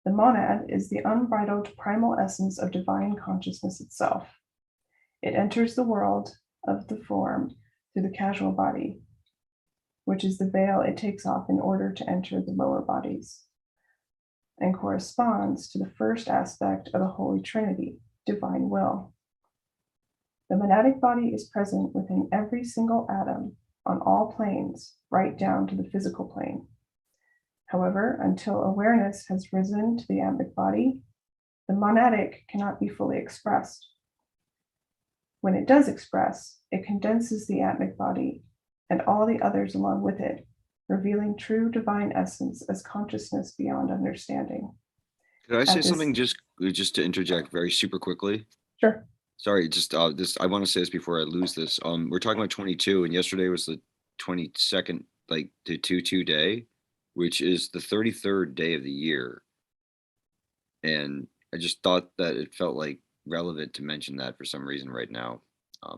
the monad is the unbridled primal essence of divine consciousness itself. It enters the world of the form through the casual body, which is the veil it takes off in order to enter the lower bodies, and corresponds to the first aspect of the Holy Trinity, divine will. The monadic body is present within every single atom on all planes, right down to the physical plane. However, until awareness has risen to the Atmic body, the monadic cannot be fully expressed. When it does express, it condenses the Atmic body and all the others along with it, revealing true divine essence as consciousness beyond understanding. Could I At say this- something just to interject very super quickly? Sure. Sorry, just this I want to say this before I lose this. We're talking about 22, and yesterday was the 22nd, like the 2/2 day, which is the 33rd day of the year. And I just thought that it felt like relevant to mention that for some reason right now. I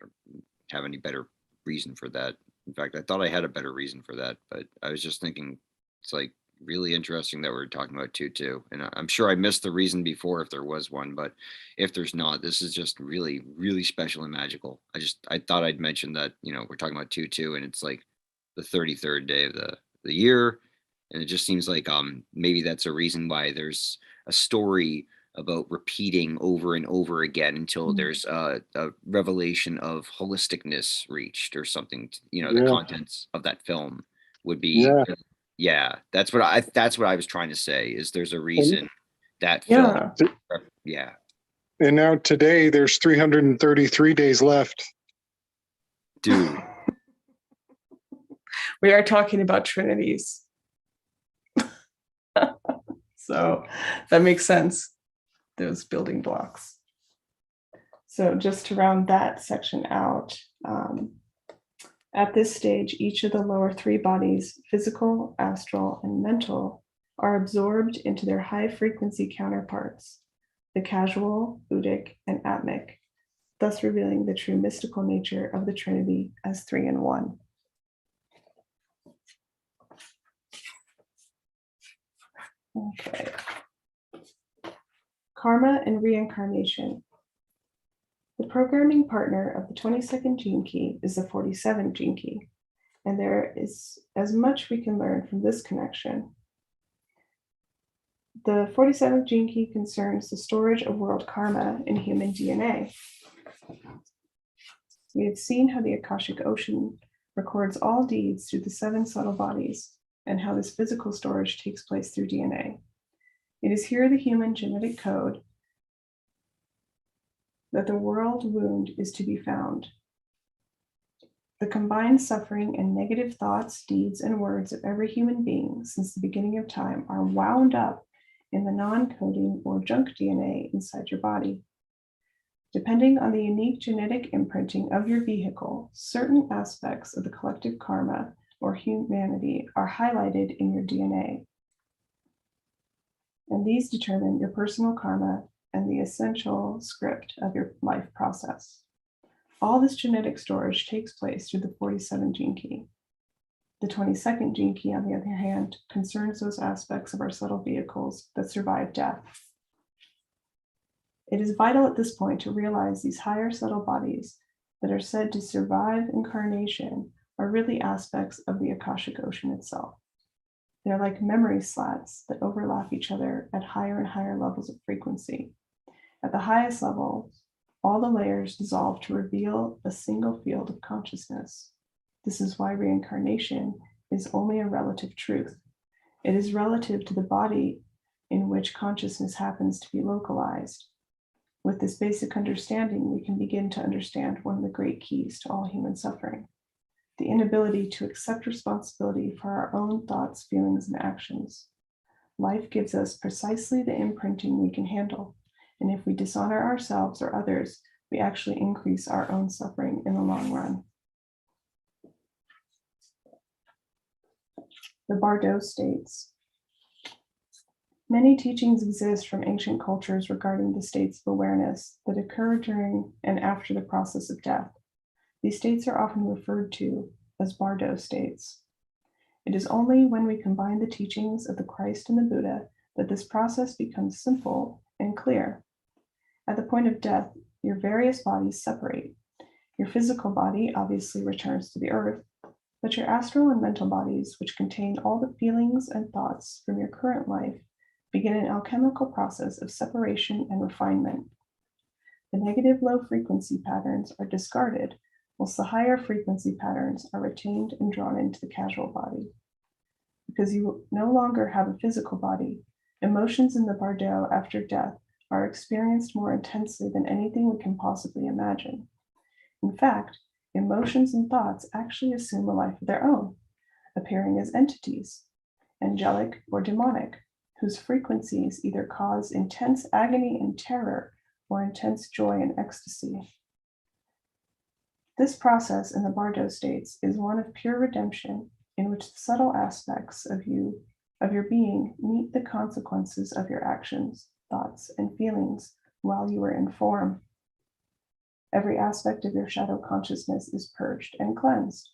don't have any better reason for that. In fact, I thought I had a better reason for that, but I was just thinking it's like really interesting that we're talking about 2/2. And I'm sure I missed the reason before if there was one, but if there's not, this is just really, really special and magical. I thought I'd mention that, we're talking about 2/2, and it's like the 33rd day of the year. And it just seems like maybe that's a reason why there's a story about repeating over and over again until there's a revelation of holisticness reached or something. You know, the contents of that film would be. Yeah, that's what I was trying to say. Is there's a reason that film. Yeah. And now today there's 333 days left. Dude. We are talking about trinities. So that makes sense, those building blocks. So just to round that section out, at this stage, each of the lower three bodies, physical, astral, and mental, are absorbed into their high frequency counterparts, the casual, Buddhic, and Atmic, thus revealing the true mystical nature of the Trinity as 3 in 1. Okay. Karma and reincarnation. The programming partner of the 22nd gene key is the 47 gene key, and there is as much we can learn from this connection. The 47th gene key concerns the storage of world karma in human DNA. We have seen how the Akashic Ocean records all deeds through the 7 subtle bodies, and how this physical storage takes place through DNA. It is here the human genetic code that the world wound is to be found. The combined suffering and negative thoughts, deeds, and words of every human being since the beginning of time are wound up in the non-coding or junk DNA inside your body. Depending on the unique genetic imprinting of your vehicle, certain aspects of the collective karma or humanity are highlighted in your DNA. And these determine your personal karma and the essential script of your life process. All this genetic storage takes place through the 47 gene key. The 22nd gene key, on the other hand, concerns those aspects of our subtle vehicles that survive death. It is vital at this point to realize these higher subtle bodies that are said to survive incarnation are really aspects of the Akashic Ocean itself. They're like memory slats that overlap each other at higher and higher levels of frequency. At the highest level, all the layers dissolve to reveal a single field of consciousness. This is why reincarnation is only a relative truth. It is relative to the body in which consciousness happens to be localized. With this basic understanding, we can begin to understand one of the great keys to all human suffering: the inability to accept responsibility for our own thoughts, feelings, and actions. Life gives us precisely the imprinting we can handle, and if we dishonor ourselves or others, we actually increase our own suffering in the long run. The Bardo states, many teachings exist from ancient cultures regarding the states of awareness that occur during and after the process of death. These states are often referred to as Bardo states. It is only when we combine the teachings of the Christ and the Buddha that this process becomes simple and clear. At the point of death, your various bodies separate. Your physical body obviously returns to the earth, but your astral and mental bodies, which contain all the feelings and thoughts from your current life, begin an alchemical process of separation and refinement. The negative low frequency patterns are discarded, whilst the higher frequency patterns are retained and drawn into the casual body. Because you no longer have a physical body, emotions in the Bardo after death are experienced more intensely than anything we can possibly imagine. In fact, emotions and thoughts actually assume a life of their own, appearing as entities, angelic or demonic, whose frequencies either cause intense agony and terror or intense joy and ecstasy. This process in the Bardo states is one of pure redemption, in which the subtle aspects of your being meet the consequences of your actions, thoughts, and feelings while you are in form. Every aspect of your shadow consciousness is purged and cleansed.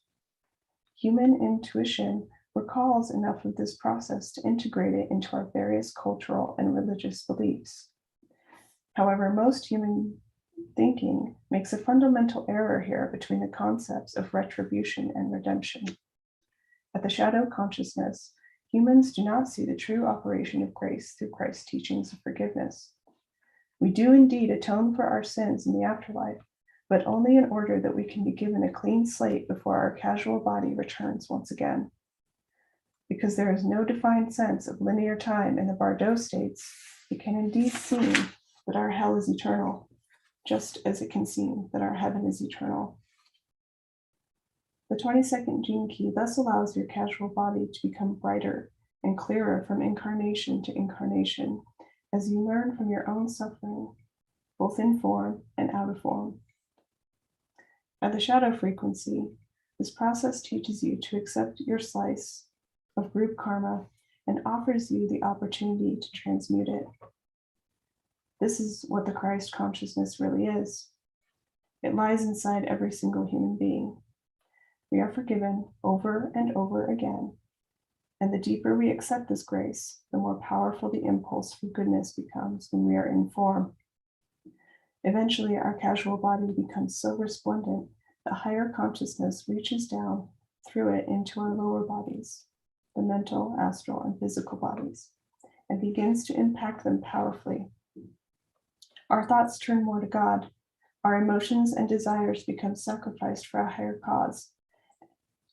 Human intuition recalls enough of this process to integrate it into our various cultural and religious beliefs. However, most human thinking makes a fundamental error here between the concepts of retribution and redemption. At the shadow consciousness, humans do not see the true operation of grace through Christ's teachings of forgiveness. We do indeed atone for our sins in the afterlife, but only in order that we can be given a clean slate before our casual body returns once again. Because there is no defined sense of linear time in the Bardo states, it can indeed seem that our hell is eternal, just as it can seem that our heaven is eternal. The 22nd gene key thus allows your casual body to become brighter and clearer from incarnation to incarnation as you learn from your own suffering, both in form and out of form. At the shadow frequency, this process teaches you to accept your slice of group karma and offers you the opportunity to transmute it. This is what the Christ consciousness really is. It lies inside every single human being. We are forgiven over and over again. And the deeper we accept this grace, the more powerful the impulse for goodness becomes when we are in form. Eventually, our casual body becomes so resplendent that higher consciousness reaches down through it into our lower bodies, the mental, astral, and physical bodies, and begins to impact them powerfully. Our thoughts turn more to God. Our emotions and desires become sacrificed for a higher cause.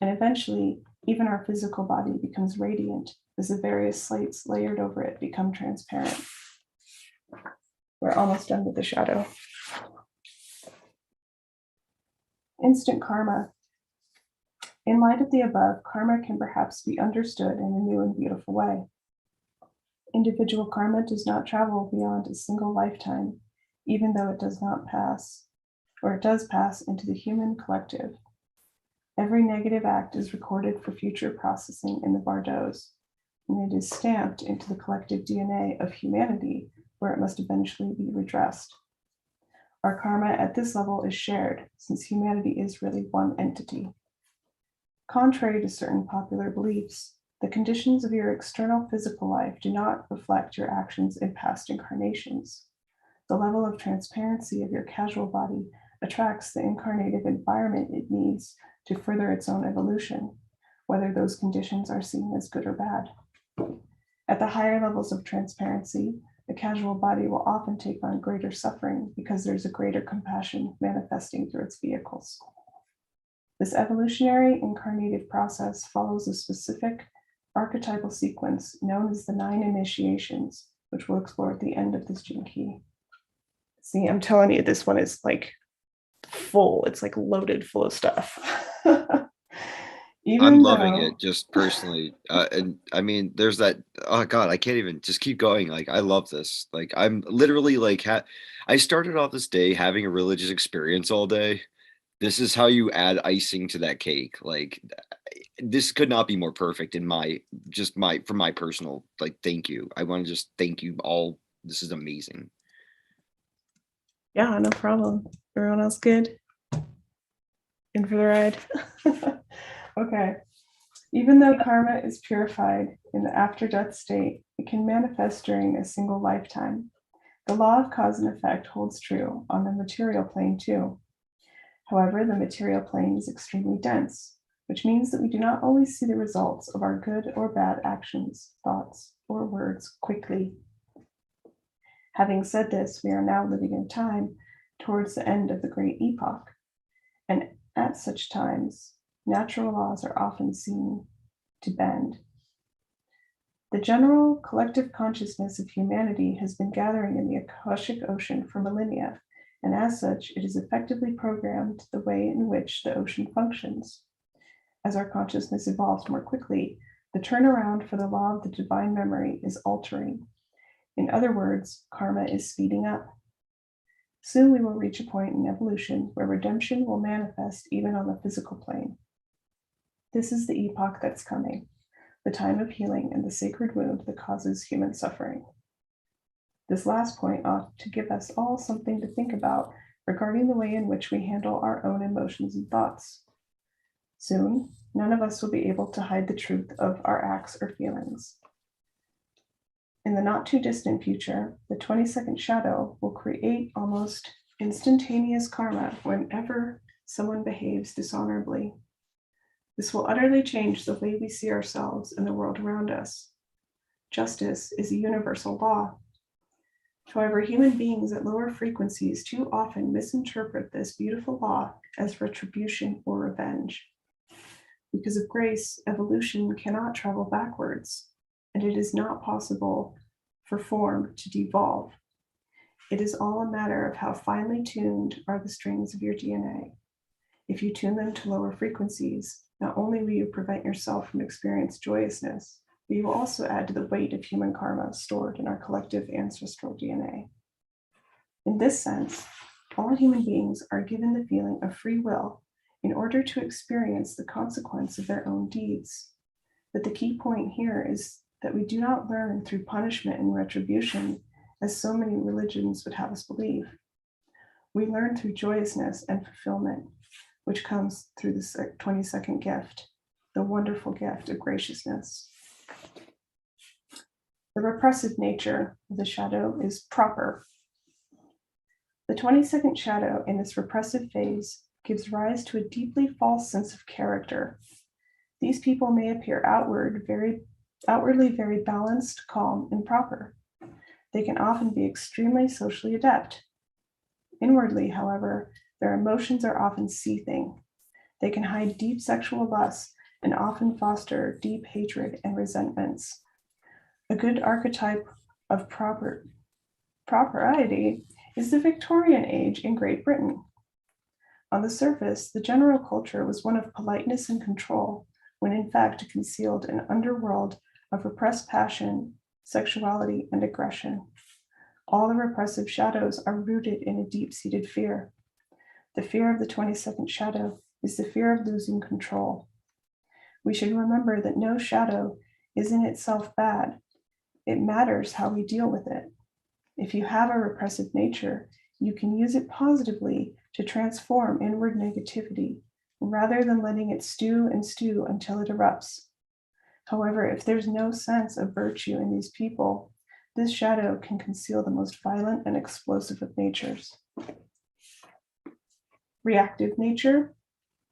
And eventually, even our physical body becomes radiant as the various slates layered over it become transparent. We're almost done with the shadow. Instant karma. In light of the above, karma can perhaps be understood in a new and beautiful way. Individual karma does not travel beyond a single lifetime, even though it does not pass, or it does pass into the human collective. Every negative act is recorded for future processing in the Bardos, and it is stamped into the collective DNA of humanity, where it must eventually be redressed. Our karma at this level is shared, since humanity is really one entity. Contrary to certain popular beliefs, the conditions of your external physical life do not reflect your actions in past incarnations. The level of transparency of your casual body attracts the incarnative environment it needs to further its own evolution, whether those conditions are seen as good or bad. At the higher levels of transparency, the casual body will often take on greater suffering because there's a greater compassion manifesting through its vehicles. This evolutionary incarnative process follows a specific archetypal sequence known as the 9 initiations, which we'll explore at the end of this gene key. See, I'm telling you, this one is like full. It's like loaded full of stuff. I'm loving it just personally. And I mean, there's that, oh God, I can't even just keep going. Like, I love this. Like, I'm literally like, I started off this day having a religious experience all day. This is how you add icing to that cake. Like, this could not be more perfect in from my personal, like, thank you. I want to just thank you all. This is amazing. Yeah, no problem. Everyone else good? In for the ride? Okay. Even though karma is purified in the after-death state, it can manifest during a single lifetime. The law of cause and effect holds true on the material plane too. However, the material plane is extremely dense, which means that we do not always see the results of our good or bad actions, thoughts, or words quickly. Having said this, we are now living in time towards the end of the great epoch, and at such times, natural laws are often seen to bend. The general collective consciousness of humanity has been gathering in the Akashic Ocean for millennia, and as such, it is effectively programmed the way in which the ocean functions. As our consciousness evolves more quickly, the turnaround for the law of the divine memory is altering. In other words, karma is speeding up. Soon we will reach a point in evolution where redemption will manifest even on the physical plane. This is the epoch that's coming, the time of healing and the sacred wound that causes human suffering. This last point ought to give us all something to think about regarding the way in which we handle our own emotions and thoughts. Soon, none of us will be able to hide the truth of our acts or feelings. In the not too distant future, the 22nd shadow will create almost instantaneous karma whenever someone behaves dishonorably. This will utterly change the way we see ourselves and the world around us. Justice is a universal law. However, human beings at lower frequencies too often misinterpret this beautiful law as retribution or revenge. Because of grace, evolution cannot travel backwards, and it is not possible for form to devolve. It is all a matter of how finely tuned are the strings of your DNA. If you tune them to lower frequencies, not only will you prevent yourself from experiencing joyousness, but you will also add to the weight of human karma stored in our collective ancestral DNA. In this sense, all human beings are given the feeling of free will in order to experience the consequence of their own deeds. But the key point here is that we do not learn through punishment and retribution, as so many religions would have us believe. We learn through joyousness and fulfillment, which comes through the 22nd gift, the wonderful gift of graciousness. The repressive nature of the shadow is proper. The 22nd shadow in its repressive phase gives rise to a deeply false sense of character. These people may appear outwardly very balanced, calm, and proper. They can often be extremely socially adept. Inwardly, however, their emotions are often seething. They can hide deep sexual lust and often foster deep hatred and resentments. A good archetype of propriety is the Victorian age in Great Britain. On the surface, the general culture was one of politeness and control, when in fact it concealed an underworld of repressed passion, sexuality, and aggression. All the repressive shadows are rooted in a deep-seated fear. The fear of the 22nd shadow is the fear of losing control. We should remember that no shadow is in itself bad. It matters how we deal with it. If you have a repressive nature, you can use it positively to transform inward negativity, rather than letting it stew and stew until it erupts. However, if there's no sense of virtue in these people, this shadow can conceal the most violent and explosive of natures. Reactive nature,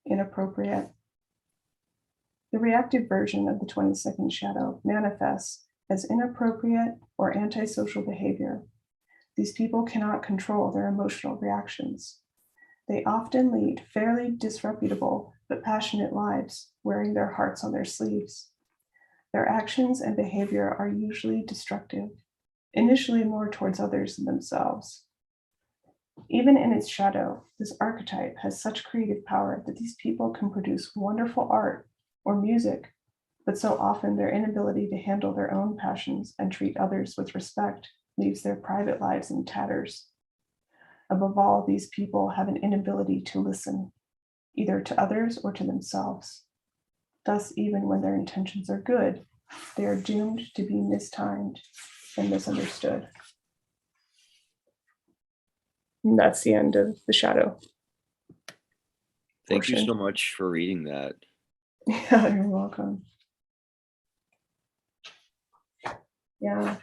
inappropriate. The reactive version of the 22nd shadow manifests as inappropriate or antisocial behavior. These people cannot control their emotional reactions. They often lead fairly disreputable but passionate lives, wearing their hearts on their sleeves. Their actions and behavior are usually destructive, initially more towards others than themselves. Even in its shadow, this archetype has such creative power that these people can produce wonderful art or music, but so often their inability to handle their own passions and treat others with respect leaves their private lives in tatters. Above all, these people have an inability to listen, either to others or to themselves. Thus, even when their intentions are good, they are doomed to be mistimed and misunderstood. And that's the end of the shadow. Thank you portion. so much for reading that. Yeah, you're welcome. Yeah,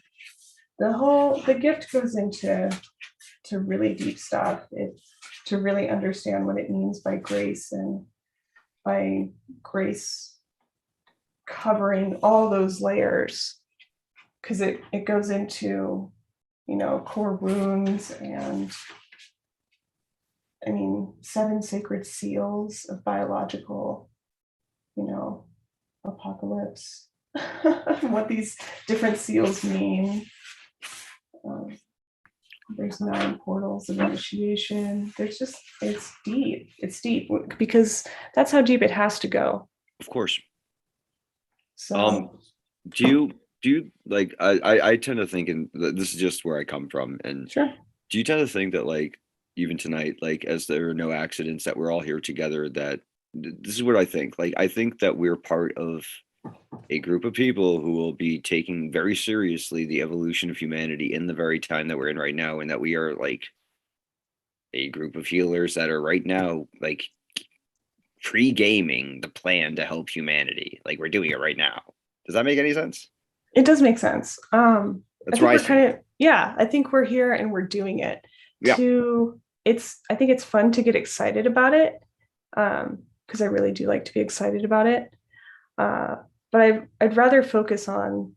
the gift goes into really deep stuff. To really understand what it means by grace, and by grace covering all those layers, because it goes into, core wounds, and 7 sacred seals of biological, apocalypse, what these different seals mean. There's 9 portals of initiation. It's deep. It's deep because that's how deep it has to go. Of course. So, do you like, I tend to think, and this is just where I come from, and sure. Do you tend to think that, like, even tonight, like, as there are no accidents, that we're all here together, that this is what I think. Like, I think that we're part of a group of people who will be taking very seriously the evolution of humanity in the very time that we're in right now, and that we are like a group of healers that are right now like pre-gaming the plan to help humanity. Like, we're doing it right now. Does that make any sense? It does make sense. That's right. I think we're here and we're doing it. Yeah. I think it's fun to get excited about it. because I really do like to be excited about it. But I'd rather focus on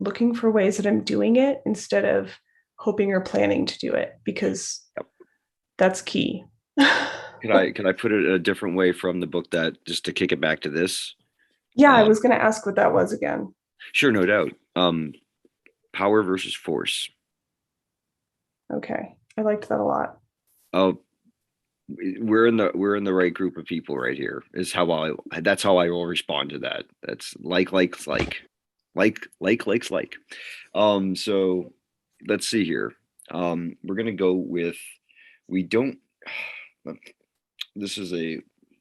looking for ways that I'm doing it instead of hoping or planning to do it, because that's key. Can I put it a different way from the book, that just to kick it back to this? Yeah, I was going to ask what that was again. Sure, no doubt. Power versus force. Okay, I liked that a lot. Oh, we're in the right group of people right here. That's how I will respond to that. That's like. So let's see here. We're gonna go with we don't. This is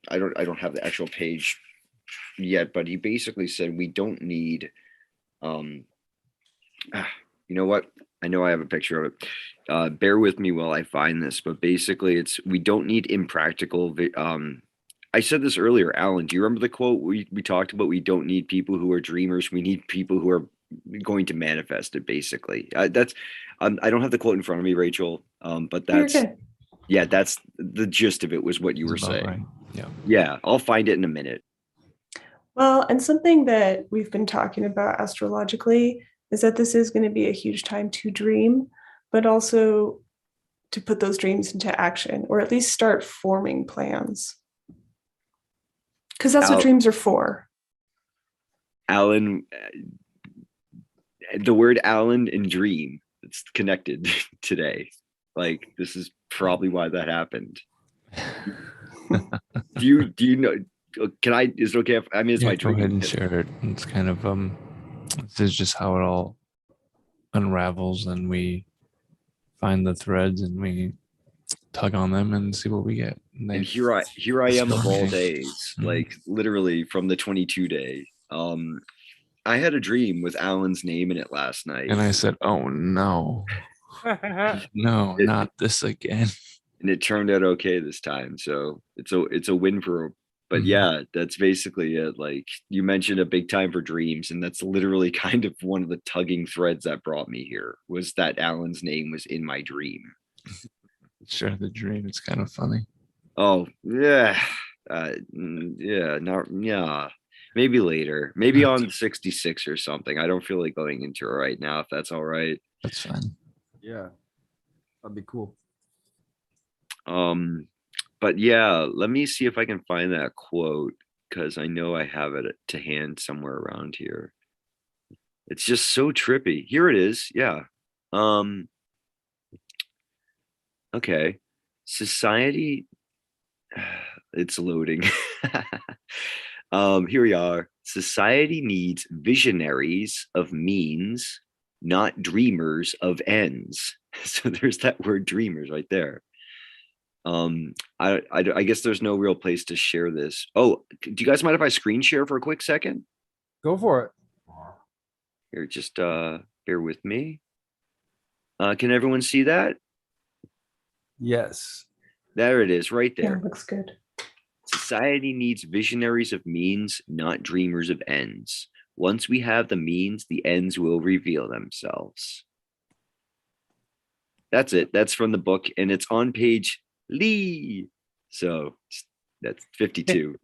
I don't have the actual page yet, but he basically said we don't need. You know what? I know I have a picture of it. Bear with me while I find this, but basically we don't need impractical. I said this earlier, Alan. Do you remember the quote we talked about? We don't need people who are dreamers. We need people who are going to manifest it. Basically, I don't have the quote in front of me, Rachel. But that's that's the gist of it. Was what you were saying. Right. Yeah. I'll find it in a minute. Well, and something that we've been talking about astrologically is that this is going to be a huge time to dream, but also to put those dreams into action, or at least start forming plans. Because that's what dreams are for. Alan, the word Alan and dream, it's connected today. Like, this is probably why that happened. Do you know? Is it okay if it's my dream? Go ahead and share it. It's kind of this is just how it all unravels, and we find the threads and we tug on them and see what we get. And here I am of all days, like literally from the 22 day. I had a dream with Alan's name in it last night, and I said, "Oh no, no, not this again." And it turned out okay this time, so it's a win for. But yeah, that's basically it. Like, you mentioned a big time for dreams, and that's literally kind of one of the tugging threads that brought me here, was that Alan's name was in my dream. Share the dream. It's kind of funny. Oh yeah, maybe later, maybe on 66 or something. I don't feel like going into it right now, if that's all right. That's fine. Yeah, that'd be cool. But yeah, let me see if I can find that quote, because I know I have it to hand somewhere around here. It's just so trippy. Here it is. Yeah. Okay. Society. It's loading. Here we are. Society needs visionaries of means, not dreamers of ends. So there's that word dreamers right there. I guess there's no real place to share this. Oh, do you guys mind if I screen share for a quick second? Go for it. Here, just bear with me. Can everyone see that? Yes. There it is, right there. Yeah, looks good. Society needs visionaries of means, not dreamers of ends. Once we have the means, the ends will reveal themselves. That's it. That's from the book, and it's on page Lee. So that's 52.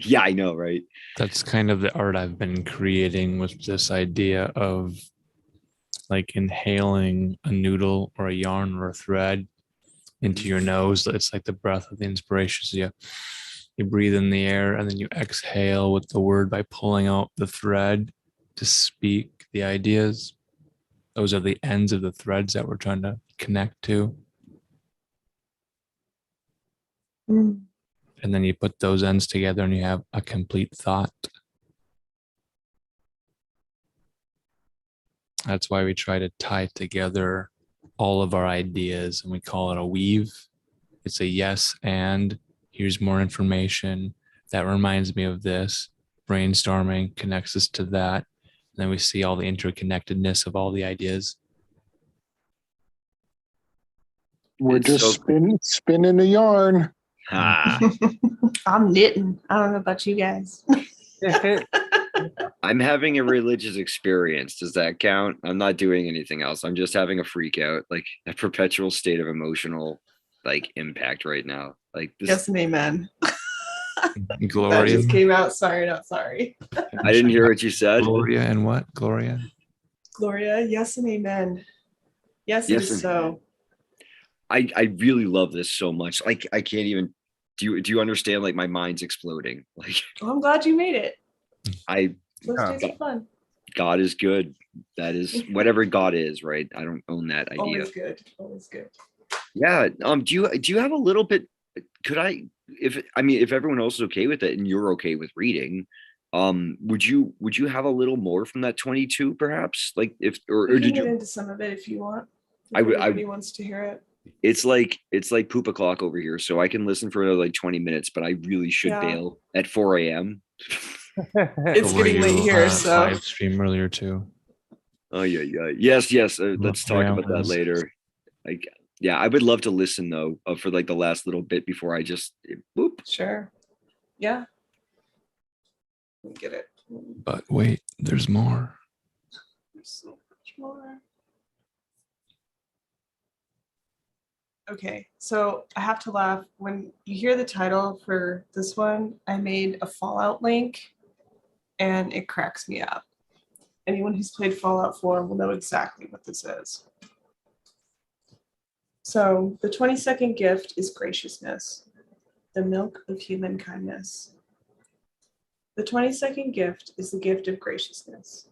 Yeah, I know, right? That's kind of the art I've been creating with this idea of like inhaling a noodle or a yarn or a thread into your nose. It's like the breath of the inspiration. So you breathe in the air and then you exhale with the word by pulling out the thread to speak the ideas. Those are the ends of the threads that we're trying to connect to. And then you put those ends together and you have a complete thought. That's why we try to tie together all of our ideas, and we call it a weave. It's a yes, and here's more information that reminds me of this. Brainstorming connects us to that. And then we see all the interconnectedness of all the ideas. We're just spinning the yarn. I'm knitting. I don't know about you guys. I'm having a religious experience. Does that count? I'm not doing anything else. I'm just having a freak out, like a perpetual state of emotional impact right now. Like this. Yes and amen. That Gloria. just came out. Sorry, not sorry. I didn't hear what you said. Gloria and what? Gloria? Gloria, yes and amen. Yes, it Yes, is and so. I really love this so much. Like I can't even. Do you understand? Like my mind's exploding. Like Well, I'm glad you made it. I Those days are fun. God is good. That is whatever God is, right? I don't own that idea. Always good. Always good. Yeah. Do you have a little bit? Could I, if everyone else is okay with it and you're okay with reading, would you have a little more from that 22 perhaps? Like if or We can did get you? into some of it if you want. If I would. everybody wants to hear it. It's like poop o'clock over here, so I can listen for another like 20 minutes, but I really should Yeah. bail at 4 a.m. It's getting late here, so live stream earlier too. Oh yeah. Yes. Let's talk about that hours. later. Like, yeah, I would love to listen though for like the last little bit before I just whoop. sure. Yeah. We get it. But wait, there's more. There's so much more. Okay, so I have to laugh when you hear the title for this one. I made a Fallout link and it cracks me up. Anyone who's played Fallout 4 will know exactly what this is. So the 22nd gift is graciousness, the milk of human kindness. The 22nd gift is the gift of graciousness.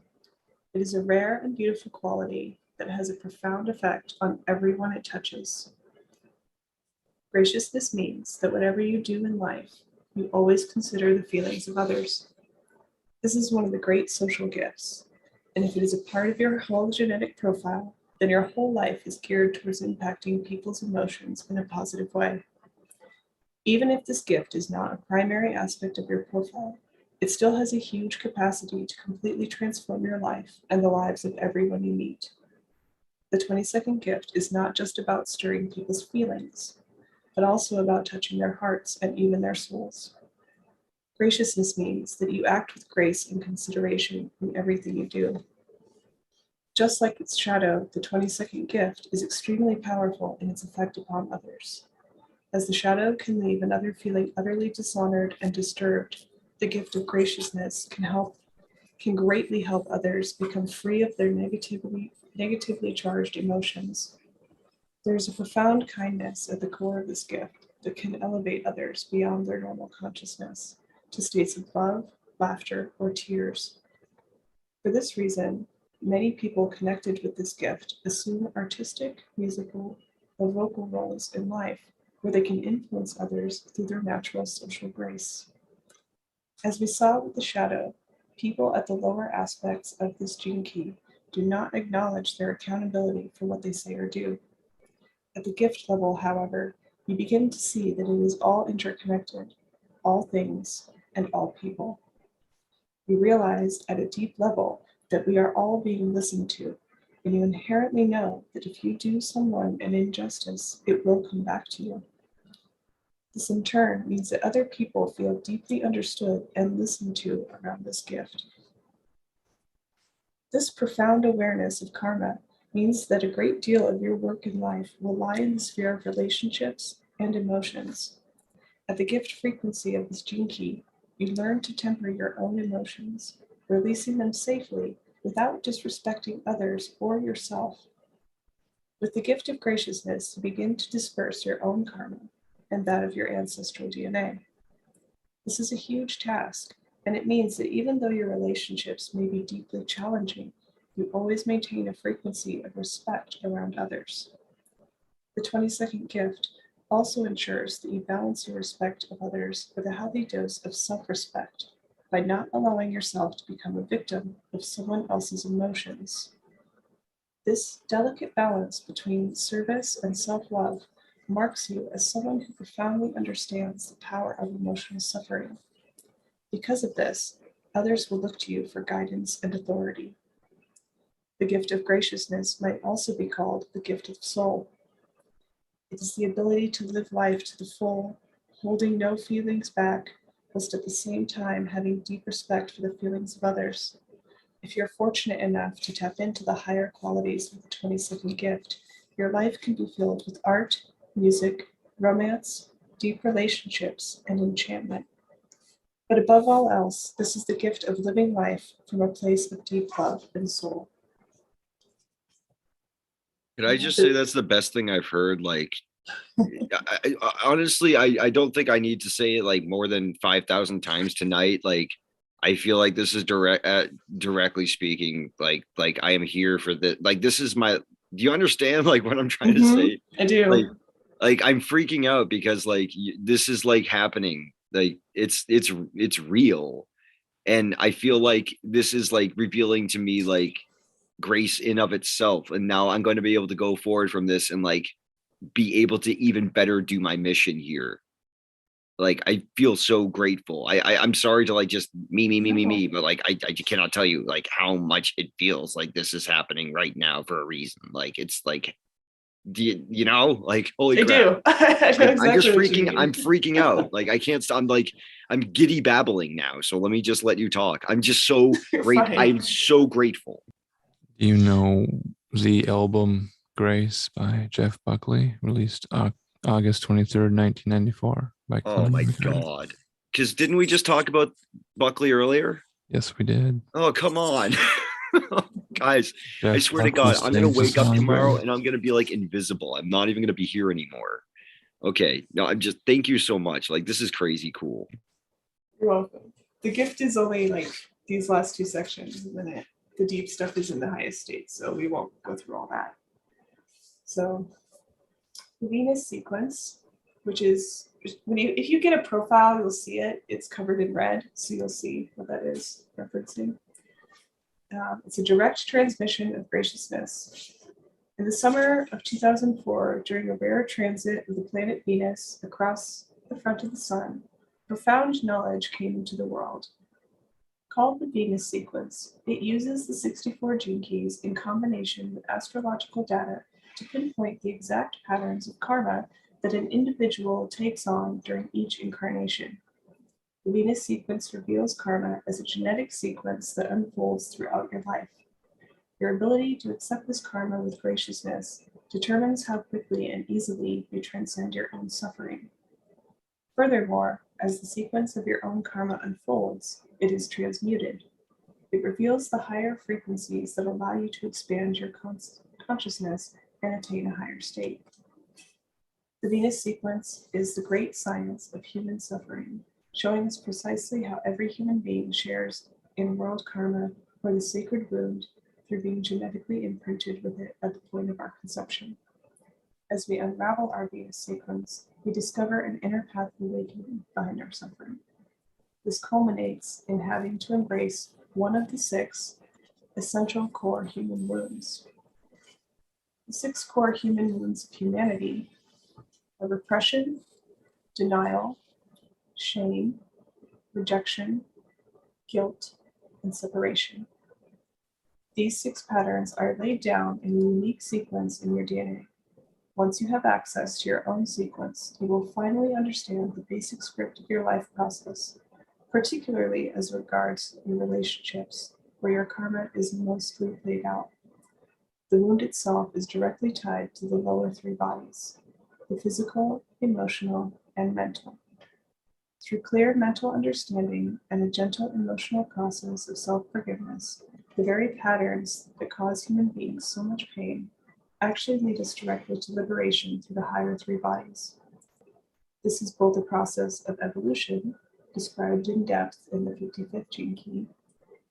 It is a rare and beautiful quality that has a profound effect on everyone it touches. Graciousness means that whatever you do in life, you always consider the feelings of others. This is one of the great social gifts, and if it is a part of your whole genetic profile, then your whole life is geared towards impacting people's emotions in a positive way. Even if this gift is not a primary aspect of your profile, it still has a huge capacity to completely transform your life and the lives of everyone you meet. The 22nd gift is not just about stirring people's feelings, but also about touching their hearts and even their souls. Graciousness means that you act with grace and consideration in everything you do. Just like its shadow, the 22nd gift is extremely powerful in its effect upon others. As the shadow can leave another feeling utterly dishonored and disturbed, the gift of graciousness can greatly help others become free of their negatively charged emotions. There is a profound kindness at the core of this gift that can elevate others beyond their normal consciousness to states of love, laughter, or tears. For this reason, many people connected with this gift assume artistic, musical, or vocal roles in life where they can influence others through their natural social grace. As we saw with the shadow, people at the lower aspects of this gene key do not acknowledge their accountability for what they say or do. At the gift level, however, you begin to see that it is all interconnected, all things, and all people. You realize at a deep level that we are all being listened to, and you inherently know that if you do someone an injustice, it will come back to you. This in turn means that other people feel deeply understood and listened to around this gift. This profound awareness of karma means that a great deal of your work in life will lie in the sphere of relationships and emotions. At the gift frequency of this gene key, you learn to temper your own emotions, releasing them safely without disrespecting others or yourself. With the gift of graciousness, you begin to disperse your own karma and that of your ancestral DNA. This is a huge task, and it means that even though your relationships may be deeply challenging, you always maintain a frequency of respect around others. The 22nd gift also ensures that you balance your respect of others with a healthy dose of self-respect by not allowing yourself to become a victim of someone else's emotions. This delicate balance between service and self-love marks you as someone who profoundly understands the power of emotional suffering. Because of this, others will look to you for guidance and authority. The gift of graciousness might also be called the gift of soul. It is the ability to live life to the full, holding no feelings back, whilst at the same time having deep respect for the feelings of others. If you're fortunate enough to tap into the higher qualities of the 22nd gift, your life can be filled with art, music, romance, deep relationships, and enchantment. But above all else, this is the gift of living life from a place of deep love and soul. Could I just say that's the best thing I've heard? Like, honestly, I don't think I need to say it like more than 5,000 times tonight. Like, I feel like this is directly speaking. Like I am here for the, like, this is my, do you understand like what I'm trying to say? I do. Like I'm freaking out because like this is like happening. Like it's real. And I feel like this is like revealing to me like grace in of itself. And now I'm going to be able to go forward from this and like be able to even better do my mission here. Like I feel so grateful. I'm sorry to like just me, but like I cannot tell you like how much it feels like this is happening right now for a reason. Like it's like, you know, like holy I crap. do. I know I'm just exactly what you freaking. mean. I'm freaking out. Like I can't stop. I'm like I'm giddy babbling now. So let me just let you talk. I'm just so great. Fine. I'm so grateful. Do you know the album Grace by Jeff Buckley, released August 23rd, 1994 by Oh Clinton my McCurdy? god. Because didn't we just talk about Buckley earlier? Yes, we did. Oh come on, guys! I Jeff swear to Buckley God, I'm gonna sings the wake up song tomorrow Grace. and I'm gonna be like invisible. I'm not even gonna be here anymore. Okay, no, I'm just thank you so much. Like this is crazy cool. You're welcome. The gift is only like these last two sections, and then the deep stuff is in the highest state, so we won't go through all that. So the Venus sequence, which is if you get a profile, you'll see it. It's covered in red, so you'll see what that is referencing. It's a direct transmission of graciousness. In the summer of 2004, during a rare transit of the planet Venus across the front of the sun, profound knowledge came into the world. Called the Venus sequence, it uses the 64 gene keys in combination with astrological data to pinpoint the exact patterns of karma that an individual takes on during each incarnation. The Venus sequence reveals karma as a genetic sequence that unfolds throughout your life. Your ability to accept this karma with graciousness determines how quickly and easily you transcend your own suffering. Furthermore, as the sequence of your own karma unfolds, it is transmuted. It reveals the higher frequencies that allow you to expand your consciousness and attain a higher state. The Venus sequence is the great science of human suffering, showing us precisely how every human being shares in world karma or the sacred wound through being genetically imprinted with it at the point of our conception. As we unravel our Venus sequence, we discover an inner path of awakening behind our suffering. This culminates in having to embrace one of the 6 essential core human wounds. The 6 core human wounds of humanity are repression, denial, shame, rejection, guilt, and separation. These 6 patterns are laid down in a unique sequence in your DNA. Once you have access to your own sequence, you will finally understand the basic script of your life process, particularly as regards your relationships, where your karma is mostly played out. The wound itself is directly tied to the lower 3 bodies, the physical, emotional, and mental. Through clear mental understanding and a gentle emotional process of self-forgiveness, the very patterns that cause human beings so much pain actually lead us directly to liberation through the higher 3 bodies. This is both a process of evolution, described in depth in the 55th gene key,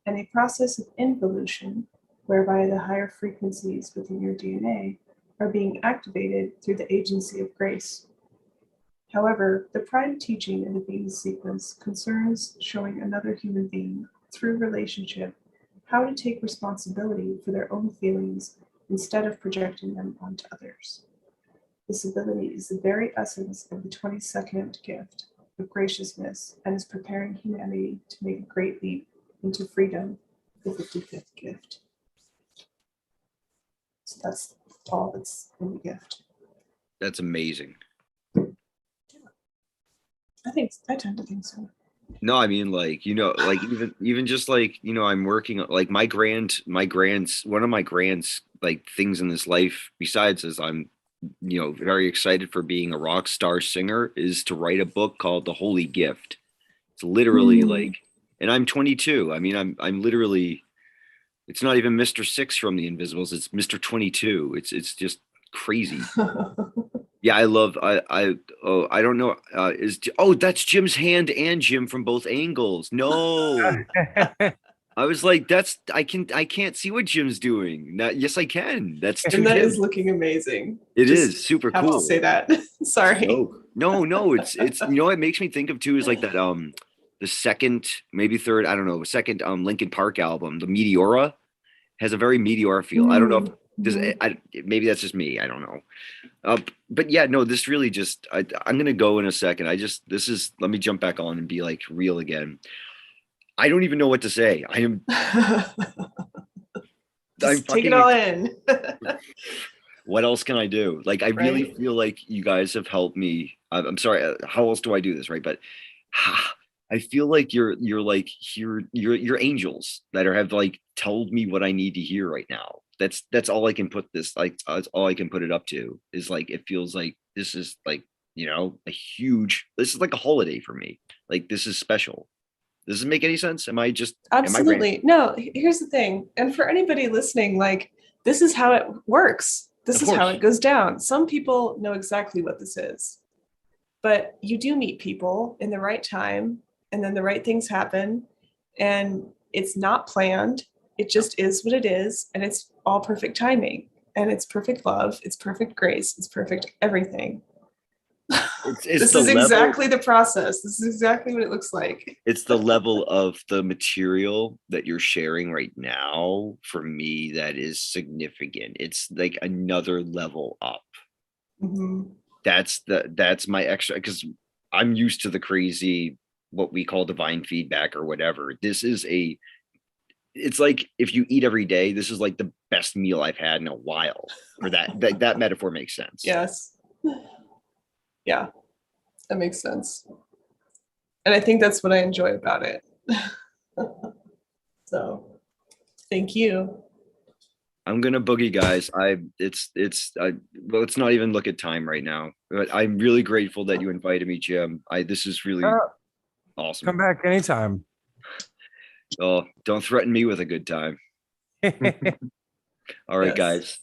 and a process of involution, whereby the higher frequencies within your DNA are being activated through the agency of grace. However, the prime teaching in the Venus sequence concerns showing another human being, through relationship, how to take responsibility for their own feelings instead of projecting them onto others. This ability is the very essence of the 22nd gift of graciousness and is preparing humanity to make a great leap into freedom, the 55th gift. So that's all that's in the gift. That's amazing. I tend to think so. No, I mean like, you know, like even just like, you know, I'm working like one of my grants like things in this life besides as I'm, you know, very excited for being a rock star singer is to write a book called The Holy Gift. It's literally Mm. like, and I'm 22. I mean, I'm literally, it's not even Mr. Six from the Invisibles. It's Mr. 22. It's just crazy. Yeah, I don't know. That's Jim's hand and Jim from both angles. No. I was like, I can't see what Jim's doing. Yes, I can. That's two And that Jim. is looking amazing. It Just is super have cool. to say that. Sorry. No, it's what it makes me think of too is like that the second, maybe third, I don't know, second Linkin Park album, the Meteora, has a very Meteora feel. I don't know if maybe that's just me. I don't know. But yeah, no, this really just I'm gonna go in a second. Let me jump back on and be like real again. I don't even know what to say. I'm take it all in. What else can I do? Like, I really Right? feel like you guys have helped me. I'm sorry. How else do I do this? Right. But I feel like you're angels that have like told me what I need to hear right now. That's all I can put this, like, that's all I can put it up to is like, it feels like this is like, this is like a holiday for me. Like, this is special. Does it make any sense? Am I Absolutely. No, here's the thing. And for anybody listening, like, this is how it works. This is how it goes down. Some people know exactly what this is, but you do meet people in the right time, and then the right things happen, and it's not planned. It just is what it is, and it's all perfect timing, and it's perfect love, it's perfect grace, it's perfect everything. This is exactly the process. This is exactly what it looks like. It's the level of the material that you're sharing right now for me that is significant. It's like another level up. Mhm. That's my extra, because I'm used to the crazy, what we call divine feedback or whatever. It's like if you eat every day, this is like the best meal I've had in a while. Or that metaphor makes sense. Yes. Yeah, that makes sense. And I think that's what I enjoy about it. So thank you. I'm gonna boogie, guys. Let's not even look at time right now. But I'm really grateful that you invited me, Jim. This is really awesome. Come back anytime. Oh, don't threaten me with a good time. All right, guys.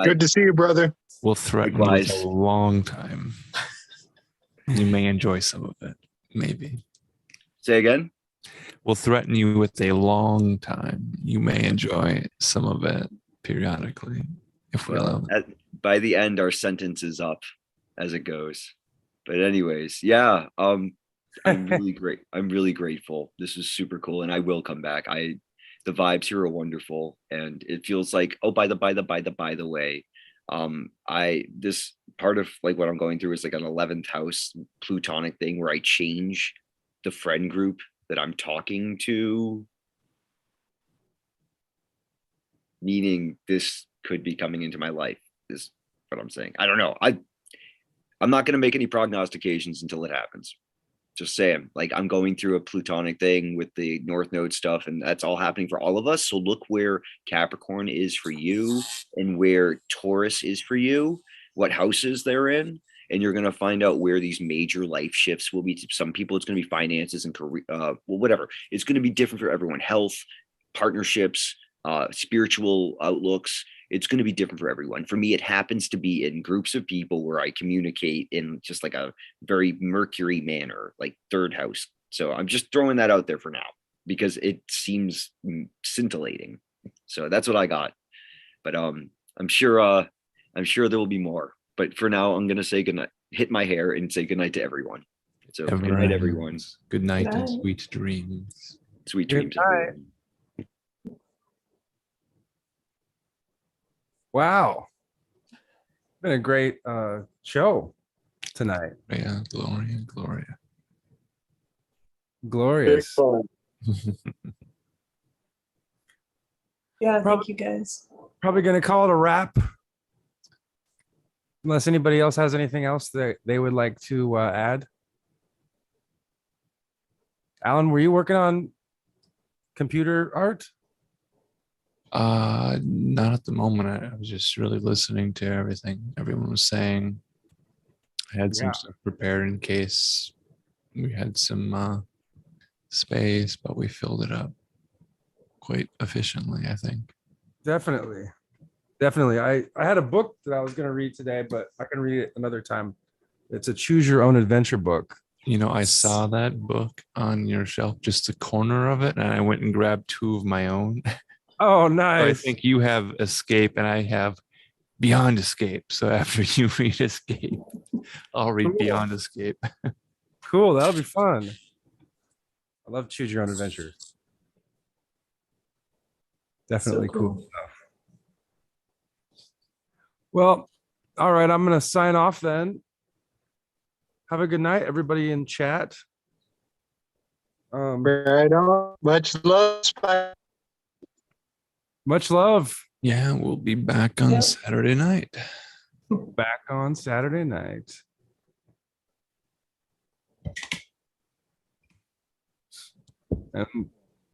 Good to see you, brother. We'll threaten you with a long time. You may enjoy some of it, maybe. Say again? We'll threaten you with a long time. You may enjoy some of it periodically, if we allow it. By the end, our sentence is up as it goes. But anyways, yeah. I'm really great. I'm really grateful. This is super cool, and I will come back. The vibes here are wonderful, and it feels like, oh, by the way, this part of like what I'm going through is like an 11th house plutonic thing where I change the friend group that I'm talking to, meaning this could be coming into my life, is what I'm saying. I don't know. I'm not going to make any prognostications until it happens. Just saying, like, I'm going through a plutonic thing with the North Node stuff, and that's all happening for all of us. So look where Capricorn is for you and where Taurus is for you, what houses they're in, and you're going to find out where these major life shifts will be. Some people, it's going to be finances and career, whatever. It's going to be different for everyone. Health, partnerships, spiritual outlooks. It's going to be different for everyone. For me, it happens to be in groups of people where I communicate in just like a very Mercury manner, like third house. So I'm just throwing that out there for now because it seems scintillating. So that's what I got. But I'm sure there will be more. But for now, I'm going to say goodnight, hit my hair and say goodnight to everyone. So good night, everyone. Good night and sweet dreams. Sweet dreams. Everyone. Wow. Been a great show tonight. Yeah, Gloria. Glorious. Yeah, thank you guys. Probably going to call it a wrap. Unless anybody else has anything else that they would like to add. Alan, were you working on computer art? Not at the moment. I was just really listening to everything everyone was saying. I had some stuff prepared in case we had some space, but we filled it up quite efficiently, I think. Definitely. Definitely. I had a book that I was going to read today, but I can read it another time. It's a choose your own adventure book. You know, I saw that book on your shelf, just a corner of it, and I went and grabbed 2 of my own. Oh, So nice. I think you have Escape and I have Beyond Escape. So after you read Escape, I'll read Cool. Beyond Escape. Cool. That'll be fun. I love choose your own adventure. Definitely So cool cool. stuff. Well, all right. I'm going to sign off then. Have a good night, everybody in chat. Right on. Much love. Spy. Much love. Yeah, we'll be back on Yep. Saturday night. Back on Saturday night. And